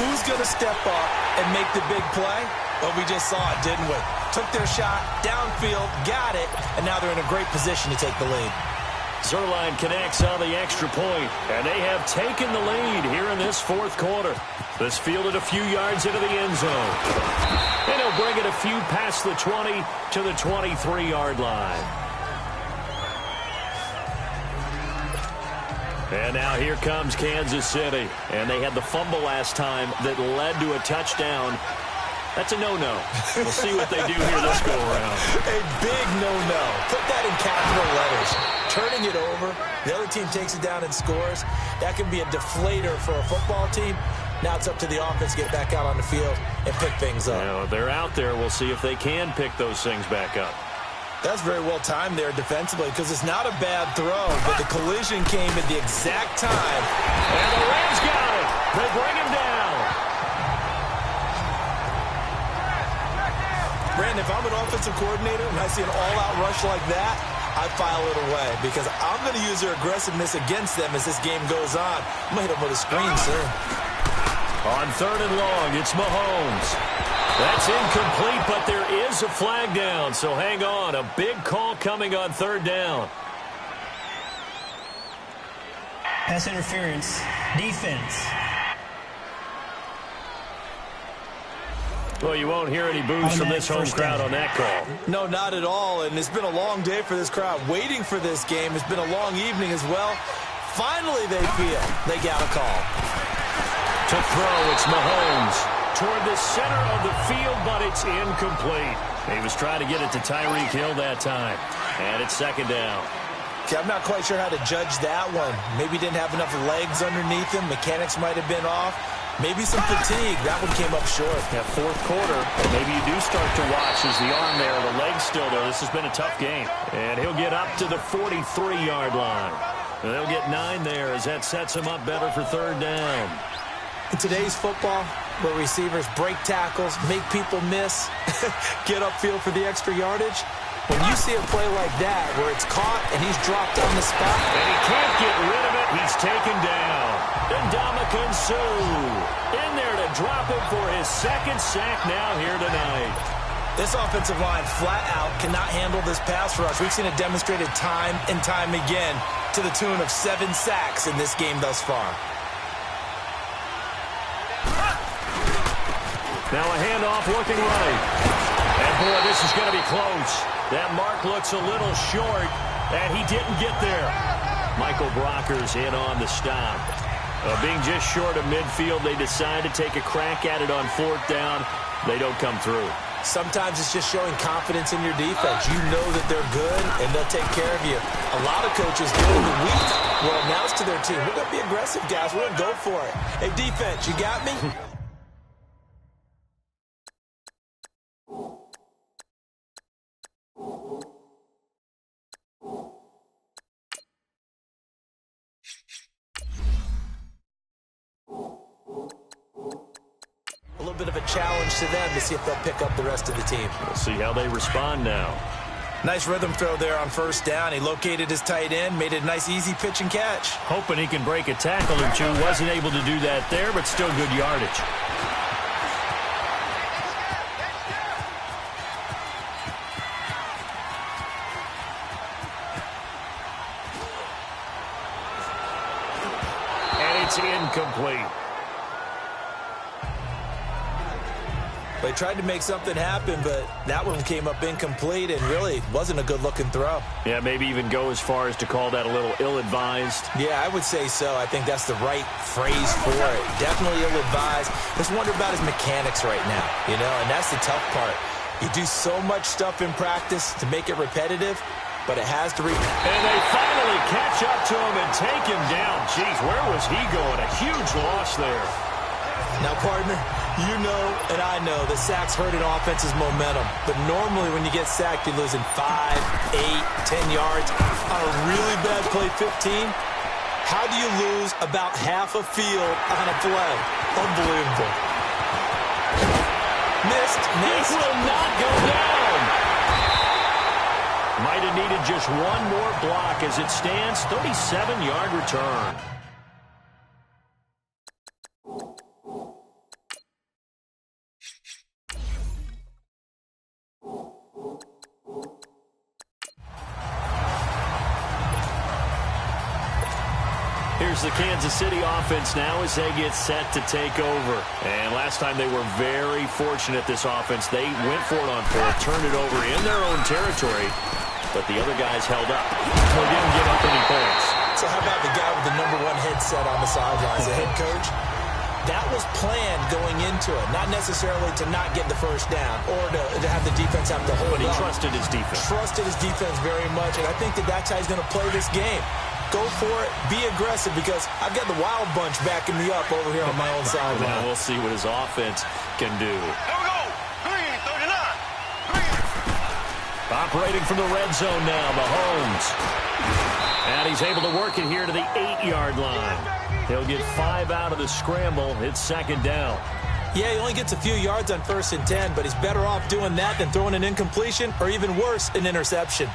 Who's going to step up and make the big play? Well, we just saw it, didn't we? Took their shot, downfield, got it, and now they're in a great position to take the lead. Zerline connects on the extra point, and they have taken the lead here in this fourth quarter. This fielded a few yards into the end zone. And he'll bring it a few past the 20 to the 23-yard line. And now here comes Kansas City. And they had the fumble last time that led to a touchdown. That's a no-no. We'll see what they do here this go-around. A big no-no. Put that in capital letters. Turning it over, the other team takes it down and scores. That can be a deflator for a football team. Now it's up to the offense to get back out on the field and pick things up. Now, they're out there. We'll see if they can pick those things back up. That's very well timed there defensively because it's not a bad throw, but the collision came at the exact time. And the Rams got it. They bring him down. Brandon, if I'm an offensive coordinator and I see an all-out rush like that, I file it away because I'm going to use their aggressiveness against them as this game goes on. I'm going to hit them with a screen, sir. On 3rd and long, it's Mahomes. That's incomplete, but there is a flag down, so hang on. A big call coming on 3rd down. Pass interference. Defense. Well, you won't hear any boos from this home crowd on that call. No, not at all, and it's been a long day for this crowd. Waiting for this game. It's been a long evening as well. Finally, they feel they got a call. To throw, it's Mahomes. Toward the center of the field, but it's incomplete. He was trying to get it to Tyreek Hill that time. And it's 2nd down. Okay, I'm not quite sure how to judge that one. Maybe didn't have enough legs underneath him. Mechanics might have been off. Maybe some fatigue. That one came up short. Yeah, fourth quarter. Maybe you do start to watch as the arm there, the leg's still there. This has been a tough game. And he'll get up to the 43-yard line. And they'll get 9 there as that sets him up better for 3rd down. In today's football, where receivers break tackles, make people miss, get upfield for the extra yardage, when you see a play like that where it's caught and he's dropped on the spot. And he can't get rid of it. He's taken down. Ndamukong Suh in there to drop him for his 2nd sack now here tonight. This offensive line flat out cannot handle this pass rush. We've seen it demonstrated time and time again to the tune of 7 sacks in this game thus far. Now a handoff looking right. And boy, this is going to be close. That mark looks a little short, and he didn't get there. Michael Brocker's in on the stop. Being just short of midfield, they decide to take a crack at it on 4th down. They don't come through. Sometimes it's just showing confidence in your defense. You know that they're good, and they'll take care of you. A lot of coaches during the week will announce to their team, we're going to be aggressive, guys. We're going to go for it. Hey, defense, you got me? A little bit of a challenge to them to see if they'll pick up the rest of the team. We'll see how they respond now. Nice rhythm throw there on 1st down. He located his tight end, made it a nice easy pitch and catch. Hoping he can break a tackle or two. Wasn't able to do that there, but still good yardage. And it's incomplete. They tried to make something happen, but that one came up incomplete and really wasn't a good-looking throw. Yeah, maybe even go as far as to call that a little ill-advised. Yeah, I would say so. I think that's the right phrase for it. Definitely ill-advised. Let's wonder about his mechanics right now, and that's the tough part. You do so much stuff in practice to make it repetitive. but it has to reach. And they finally catch up to him and take him down. Jeez, where was he going? A huge loss there. Now, partner, you know and I know that sacks hurt an offense's momentum. But normally when you get sacked, you're losing 5, 8, 10 yards. On a really bad play, 15. How do you lose about half a field on a play? Unbelievable. Missed. This will not go down. Might have needed just one more block as it stands. 37-yard return. Here's the Kansas City offense now as they get set to take over. And last time they were very fortunate, this offense. They went for it on fourth, turned it over in their own territory, but the other guys held up. They didn't give up any points. So how about the guy with the #1 headset on the sidelines, the head coach? That was planned going into it, not necessarily to not get the first down or to have the defense have to hold But he up. trusted his defense. Trusted his defense very much, and I think that that's how he's going to play this game. Go for it. Be aggressive because I've got the wild bunch backing me up over here on my own sideline. Now we'll see what his offense can do. Here we go. Green, 39. Green. Operating from the red zone now, Mahomes. And he's able to work it here to the 8-yard line. He'll get 5 out of the scramble. It's second down. Yeah, he only gets a few yards on 1st and 10, but he's better off doing that than throwing an incompletion or even worse, an interception.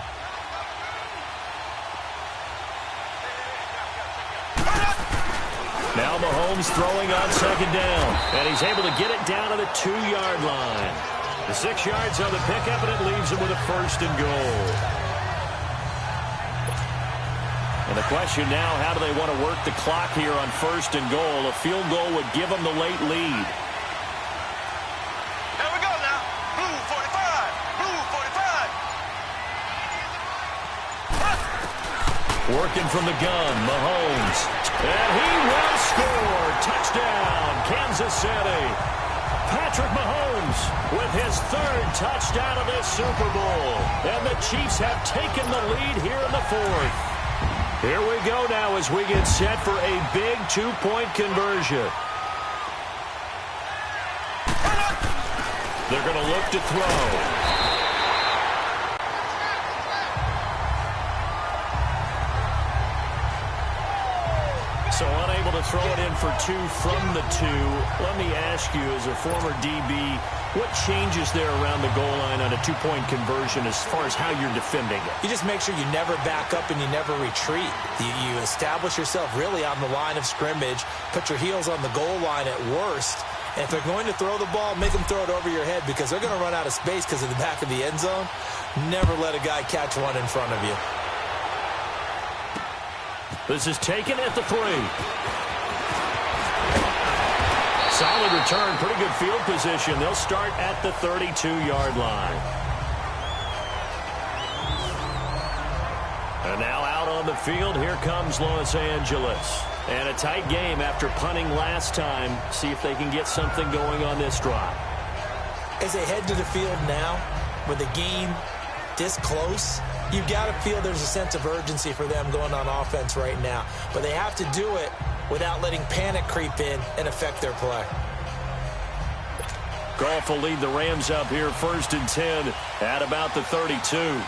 Now Mahomes throwing on second down, and he's able to get it down to the 2-yard line. The 6 yards on the pickup, and it leaves him with a 1st and goal. And the question now, how do they want to work the clock here on 1st and goal? A field goal would give them the late lead. Here we go now. Blue 45. Blue 45. Working from the gun, Mahomes. And he will score. Touchdown, Kansas City. Patrick Mahomes with his 3rd touchdown of this Super Bowl. And the Chiefs have taken the lead here in the 4th. Here we go now as we get set for a big 2-point conversion. They're going to look to throw. So unable to throw it in for 2 from the 2. Let me ask you, as a former DB, what changes there around the goal line on a 2-point conversion as far as how you're defending it? You just make sure you never back up and you never retreat. You establish yourself really on the line of scrimmage, put your heels on the goal line at worst, and if they're going to throw the ball, make them throw it over your head because they're going to run out of space because of the back of the end zone. Never let a guy catch one in front of you. This is taken at the 3. Solid return, pretty good field position. They'll start at the 32-yard line. And now out on the field, here comes Los Angeles. And a tight game after punting last time. See if they can get something going on this drive. As they head to the field now, with the game this close, you've got to feel there's a sense of urgency for them going on offense right now. But they have to do it without letting panic creep in and affect their play. Goff will lead the Rams up here 1st and 10 at about the 32.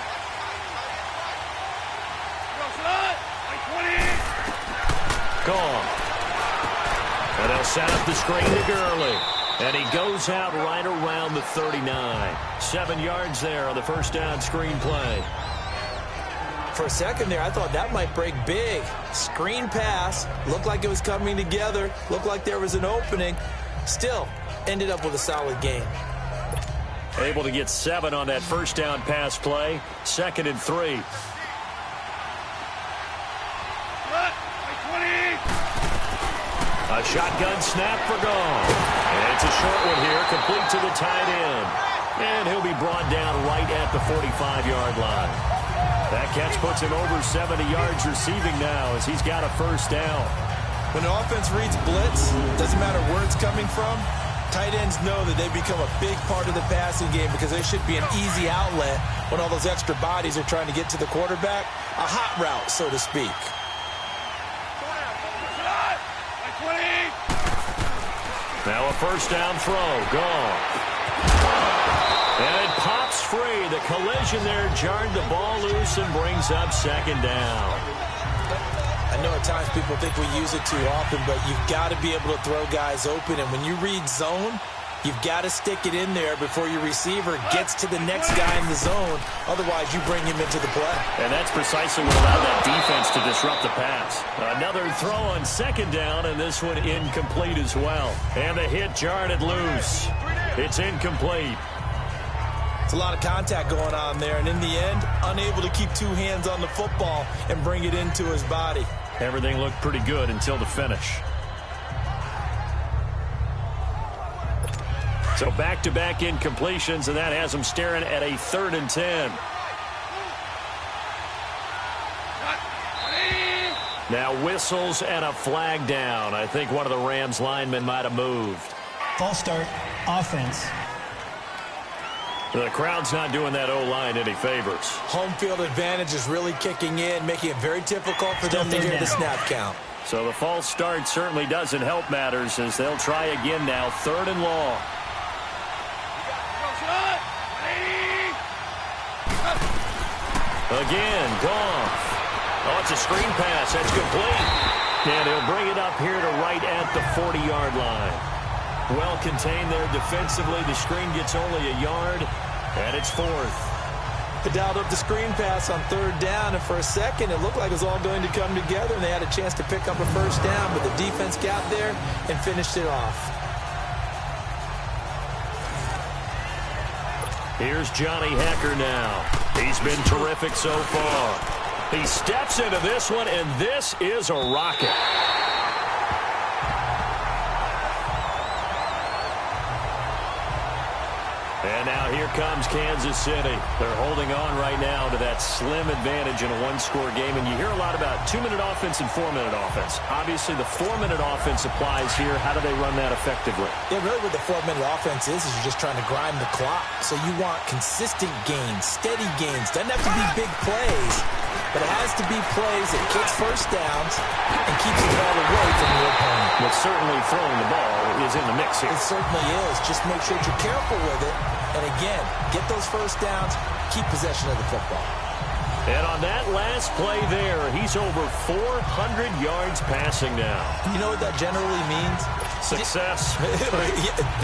Goff. And they'll set up the screen to Gurley. And he goes out right around the 39. 7 yards there on the first down screen play. For a second there, I thought that might break big. Screen pass. Looked like it was coming together. Looked like there was an opening. Still, ended up with a solid game. Able to get 7 on that first down pass play. 2nd and 3. A shotgun snap for Goff. And it's a short one here, complete to the tight end. And he'll be brought down right at the 45-yard line. That catch puts him over 70 yards receiving now as he's got a first down. When an offense reads blitz, doesn't matter where it's coming from, tight ends know that they become a big part of the passing game because they should be an easy outlet when all those extra bodies are trying to get to the quarterback. A hot route, so to speak. Now a first down throw. Gone. And it pops free. The collision there jarred the ball loose and brings up second down. I know at times people think we use it too often, but you've got to be able to throw guys open. And when you read zone, you've got to stick it in there before your receiver gets to the next guy in the zone. Otherwise, you bring him into the play. And that's precisely what allowed that defense to disrupt the pass. Another throw on second down, and this one incomplete as well. And the hit jarred it loose. It's incomplete. It's a lot of contact going on there, and in the end, unable to keep two hands on the football and bring it into his body. Everything looked pretty good until the finish. So back-to-back incompletions, and that has them staring at a 3rd and 10. Now whistles and a flag down. I think one of the Rams linemen might have moved. False start, offense. The crowd's not doing that O-line any favors. Home field advantage is really kicking in, making it very difficult for them to hear the snap count. So the false start certainly doesn't help matters as they'll try again now, 3rd and long. Again, Goff. Oh, it's a screen pass. That's complete. And he'll bring it up here to right at the 40-yard line. Well contained there defensively. The screen gets only a yard, and it's 4th. They dialed up the screen pass on 3rd down, and for a second it looked like it was all going to come together, and they had a chance to pick up a first down, but the defense got there and finished it off. Here's Johnny Hecker now. He's been terrific so far. He steps into this one, and this is a rocket. And now here comes Kansas City. They're holding on right now to that slim advantage in a one-score game. And you hear a lot about 2-minute offense and 4-minute offense. Obviously, the 4-minute offense applies here. How do they run that effectively? Yeah, really what the 4-minute offense is you're just trying to grind the clock. So you want consistent gains, steady gains. Doesn't have to be big plays, but it has to be plays that kicks first downs and keeps the ball away from your opponent. But certainly throwing the ball is in the mix here. It certainly is. Just make sure that you're careful with it. And again, get those first downs, keep possession of the football. And on that last play there, he's over 400 yards passing now. You know what that generally means? Success.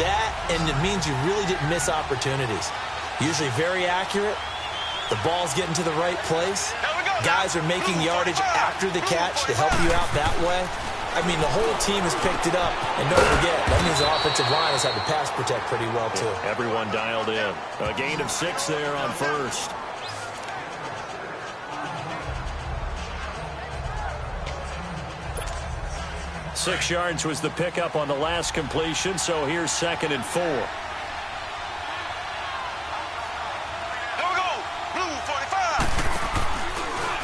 That, and it means you really didn't miss opportunities. Usually very accurate. The ball's getting to the right place. Guys are making yardage after the catch to help you out that way. I mean, the whole team has picked it up. And don't forget, that means the offensive line has had to pass protect pretty well, too. Everyone dialed in. A gain of 6 there on first. Six yards was the pickup on the last completion, so here's 2nd and 4.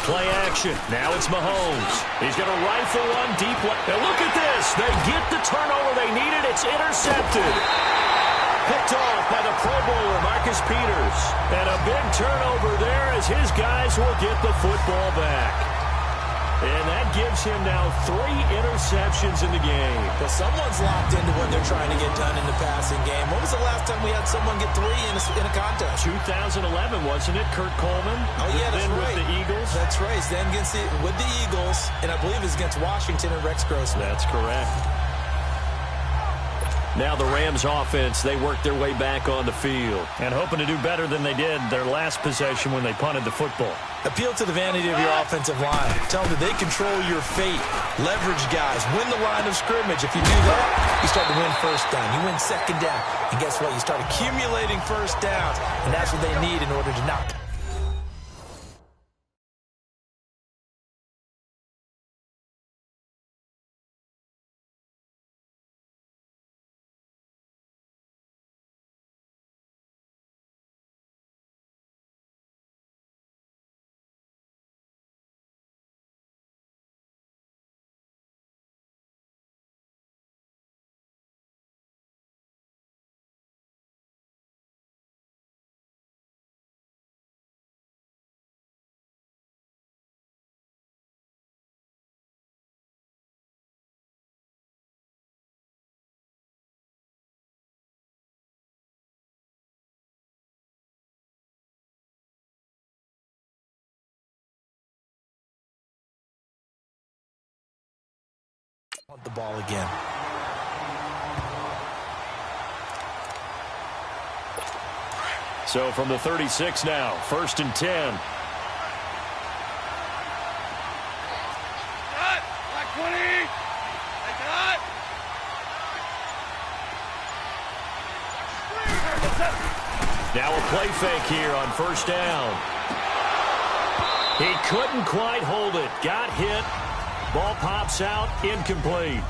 Play action. Now it's Mahomes. He's going to rifle one deep left. Now look at this. They get the turnover they needed. It's intercepted. Picked off by the Pro Bowler, Marcus Peters. And a big turnover there as his guys will get the football back. And that gives him now 3 interceptions in the game. Well, someone's locked into what they're trying to get done in the passing game. When was the last time we had someone get 3 in a contest? 2011, wasn't it? Kurt Coleman. Oh, yeah, that's then right. With the Eagles. That's right. He's then with the Eagles, and I believe it's against Washington and Rex Grossman. That's correct. Now the Rams offense, they work their way back on the field and hoping to do better than they did their last possession when they punted the football. Appeal to the vanity of your offensive line. Tell them that they control your fate. Leverage guys. Win the line of scrimmage. If you do that, you start to win first down. You win second down. And guess what? You start accumulating first downs. And that's what they need in order to knock The ball again. So from the 36 now, 1st and 10. Now a play fake here on 1st down. He couldn't quite hold it. Got hit. Ball pops out. Incomplete.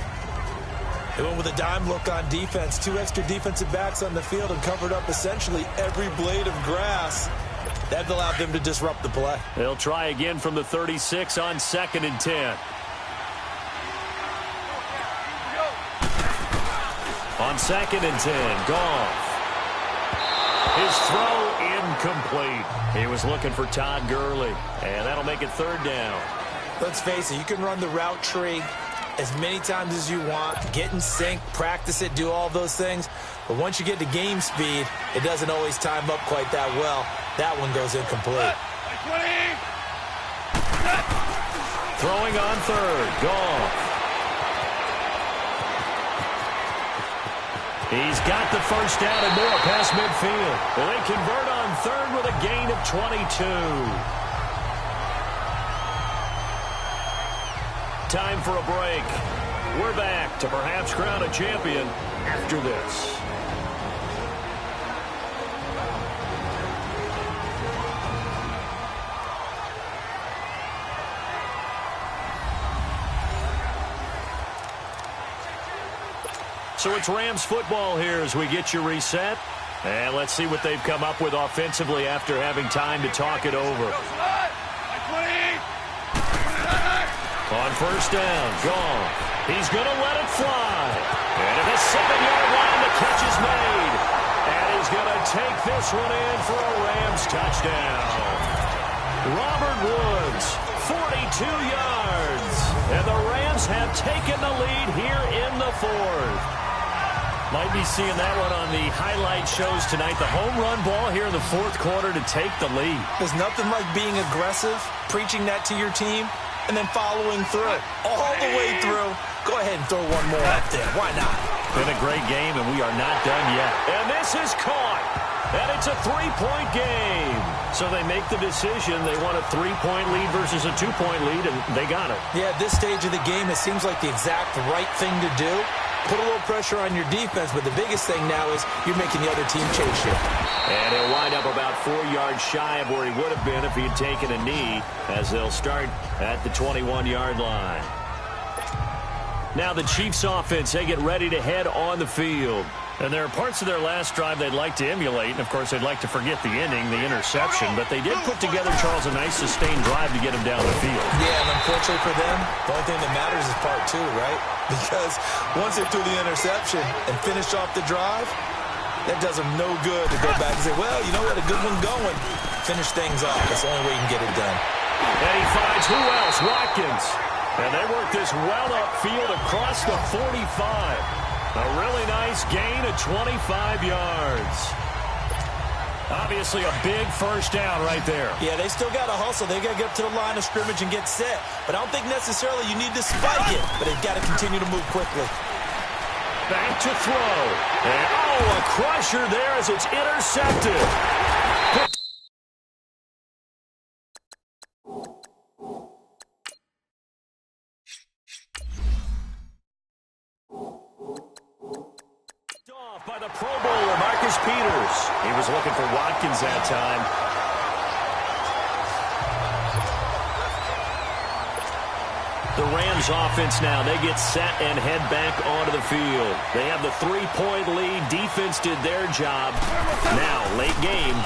They went with a dime look on defense. 2 extra defensive backs on the field and covered up essentially every blade of grass. That allowed them to disrupt the play. They'll try again from the 36 on 2nd and 10. On 2nd and 10, Goff. His throw incomplete. He was looking for Todd Gurley, and that'll make it 3rd down. Let's face it, you can run the route tree as many times as you want, get in sync, practice it, do all those things. But once you get to game speed, it doesn't always time up quite that well. That one goes incomplete. Throwing on 3rd, Goff. He's got the 1st down and more past midfield. And they convert on 3rd with a gain of 22. Time for a break. We're back to perhaps crown a champion after this. So it's Rams football here as we get you reset. And let's see what they've come up with offensively after having time to talk it over. On 1st down, Goff. He's going to let it fly. And at the 7-yard line, the catch is made. And he's going to take this one in for a Rams touchdown. Robert Woods, 42 yards. And the Rams have taken the lead here in the 4th. Might be seeing that one on the highlight shows tonight. The home run ball here in the 4th quarter to take the lead. There's nothing like being aggressive, preaching that to your team, and then following through. All the way through. Go ahead and throw one more up there. Why not? Been a great game, and we are not done yet. And this is caught. And it's a 3-point game. So they make the decision. They want a 3-point lead versus a 2-point lead, and they got it. Yeah, at this stage of the game, it seems like the exact right thing to do. Put a little pressure on your defense, but the biggest thing now is you're making the other team chase you. And he'll wind up about 4 yards shy of where he would have been if he had taken a knee, as they'll start at the 21-yard line. Now the Chiefs offense, they get ready to head on the field. And there are parts of their last drive they'd like to emulate. And, of course, they'd like to forget the ending, the interception. But they did put together, Charles, a nice sustained drive to get him down the field. Yeah, and unfortunately for them, the only thing that matters is part 2, right? Because once they threw the interception and finished off the drive, that does them no good to go back and say, well, you know what, a good one going. Finish things off. That's the only way you can get it done. And he finds who else? Watkins. And they work this well upfield across the 45. A really nice gain of 25 yards. Obviously a big 1st down right there. Yeah, they still got to hustle. They got to get up to the line of scrimmage and get set. But I don't think necessarily you need to spike it. But they've got to continue to move quickly. Back to throw. And, a crusher there as it's intercepted. By the Pro Bowler, Marcus Peters. He was looking for Watkins that time. The Rams offense now, they get set and head back onto the field. They have the 3-point lead. Defense did their job. Now, late game,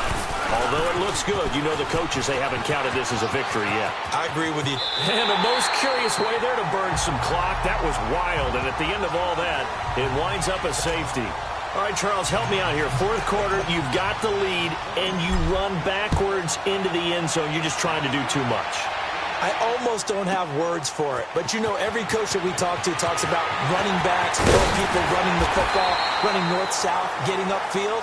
although it looks good, you know the coaches, they haven't counted this as a victory yet. I agree with you. And the most curious way there to burn some clock, that was wild. And at the end of all that, it winds up a safety. All right, Charles, help me out here. 4th quarter, you've got the lead, and you run backwards into the end zone. You're just trying to do too much. I almost don't have words for it. But, you know, every coach that we talk to talks about running backs, people running the football, running north-south, getting upfield.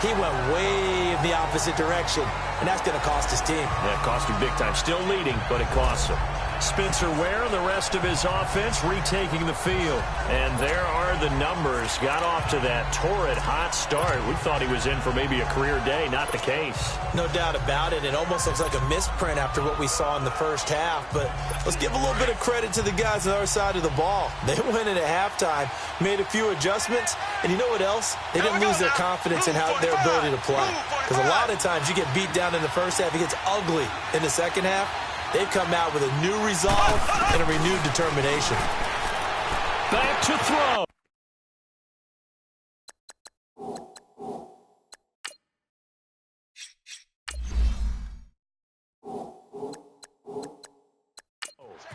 He went way in the opposite direction, and that's going to cost his team. That cost him big time. Still leading, but it costs him. Spencer Ware and the rest of his offense retaking the field. And there are the numbers. Got off to that torrid hot start. We thought he was in for maybe a career day. Not the case. No doubt about it. It almost looks like a misprint after what we saw in the first half. But let's give a little bit of credit to the guys on the other side of the ball. They went in at halftime, made a few adjustments, and you know what else? They didn't lose their confidence in their ability to play. Because a lot of times you get beat down in the first half, it gets ugly in the second half. They've come out with a new resolve and a renewed determination. Back to throw.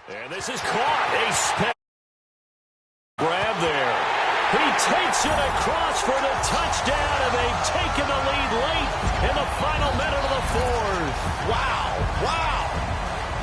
And this is caught. A grab there. He takes it across for the touchdown, and they've taken the lead late in the final minute of the fourth. Wow, wow.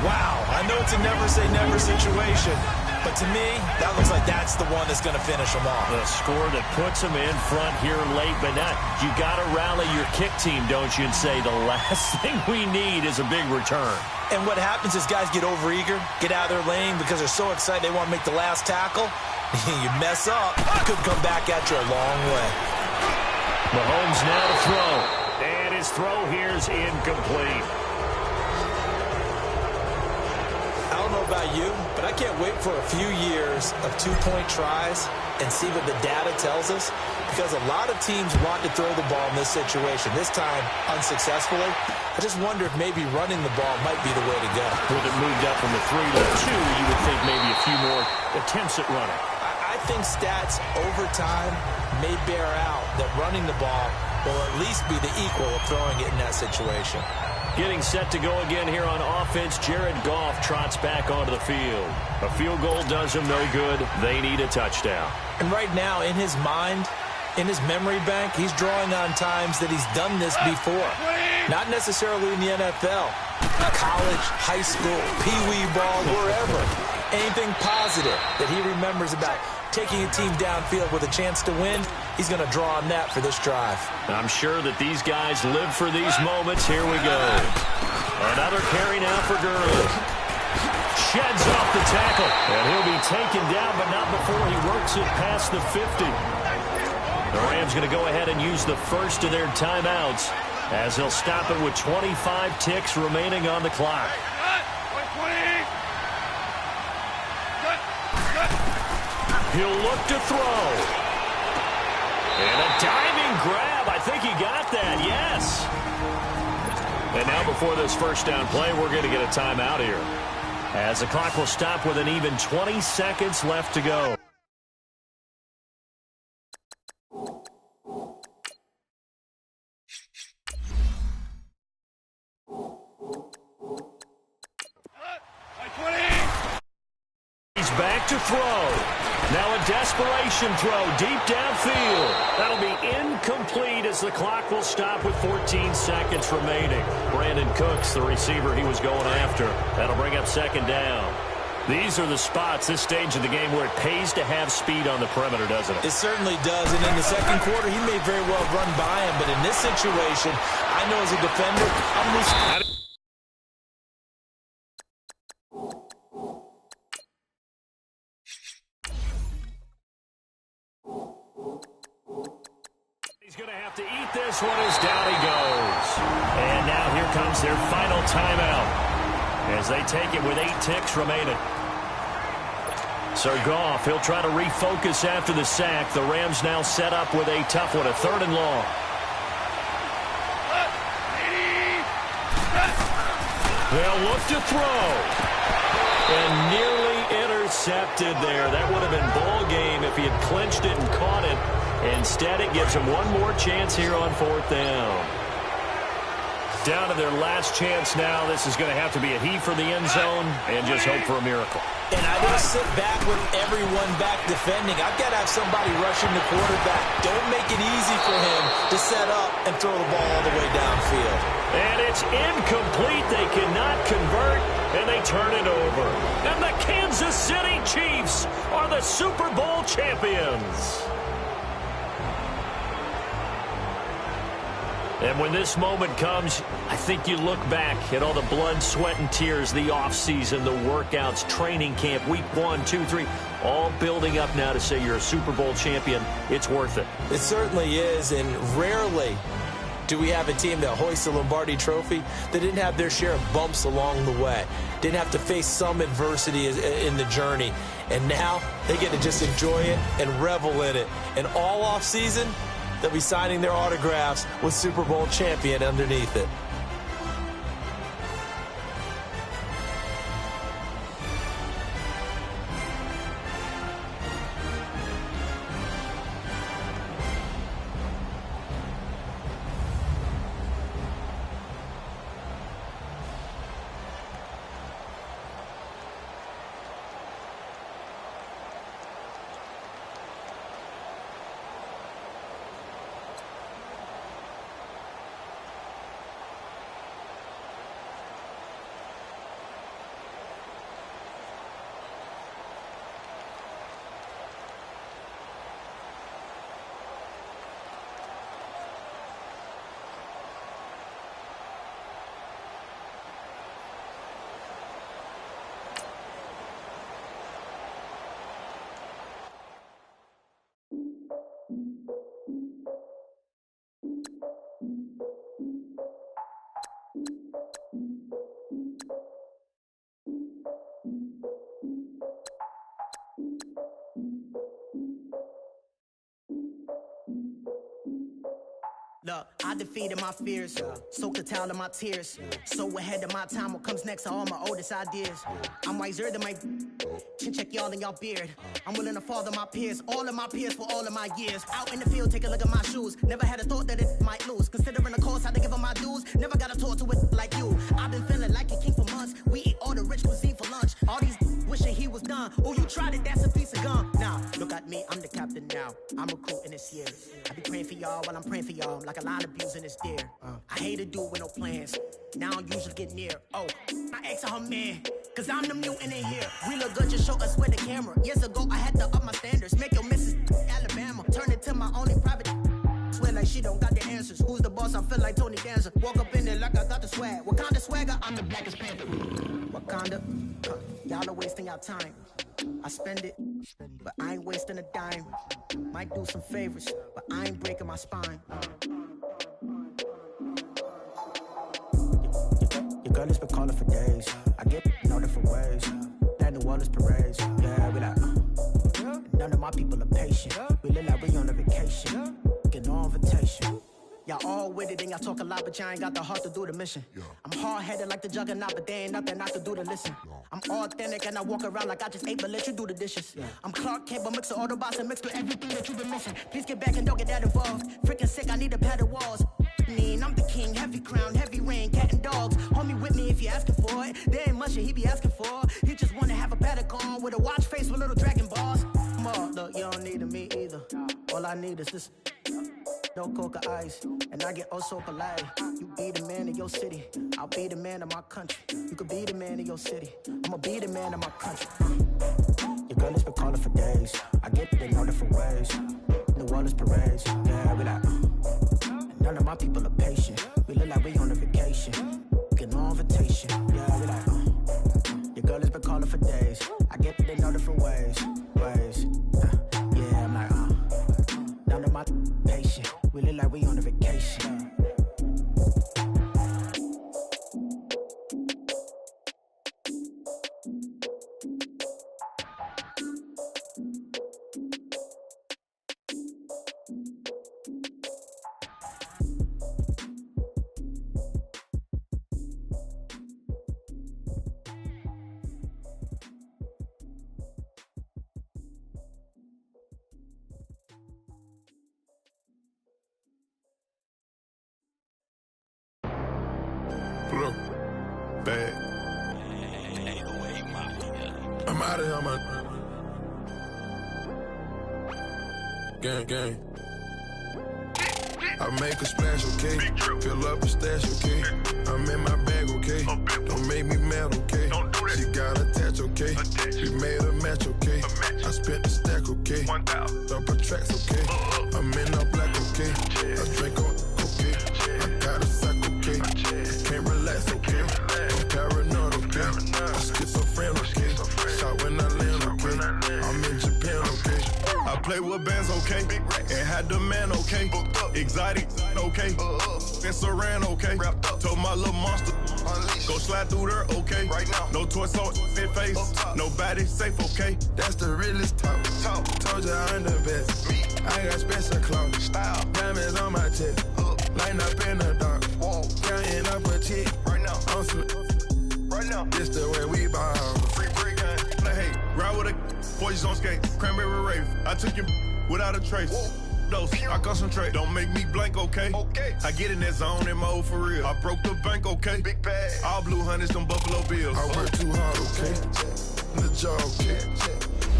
Wow, I know it's a never-say-never situation, but to me, that looks like that's the one that's going to finish them off. The score that puts them in front here late, but not. You got to rally your kick team, don't you, and say the last thing we need is a big return. And what happens is guys get overeager, get out of their lane because they're so excited they want to make the last tackle. You mess up, it could come back at you a long way. Mahomes now to throw, and his throw here is incomplete. I don't know about you, but I can't wait for a few years of two-point tries and see what the data tells us, because a lot of teams want to throw the ball in this situation, this time unsuccessfully. I just wonder if maybe running the ball might be the way to go. With it moved up from the 3 to the 2, you would think maybe a few more attempts at running. I think stats over time may bear out that running the ball will at least be the equal of throwing it in that situation. Getting set to go again here on offense. Jared Goff trots back onto the field. A field goal does him no good. They need a touchdown. And right now, in his mind, in his memory bank, he's drawing on times that he's done this before. Not necessarily in the NFL. College, high school, pee-wee ball, wherever. Anything positive that he remembers about taking a team downfield with a chance to win, he's going to draw on that for this drive. I'm sure that these guys live for these moments. Here we go. Another carry now for Gurley. Sheds off the tackle, and he'll be taken down, but not before he works it past the 50. The Rams going to go ahead and use the first of their timeouts as they'll stop it with 25 ticks remaining on the clock. He'll look to throw. And a diving grab. I think he got that, yes. And now before this first down play, we're going to get a timeout here, as the clock will stop with an even 20 seconds left to go. He's back to throw. Now a desperation throw deep downfield. That'll be incomplete as the clock will stop with 14 seconds remaining. Brandon Cooks, the receiver he was going after. That'll bring up second down. These are the spots, this stage of the game, where it pays to have speed on the perimeter, doesn't it? It certainly does. And in the second quarter, he may very well run by him. But in this situation, I know as a defender, I'm losing. He's going to have to eat this one as down he goes. And now here comes their final timeout as they take it with 8 ticks remaining. So Goff, he'll try to refocus after the sack. The Rams now set up with a tough one, a 3rd and long. They'll look to throw. And nearly intercepted there. That would have been ball game if he had clinched it and caught it. Instead, it gives him one more chance here on 4th down. Down to their last chance now. This is going to have to be a heave for the end zone and just hope for a miracle. And I don't sit back with everyone back defending. I've got to have somebody rushing the quarterback. Don't make it easy for him to set up and throw the ball all the way downfield. And it's incomplete. They cannot convert, and they turn it over. And the Kansas City Chiefs are the Super Bowl champions. And when this moment comes, I think you look back at all the blood, sweat, and tears, the offseason, the workouts, training camp, week 1, 2, 3, all building up now to say you're a Super Bowl champion. It's worth it. It certainly is, and rarely do we have a team that hoists the Lombardi Trophy that didn't have their share of bumps along the way, didn't have to face some adversity in the journey, and now they get to just enjoy it and revel in it. And all offseason, they'll be signing their autographs with Super Bowl champion underneath it. Look, I defeated my fears, soaked the towel of my tears. So ahead of my time, what comes next are all my oldest ideas. I'm wiser than my chin check y'all in y'all beard. I'm willing to father my peers, all of my peers for all of my years. Out in the field, take a look at my shoes. Never had a thought that it might lose. Considering the cost, I had to give them my dues. Never got a talk to it like you. I've been feeling like a king for months. We eat all the rich cuisine for lunch. All these wishing he was done. Oh, you tried it, that's a piece of gum. Now, look at me, I'm the captain now. I'm recruiting this year. I be praying for y'all while I'm praying for y'all. Like a line of abusing this deer. I hate to do with no plans. Now I usually get near. Oh, I ex her man. Cause I'm the mutant in here. We look good, just show us where the camera. Years ago, I had to up my standards. Make your missus Alabama. Turn it to my only private. Swear like she don't got the answers. Who's the boss? I feel like Tony Danza. Walk up in there like I got the swag. What kind of swagger? I'm the blackest panther. Wakanda. Y'all are wasting your time. I spend it, but I ain't wasting a dime. Might do some favors, but I ain't breaking my spine. Your girl has been calling for days. I get in all different ways. That New Orleans parades. Yeah, we like, none of my people are patient. We live like we on a vacation. Get no invitation. Y'all all with it and y'all talk a lot, but y'all ain't got the heart to do the mission. I'm hard-headed like the juggernaut, but there ain't nothing I can do to listen. I'm authentic and I walk around like I just ate, but let you do the dishes. I'm Clark Kent, but mix the Autobots and mixed with everything that you've been missing. Please get back and don't get that involved. Freaking sick, I need a pad of walls. I'm the king, heavy crown, heavy rain, cat and dogs. Homie with me if you're asking for it. There ain't much that he be asking for. He just wanna have a paddock on with a watch face with little dragon balls. Look, you don't need me either. All I need is this. No coca ice, and I get oh so polite. You be the man of your city, I'll be the man of my country. You could be the man of your city, I'ma be the man of my country. Your girl has been calling for days. I get it in all different ways. New Orleans parades, yeah, we like. None of my people are patient. We look like we on a vacation. Get no invitation, yeah, we like. Your girl has been calling for days. I get it in all different ways. Yeah, I'm like, none of my patient. We look like we on a vacation. Pull up. Bag. I'm out of here, man. Gang. I make a splash, okay? Fill up a stash, okay? I'm in my bag, okay? Don't make me mad, okay? She got attached, okay? We made a match, okay? I spent the stack, okay? Double tracks, okay? I'm in all black, okay? I drink on, okay? I Play with bands, okay. And had the man, okay. Exotic, okay. And Saran, okay. Told my little monster, go slide through there, okay. No torso, fit face. Nobody safe, okay. That's the realest talk. Told you I'm the best. I got special clothes. Diamonds on my chest. Line up in the dark. Counting up a check. On some. This the way we ball. Free break gun. Hey, ride with a boys on skate. Cranberry rave. I took you without a trace. Dose, I concentrate. Don't make me blank, okay? I get in that zone in my old for real. I broke the bank, okay? Big bag. All blue hundreds, them Buffalo Bills. I work too hard, okay? The job, okay?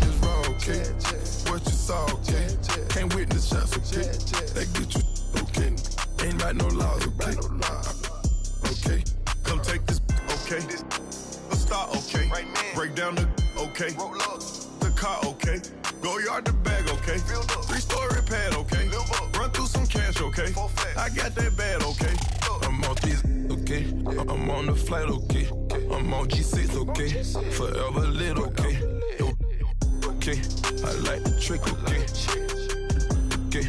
It's wrong, okay? What you saw, okay? Can't witness shots, okay? They get you, okay? Ain't like no laws, okay? Okay. Come take this, okay? A star, okay? Break down the, okay? The car, okay? Go yard the bag, okay? 3-story pad, okay? Run through some cash, okay? I got that bad, okay? I'm on this, okay? I'm on the flight, okay? I'm on G6, okay? Forever lit, okay? Okay, I like the trick, okay? Okay,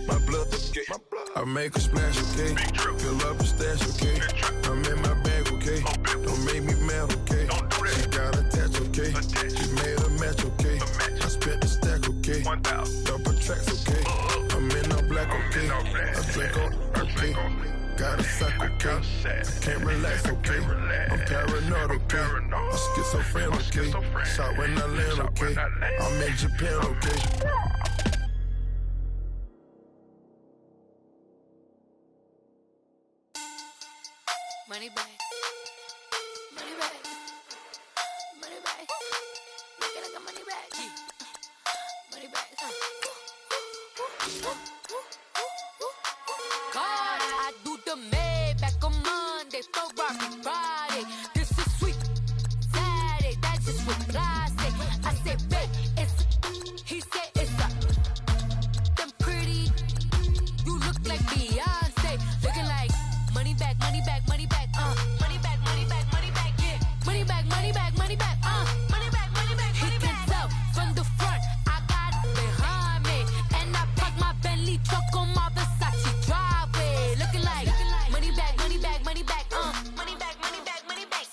my blood, okay? I make a splash, okay? Fill up a stash, okay? I'm in my bag, okay? Don't make me mad, okay? She got attached, okay? She made a match, okay? I spent the stack, okay? Double tracks, okay? I'm in all black, okay? I drink on, okay? Got a sack, okay? I can't relax, okay? I'm paranoid, okay? I'm schizophrenic, okay? Shot when I land, okay? I'm in Japan, okay? Money bag. Money bag. Money bag. Make it like a money bag. Money bag. God, I do the Maybach on Monday, Ferrari Friday. This is sweet Saturday, that's just what I say. I say, babe, it's. He said it's a. Them pretty. You look like Beyonce, looking like money bag, money bag, money bag. Money bag, money bag, money bag, yeah. Money bag, money bag, money bag, money bag, money bag, money bag. He can tell from the front, I got it behind me. And I park my Bentley truck on my Versace driveway. Looking like money bag, money bag, money bag, money bag, money bag, money bag.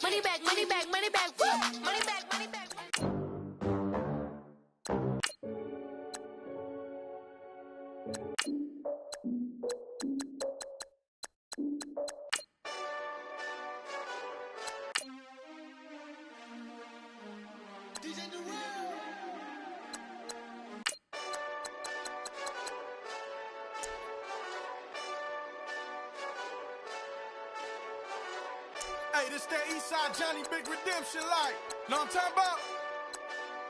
Money bag, money bag, money bag, money bag, money bag. Hey, this that Eastside Johnny Big Redemption like. Know what I'm talking about?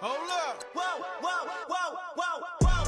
Hold up. Whoa, whoa, whoa, whoa, whoa.